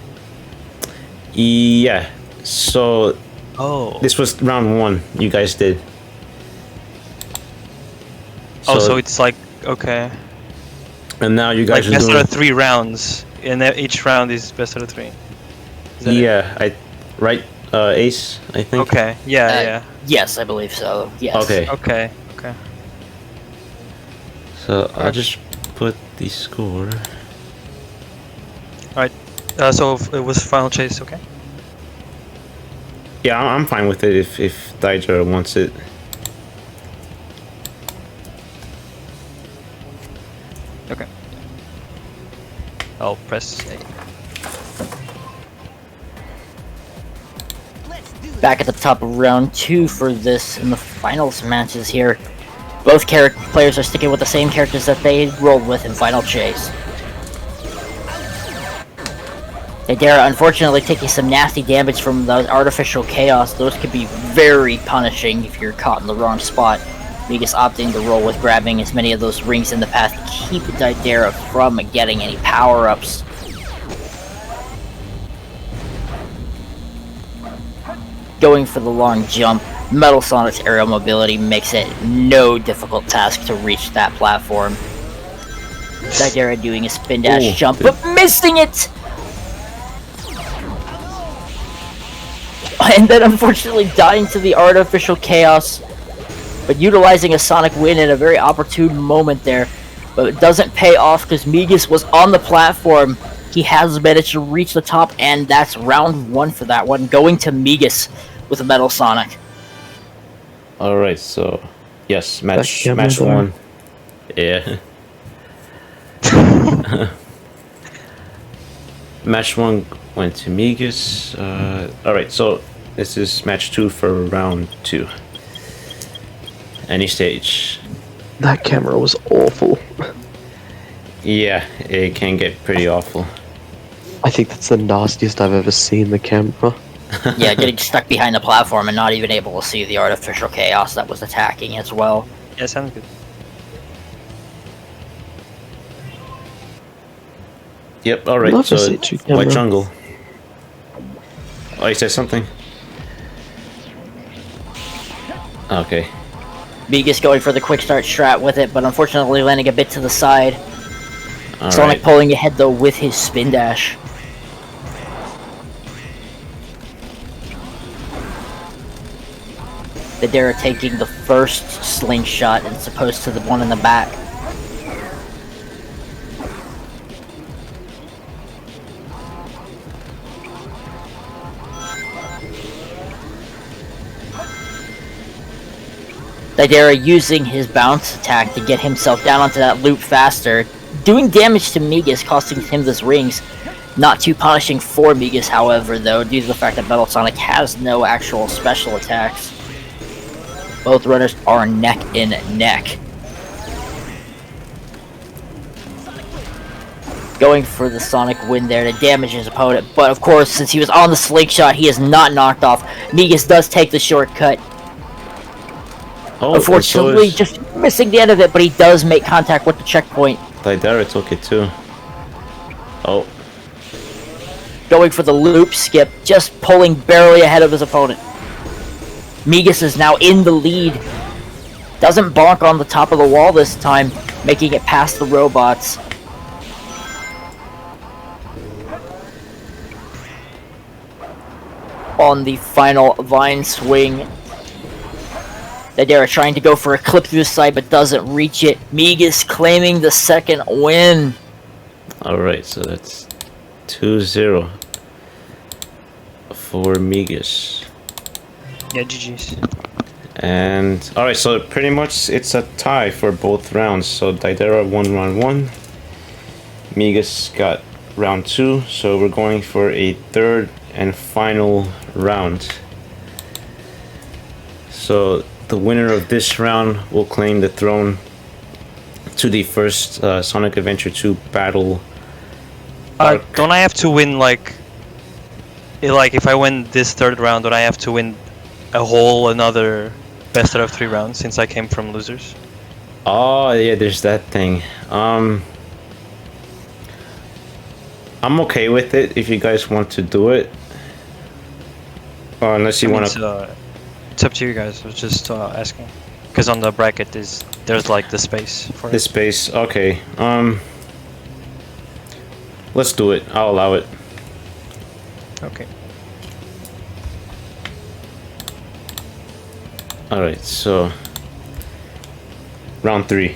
Yeah. So Oh. this was round 1. You guys did. So it's like okay. And now you Like guys are best doing. out of 3 rounds, and each round is best out of 3. Is that it? Yeah, right, Ace, I think. Okay. Yeah. Yes, I believe so. Yes. Okay. Yeah. Okay. So I'll just put the score. So it was final chase. Okay. Yeah, I'm fine with it if Deidara wants it. Okay. I'll press A. Let's do this. Back at the top of round 2 for this in the finals matches here. Both players are sticking with the same characters that they rolled with in Final Chase. Deidara unfortunately taking some nasty damage from the artificial chaos. Those could be very punishing if you're caught in the wrong spot. Migas opting to roll with grabbing as many of those rings in the path to keep Deidara from getting any power-ups. Going for the long jump, Metal Sonic's aerial mobility makes it no difficult task to reach that platform. Deidara doing a spin dash jump, but missing it! And then unfortunately dying to the artificial chaos, but utilizing a Sonic win in a very opportune moment there. But it doesn't pay off because Migas was on the platform. He has managed to reach the top, and that's round 1 for that one, going to Migas with a Metal Sonic. All right, so yes, match That match camera 1. Yeah. Match 1 went to Migas. All right, so this is match 2 for round 2. Any stage. That camera was awful. Yeah, it can get pretty awful. I think that's the nastiest I've ever seen the camera. Yeah, getting stuck behind the platform and not even able to see the artificial chaos that was attacking as well. Yeah, sounds good. Yep, all right. Love So to see two camera. White Jungle. Oh, you said something? Okay. Migas going for the quick start strat with it, but unfortunately landing a bit to the side. All Sonic right. pulling ahead though with his spin dash. Deidara taking the first slingshot as opposed to the one in the back. Deidara using his bounce attack to get himself down onto that loop faster, doing damage to Migas, costing him those rings. Not too punishing for Migas, however, though, due to the fact that Metal Sonic has no actual special attacks. Both runners are neck and neck. Going for the Sonic win there to damage his opponent, but of course, since he was on the slingshot, he is not knocked off. Migas does take the shortcut. Oh, Unfortunately, just missing the end of it, but he does make contact with the checkpoint. Deidara took it too. Oh. Going for the loop skip, just pulling barely ahead of his opponent. Migas is now in the lead. Doesn't bonk on the top of the wall this time, making it past the robots. On the final vine swing, Deidara trying to go for a clip through the side but doesn't reach it. Migas claiming the second win. Alright, so that's 2-0 for Migas. Yeah, GG's. And alright, so pretty much it's a tie for both rounds. So Deidara won round 1. Migas got round 2. So we're going for a third and final round. So the winner of this round will claim the throne to the first Sonic Adventure 2 battle. Don't I have to win like if I win this third round, don't I have to win a whole another best out of 3 rounds since I came from losers? Oh yeah, there's that thing. I'm okay with it if you guys want to do it. Unless you want to. It's up to you guys. I was just asking, because on the bracket there's like the space for the space. Okay. Let's do it. I'll allow it. Okay. All right. So round 3.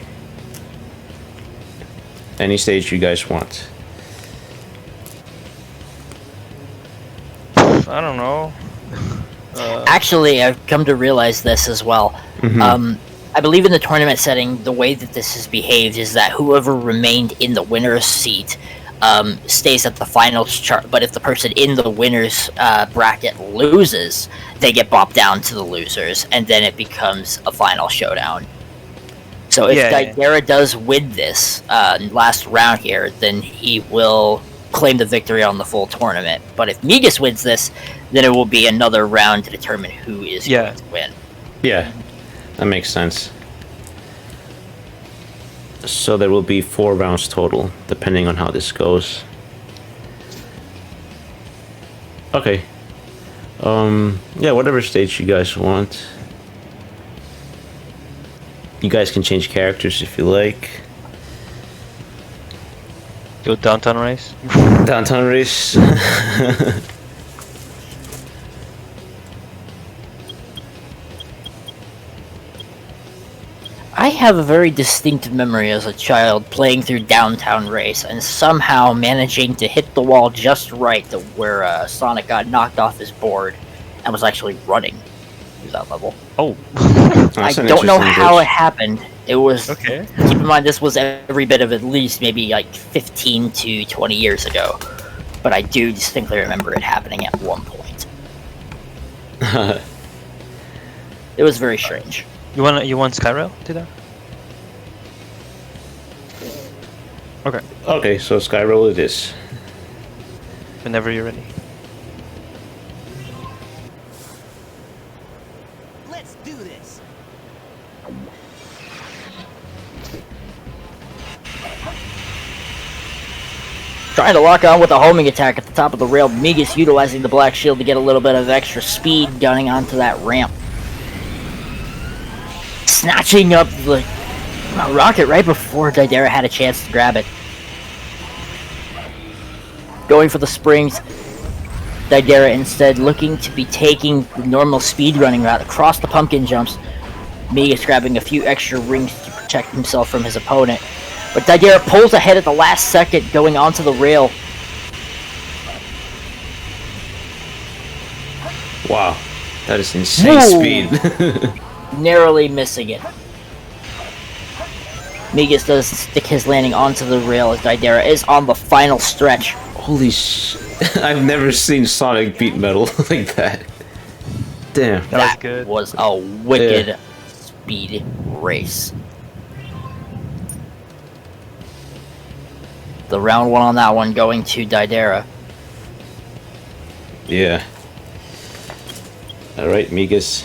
Any stage you guys want. I don't know. Actually, I've come to realize this as well. I believe in the tournament setting, the way that this has behaved is that whoever remained in the winner's seat stays at the finals chart. But if the person in the winner's bracket loses, they get bopped down to the losers, and then it becomes a final showdown. So if Deidara does win this last round here, then he will claim the victory on the full tournament. But if Migas wins this, then it will be another round to determine who is going to win. Yeah, that makes sense. So there will be 4 rounds total, depending on how this goes. Okay. Yeah, whatever stage you guys want. You guys can change characters if you like. Go downtown race. Downtown race. I have a very distinct memory as a child playing through Downtown Race and somehow managing to hit the wall just right to where Sonic got knocked off his board and was actually running through that level. Oh. I don't know how it happened. It was... Okay. Keep in mind, this was every bit of at least maybe like 15 to 20 years ago. But I do distinctly remember it happening at one point. It was very strange. You want Skyrail to that? Okay. Okay, so Skyroll it is. Whenever you're ready. Let's do this. Trying to lock on with a homing attack at the top of the rail. Migas utilizing the black shield to get a little bit of extra speed gunning onto that ramp. Snatching up the rocket right before Deidara had a chance to grab it. Going for the springs. Deidara instead looking to be taking the normal speedrunning route across the pumpkin jumps. Migas grabbing a few extra rings to protect himself from his opponent. But Deidara pulls ahead at the last second, going onto the rail. Wow, that is insane speed. Narrowly missing it. Migas does stick his landing onto the rail as Deidara is on the final stretch. Holy sh... I've never seen Sonic beat Metal like that. Damn. That was good. Was a wicked speed race. The round 1 on that one going to Deidara. Yeah. Alright, Migas.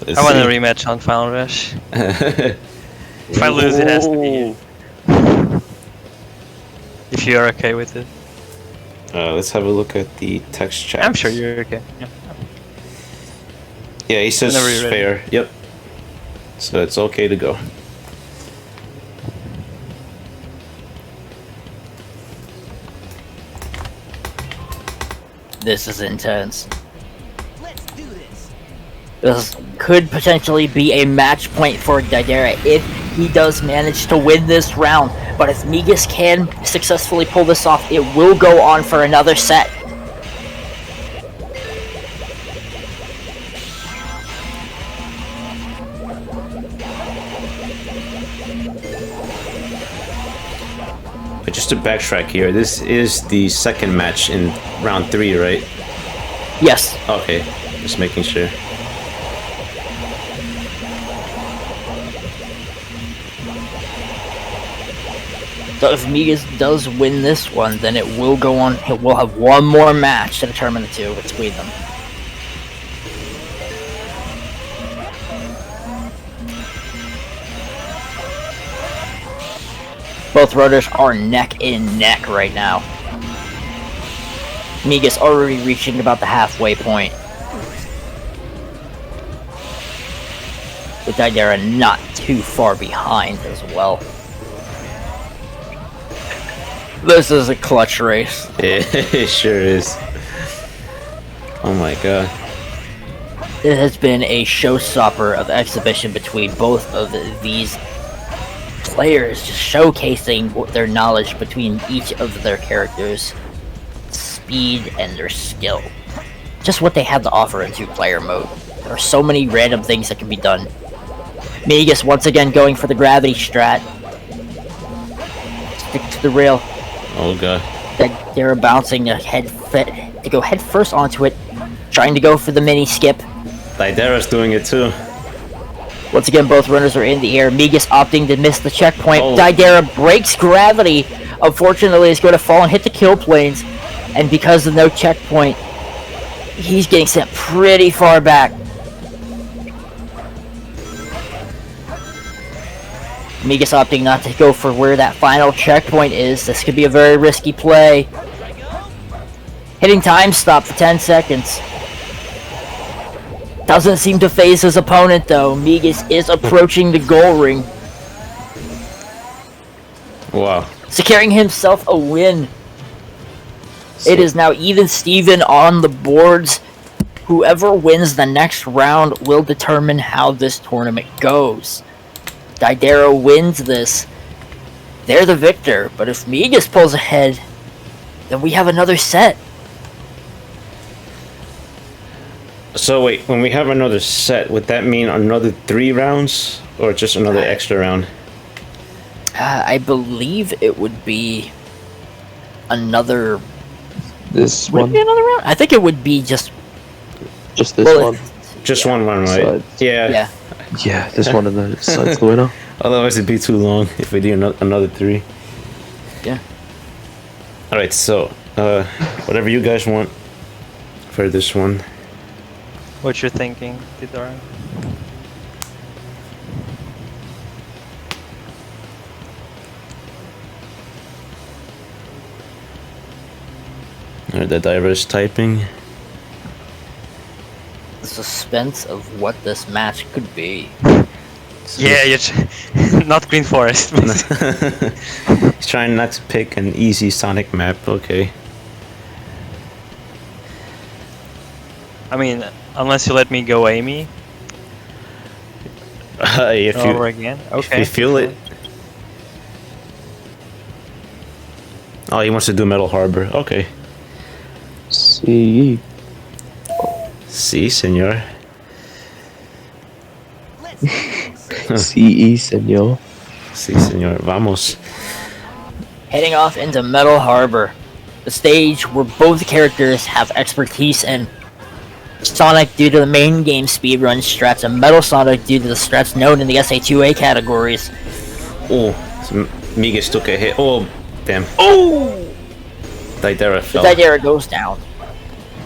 I want a rematch on Final Rush. If I lose, it has to be you. If you're okay with it. Let's have a look at the text chat. I'm sure you're okay. Yeah. Yeah, he says Whenever you're ready. fair. Yep. So it's okay to go. This is intense. Let's do this. This could potentially be a match point for Deidara if he does manage to win this round. But if Migas can successfully pull this off, it will go on for another set. But just to backtrack here, this is the second match in round 3, right? Yes. Okay, just making sure. So if Migas does win this one, then it will go on. It will have one more match to determine the two between them. Both runners are neck and neck right now. Migas already reaching about the halfway point. With Deidara not too far behind as well. This is a clutch race. It sure is. Oh my god. It has been a showstopper of exhibition between both of these players, just showcasing their knowledge between each of their characters, speed and their skill. Just what they have to offer in 2-player mode. There are so many random things that can be done. Migas once again going for the gravity strat. Stick to the rail. Oh god. They're bouncing to go head first onto it, trying to go for the mini skip. Deidara's doing it too. Once again, both runners are in the air. Migas opting to miss the checkpoint. Oh. Deidara breaks gravity. Unfortunately, is going to fall and hit the kill planes. And because of no checkpoint, he's getting sent pretty far back. Migas opting not to go for where that final checkpoint is. This could be a very risky play. Hitting time stop for 10 seconds. Doesn't seem to phase his opponent though. Migas is approaching the goal ring. Wow. Securing himself a win. It is now even Steven on the boards. Whoever wins the next round will determine how this tournament goes. Deidara wins this. They're the victor, but if Migas pulls ahead, then we have another set. So wait, when we have another set, would that mean another 3 rounds? Or just another extra round? I believe it would be another... This Would it one? be another round? I think it would be just... Just this Well, one? Just one run, right? Sides. Yeah. Yeah. Yeah, this one and then decides the winner. Otherwise it'd be too long if we do another 3. Yeah. Alright, so, whatever you guys want for this one. What you're thinking, Deidara? Alright, the diverse typing. The suspense of what this match could be. Yeah, you're not Green Forest. He's trying not to pick an easy Sonic map, okay. I mean, unless you let me go Amy If over you, again. if Okay. you feel it. Oh, he wants to do Metal Harbor, okay. See. Si, senor. Let's do this. CE, senor. Si, senor. Vamos. Heading off into Metal Harbor, the stage where both characters have expertise in. Sonic due to the main game speedrun strats, and Metal Sonic due to the strats known in the SA2A categories. Oh, so Migas took a hit. Oh, Damn. Oh! Deidara fell. Deidara goes down.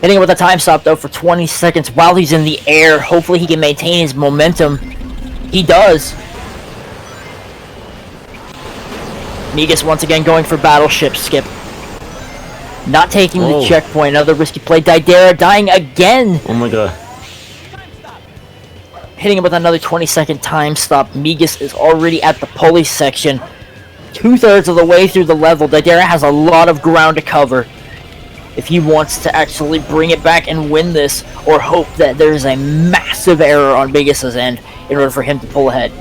Hitting him with a time stop though for 20 seconds while he's in the air. Hopefully he can maintain his momentum. He does. Migas once again going for battleship skip. Not taking the checkpoint. Another risky play. Deidara dying again. Oh my god. Hitting him with another 20-second time stop. Migas is already at the pulley section. 2/3 of the way through the level. Deidara has a lot of ground to cover if he wants to actually bring it back and win this, or hope that there's a massive error on Migas' end in order for him to pull ahead.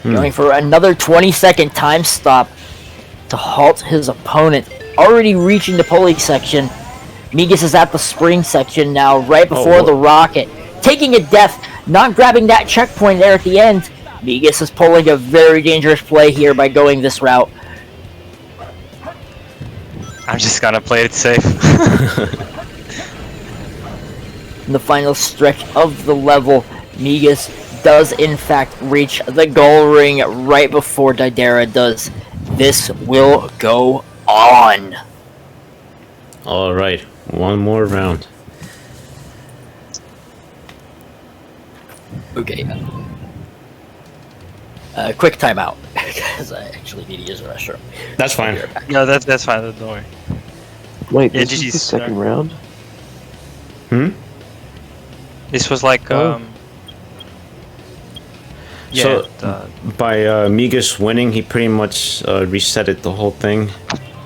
Going for another 20-second time stop to halt his opponent. Already reaching the pulley section. Migas is at the spring section now, right before the rocket. Taking a death, not grabbing that checkpoint there at the end. Migas is pulling a very dangerous play here by going this route. I'm just gonna play it safe. In the final stretch of the level, Migas does in fact reach the goal ring right before Deidara does. This will go on. Alright, one more round. Okay. Quick timeout, because I actually need to use the restroom. That's fine. No, that's fine. Don't worry. Wait, Yeah, this is the GG's, second round? This was like So, by Migas winning, he pretty much resetted the whole thing,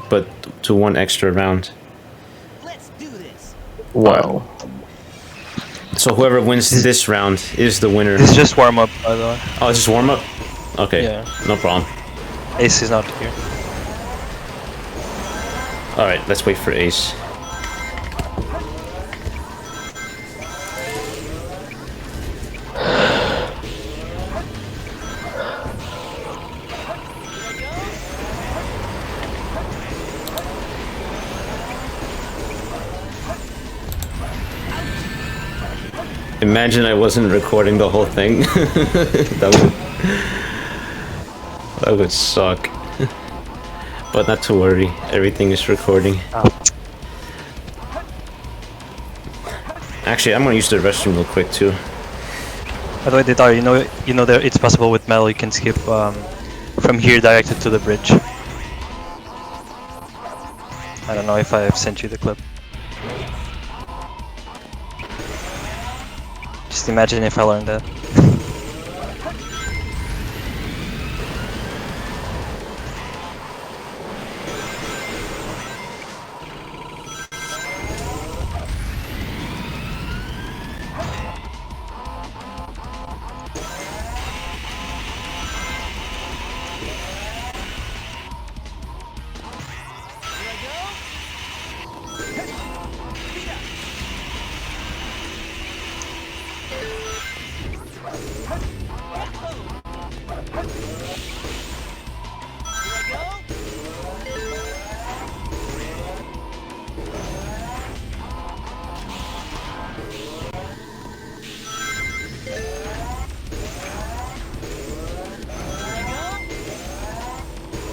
but to one extra round. Let's do this. Wow. So whoever wins this round is the winner. It's just warm up, by the way. Oh, it's just warm up? Okay, Yeah. no problem. Ace is not here. Alright, let's wait for Ace. Imagine I wasn't recording the whole thing. that would suck. But not to worry, everything is recording. Actually, I'm gonna use the restroom real quick too. By the way, Deidara, you know that it's possible with metal. You can skip from here directly to the bridge. I don't know if I have sent you the clip. Just imagine if I learned that.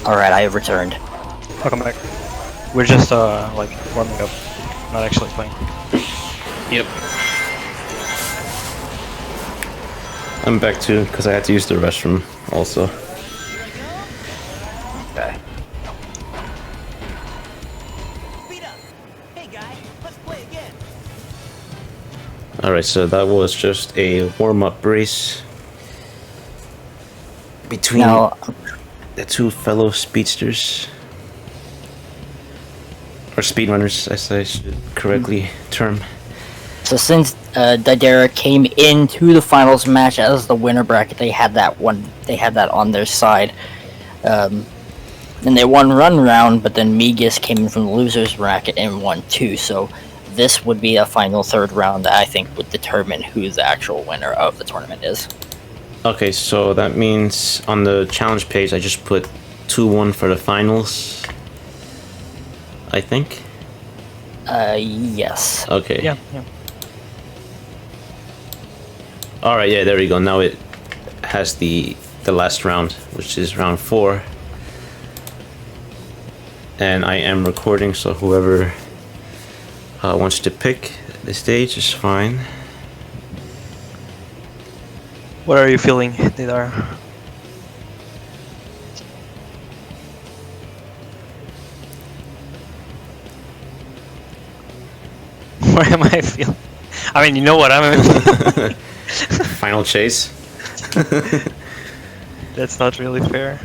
Alright, I have returned. Welcome back. We're just like warming up, not actually playing. Yep. I'm back too, because I had to use the restroom also. Okay. Speed up. Hey guys, let's play again. Alright, so that was just a warm-up race between the two fellow speedsters. Or speedrunners, as I should correctly term. So since Deidara came into the finals match as the winner bracket, they had that on their side. And they won one round, but then Migas came in from the losers bracket and won two. So this would be a final third round that I think would determine who the actual winner of the tournament is. Okay, so that means on the challenge page I just put 2-1 for the finals, I think. Yes. Okay. Yeah. Alright, yeah, there we go. Now it has the last round, which is round 4. And I am recording, so whoever wants to pick the stage is fine. What are you feeling, Deidara? What am I feeling? I mean, you know what I'm feeling. Final chase. That's not really fair.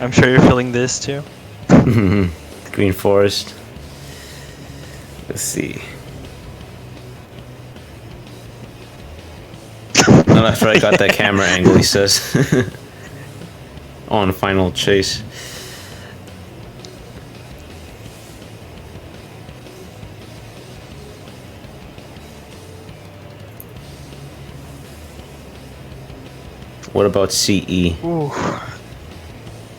I'm sure you're feeling this too. Green Forest. Let's see. No, after I got that camera angle, he says. On final chase. What about CE? Ooh.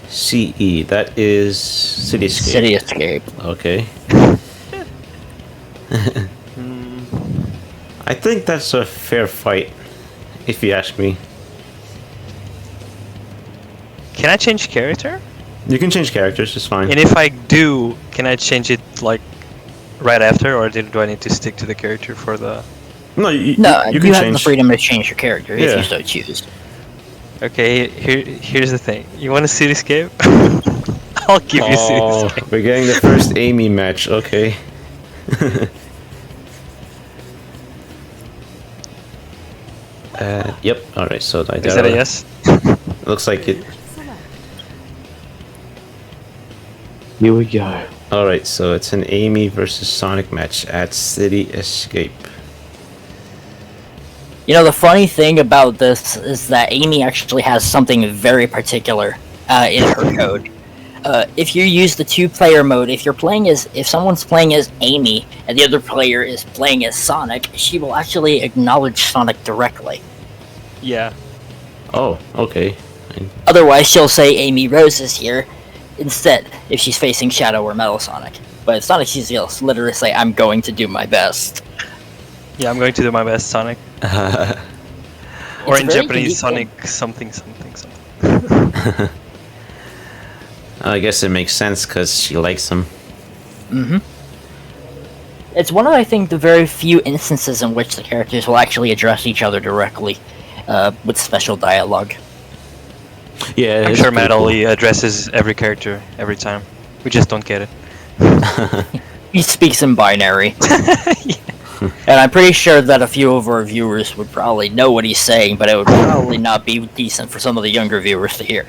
CE, that is City Escape. City Escape. Okay. I think that's a fair fight, if you ask me. Can I change character? You can change characters, it's fine. And if I do, can I change it like right after, or do I need to stick to the character for the? No, you You can have change. the freedom to change your character if Yeah. you so choose. Okay, here's the thing. You want a City Escape? I'll give you City Oh, Escape. we're getting the first Amy match. Okay. Yep. All right. So Is that a yes? Looks like it. Select. Here we go. All right. So it's an Amy versus Sonic match at City Escape. You know, the funny thing about this is that Amy actually has something very particular in her code. If you use the 2-player mode, if someone's playing as Amy and the other player is playing as Sonic, she will actually acknowledge Sonic directly. Yeah. Oh. Okay. Otherwise, she'll say Amy Rose is here instead if she's facing Shadow or Metal Sonic. But if Sonic, she'll literally say, "I'm going to do my best." Yeah, I'm going to do my best, Sonic. Or It's in very Japanese, unique. Sonic something something something. I guess it makes sense because she likes him. It's one of, I think, the very few instances in which the characters will actually address each other directly with special dialogue. Yeah. I'm it's sure pretty Matt cool. only addresses every character every time. We just don't get it. He speaks in binary. And I'm pretty sure that a few of our viewers would probably know what he's saying, but it would probably not be decent for some of the younger viewers to hear.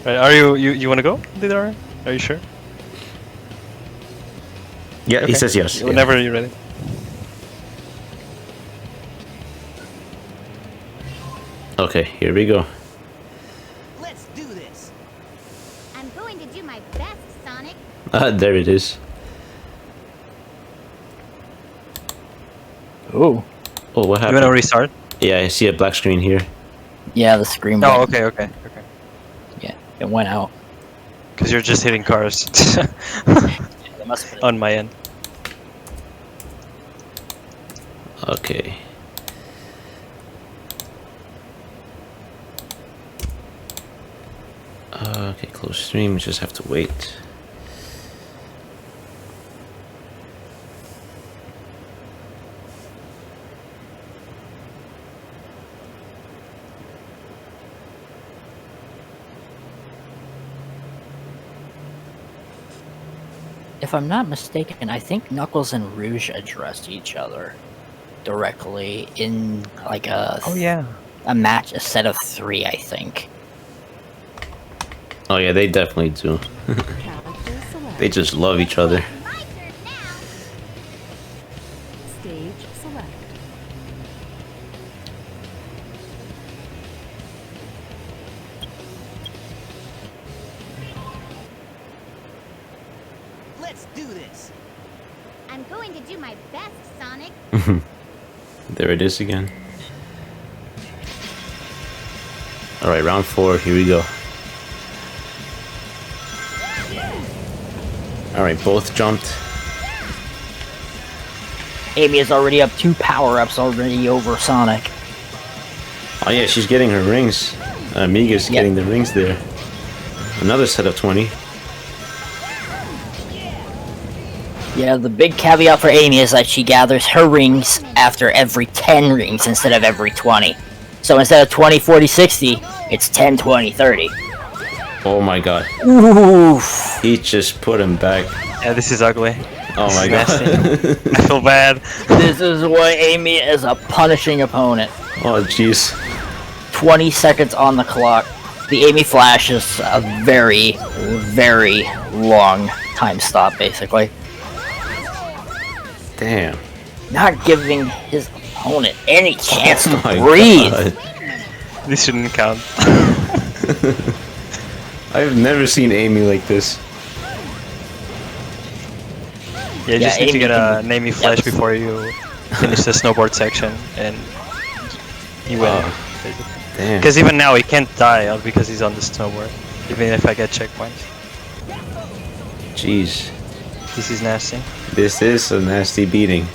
Right, are you want to go, Deidara? Are you sure? Yeah. He Okay. says yes. Yeah. Whenever you're ready. Okay. Here we go. Let's do this. I'm going to do my best, Sonic. There it is. Ooh. Oh, what You happened? wanna restart? Yeah, I see a black screen here. Yeah, the screen Oh, went, okay. yeah, it went out. Because you're just hitting cars It must have been on my end. Okay. Okay, close stream. We just have to wait. If I'm not mistaken, I think Knuckles and Rouge addressed each other directly in like a yeah. a match, a set of 3, I think. Oh yeah, they definitely do. Character select. They just love each other. My turn now. Stage select. Let's do this. I'm going to do my best, Sonic. There it is again. Alright, round 4, here we go. Alright, both jumped. Amy is already up 2 power-ups already over Sonic. Oh yeah, she's getting her rings. Migas getting the rings there. Another set of 20. Yeah, the big caveat for Amy is that she gathers her rings after every 10 rings instead of every 20. So instead of 20, 40, 60, it's 10, 20, 30. Oh my god. Oof. He just put him back. Yeah, this is ugly. Oh my god. I feel bad. This is why Amy is a punishing opponent. Oh jeez. 20 seconds on the clock. The Amy Flash is a very, very long time stop, basically. Damn. Not giving his opponent any chance to my breathe. God. This shouldn't count. I've never seen Amy like this. Yeah, you just need to Amy get a can- Amy Flash before you finish the snowboard section, and you win. Damn. Because even now he can't die because he's on the snowboard, even if I get checkpoints. Jeez. This is nasty. This is a nasty beating.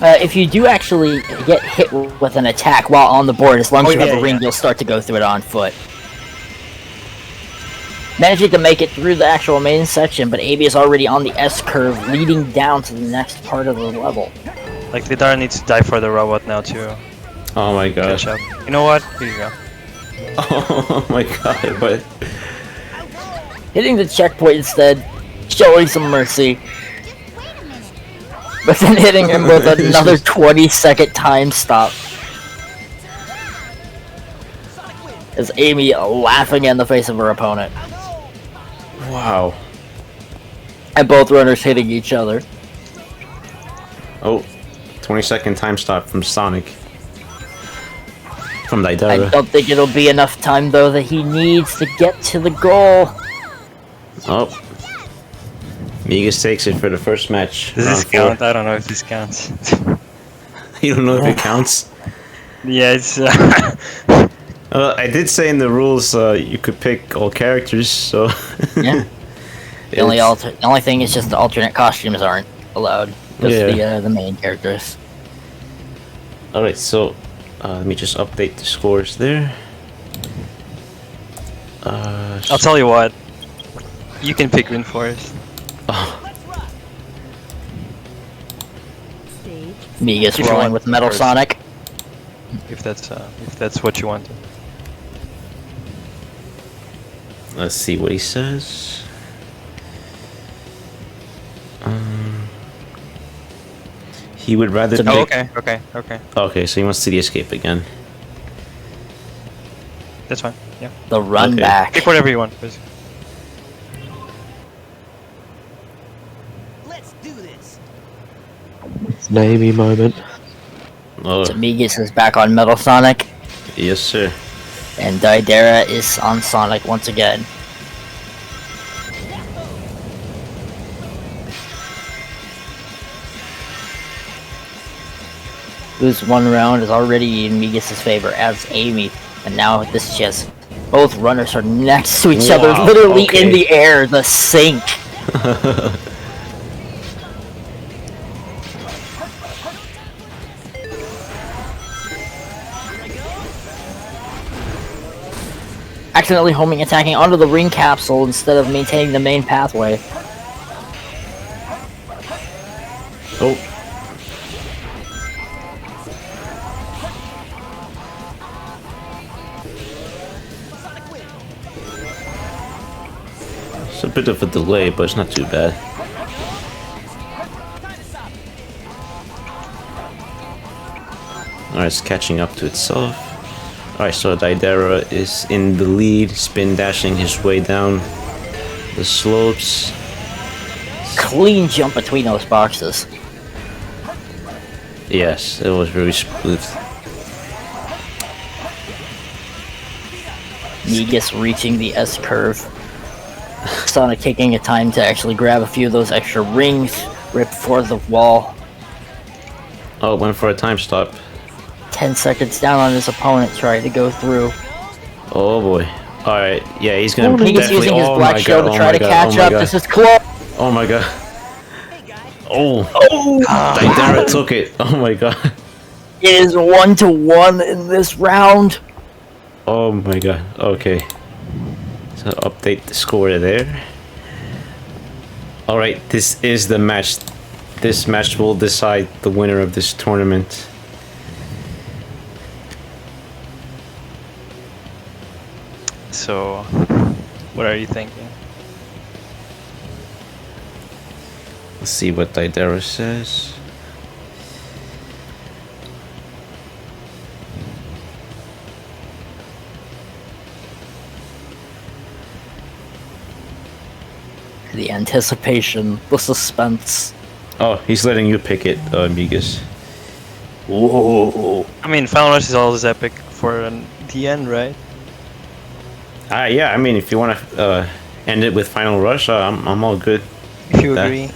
If you do actually get hit with an attack while on the board, as long as you have a ring, yeah. you'll start to go through it on foot. Managing to make it through the actual main section, but Amy is already on the S-curve, leading down to the next part of the level. Like Deidara needs to die for the robot now to Oh my god. catch up. You know what? Here you go. Oh my god, but Hitting the checkpoint instead, showing some mercy. But then hitting him with another 20-second time stop. As Amy laughing in the face of her opponent. wow. And both runners hitting each other. Oh, 20-second time stop from Sonic. From I Deidara. don't think it'll be enough time though that he needs to get to the goal. Oh. Migas takes it for the first match. Does round this four. count? I don't know if this counts. You don't know if it counts? Yeah, it's. I did say in the rules you could pick all characters, so... Yeah. The only thing is just the alternate costumes aren't allowed. Just the main characters. Alright, so let me just update the scores there. I'll tell you what. You can pick Green Forest. Stage. Migas If you rolling want with Metal first. Sonic. If that's what you want. Let's see what he says. He would rather pick... Oh, okay. Okay, so he wants to the escape again. That's fine. Yeah. The run Okay. back. Pick whatever you want. Please. Let's do this. It's an Amy moment. Oh, So Migas is back on Metal Sonic. yes sir. And Deidara is on Sonic once again. Lose one round is already in Migas' favor as Amy. And now this just both runners are next to each other, Wow, literally in okay. the air, the sync. Accidentally homing attacking onto the ring capsule instead of maintaining the main pathway. Oh. It's a bit of a delay, but it's not too bad. Alright, it's catching up to itself. Alright, so Deidara is in the lead, spin dashing his way down the slopes. Clean jump between those boxes. Yes, it was very smooth. Migas reaching the S curve. Sonic taking a time to actually grab a few of those extra rings right before the wall. Oh, went for a time stop. 10 seconds down on his opponent trying to go through. Oh boy. Alright, yeah, he's gonna Migas definitely... using his oh black my shell God, to oh try my to God, catch oh my up. God. This is close. Oh my god. Hey guys, Oh, Deidara took it. Oh my god. It is 1-1 in this round. Oh my god. Okay. So update the score there. Alright, this is the match. This match will decide the winner of this tournament. So, what are you thinking? Let's see what Deidara says. The anticipation, the suspense. Oh, he's letting you pick it, Migas. Whoa. I mean, Final Rush is always epic for the end, right? Yeah, I mean, if you want to end it with Final Rush, I'm all good. If you with that. agree.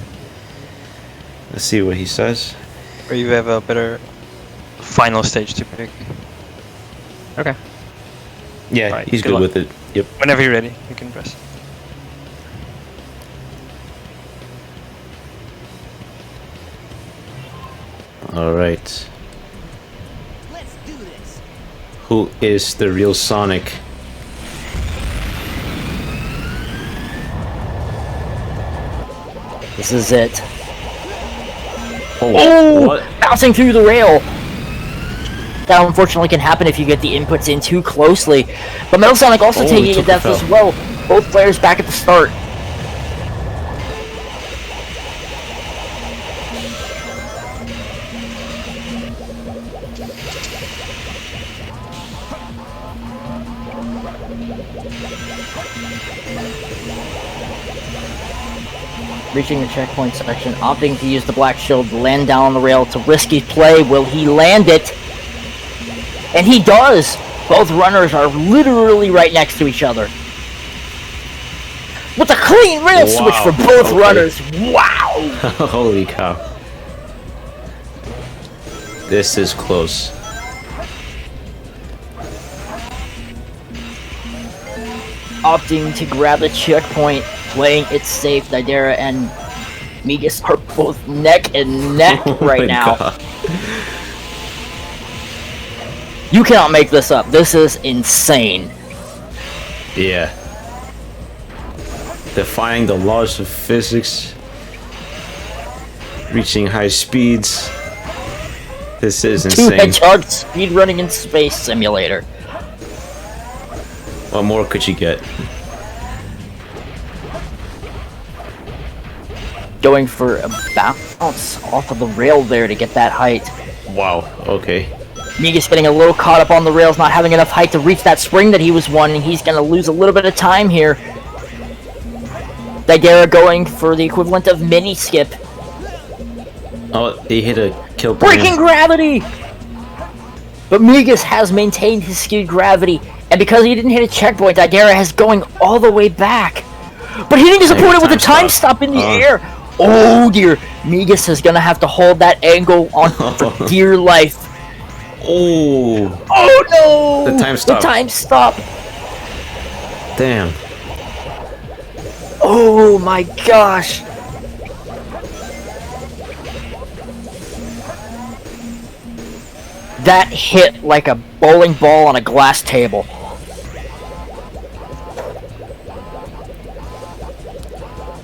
Let's see what he says. Or you have a better final stage to pick. Okay. Yeah, Alright, he's good good luck. with it. Yep. Whenever you're ready, you can press. Alright. Let's do this. Who is the real Sonic? This is it. Oh, what? Bouncing through the rail. That unfortunately can happen if you get the inputs in too closely. But Metal Sonic also Oh, he taking a took death a as foul. well. Both players back at the start. Reaching the checkpoint section, opting to use the black shield to land down on the rail. It's a risky play. Will he land it? And he does! Both runners are literally right next to each other. With a clean rail switch Wow, for both okay. runners. Wow! Holy cow. This is close. Opting to grab the checkpoint, playing it safe. Deidara and Migas are both neck and neck Oh right my now. God. You cannot make this up. This is insane. Yeah. Defying the laws of physics. Reaching high speeds. This is Two insane. hedgehog speedrunning in space simulator. What more could you get? Going for a bounce off of the rail there to get that height. Wow, okay. Migas getting a little caught up on the rails, not having enough height to reach that spring that he was wanting. He's going to lose a little bit of time here. Deidara going for the equivalent of mini skip. Oh, they hit a kill Breaking point. gravity! But Migas has maintained his skewed gravity, and because he didn't hit a checkpoint, Deidara has going all the way back. But hitting his opponent with a time stop in the air. Oh dear, Migas is gonna have to hold that angle on for dear life. Oh, Oh no! The time stop. The time stop. damn. Oh my gosh. That hit like a bowling ball on a glass table.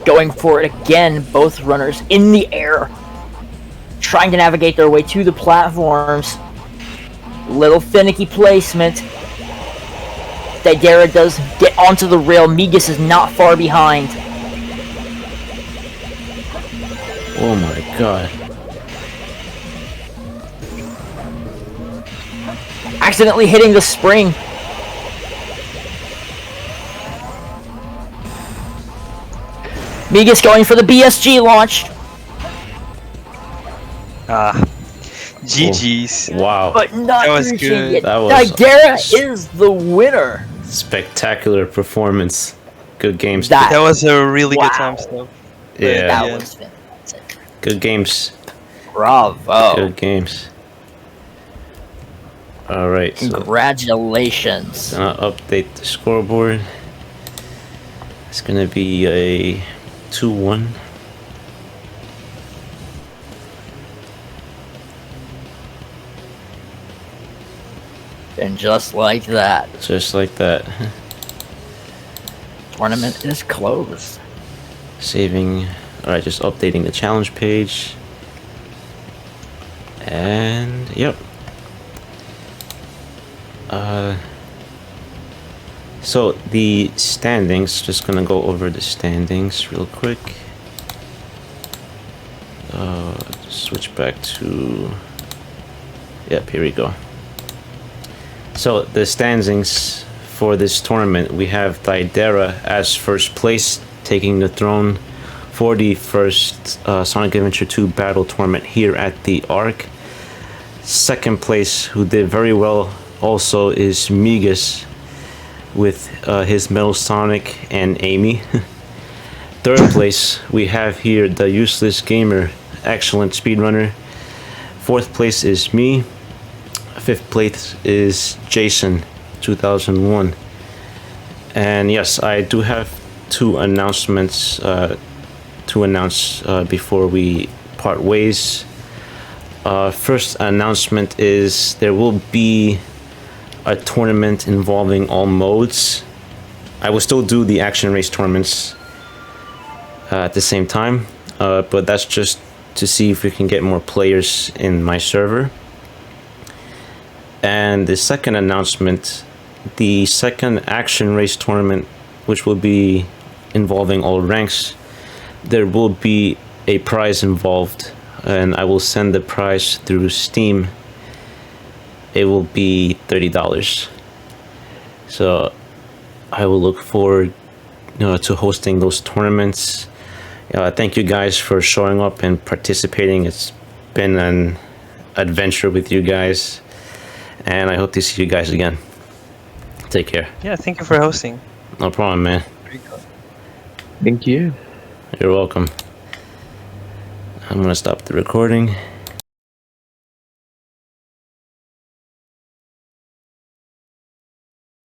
Going for it again, both runners in the air. Trying to navigate their way to the platforms. Little finicky placement. Deidara does get onto the rail. Migas is not far behind. Oh my god. Accidentally hitting the spring. Migas going for the BSG launch. GG's. Wow. But not That was reaching good. it. That was Deidara is the winner. Spectacular performance. Good games. That- That was a really good Wow. time stuff. Yeah. That Yeah. was fantastic. Good games. Bravo. Good games. Alright, so Congratulations. gonna update the scoreboard. It's gonna be a 2-1. And just like that, Just like that. tournament is closed. Saving. Alright, just updating the challenge page. And yep. So the standings, just gonna go over the standings real quick. Switch back to, yep, here we go. So the standings for this tournament, we have Deidara as first place, taking the throne for the first Sonic Adventure 2 battle tournament here at the Ark. Second place, who did very well also, is Migas with his Metal Sonic and Amy. Third place, we have here DaUselessGamer, excellent speedrunner. Fourth place is me. Fifth place is Jason, 2001. And yes, I do have two announcements to announce before we part ways. First announcement is there will be a tournament involving all modes. I will still do the action race tournaments at the same time, but that's just to see if we can get more players in my server. And the second announcement, the second action race tournament, which will be involving all ranks, there will be a prize involved, and I will send the prize through Steam. It will be $30. So I will look forward to hosting those tournaments. Thank you guys for showing up and participating. It's been an adventure with you guys, and I hope to see you guys again. Take care. Yeah, thank you for hosting. No problem, man. Thank you. You're welcome. I'm gonna stop the recording.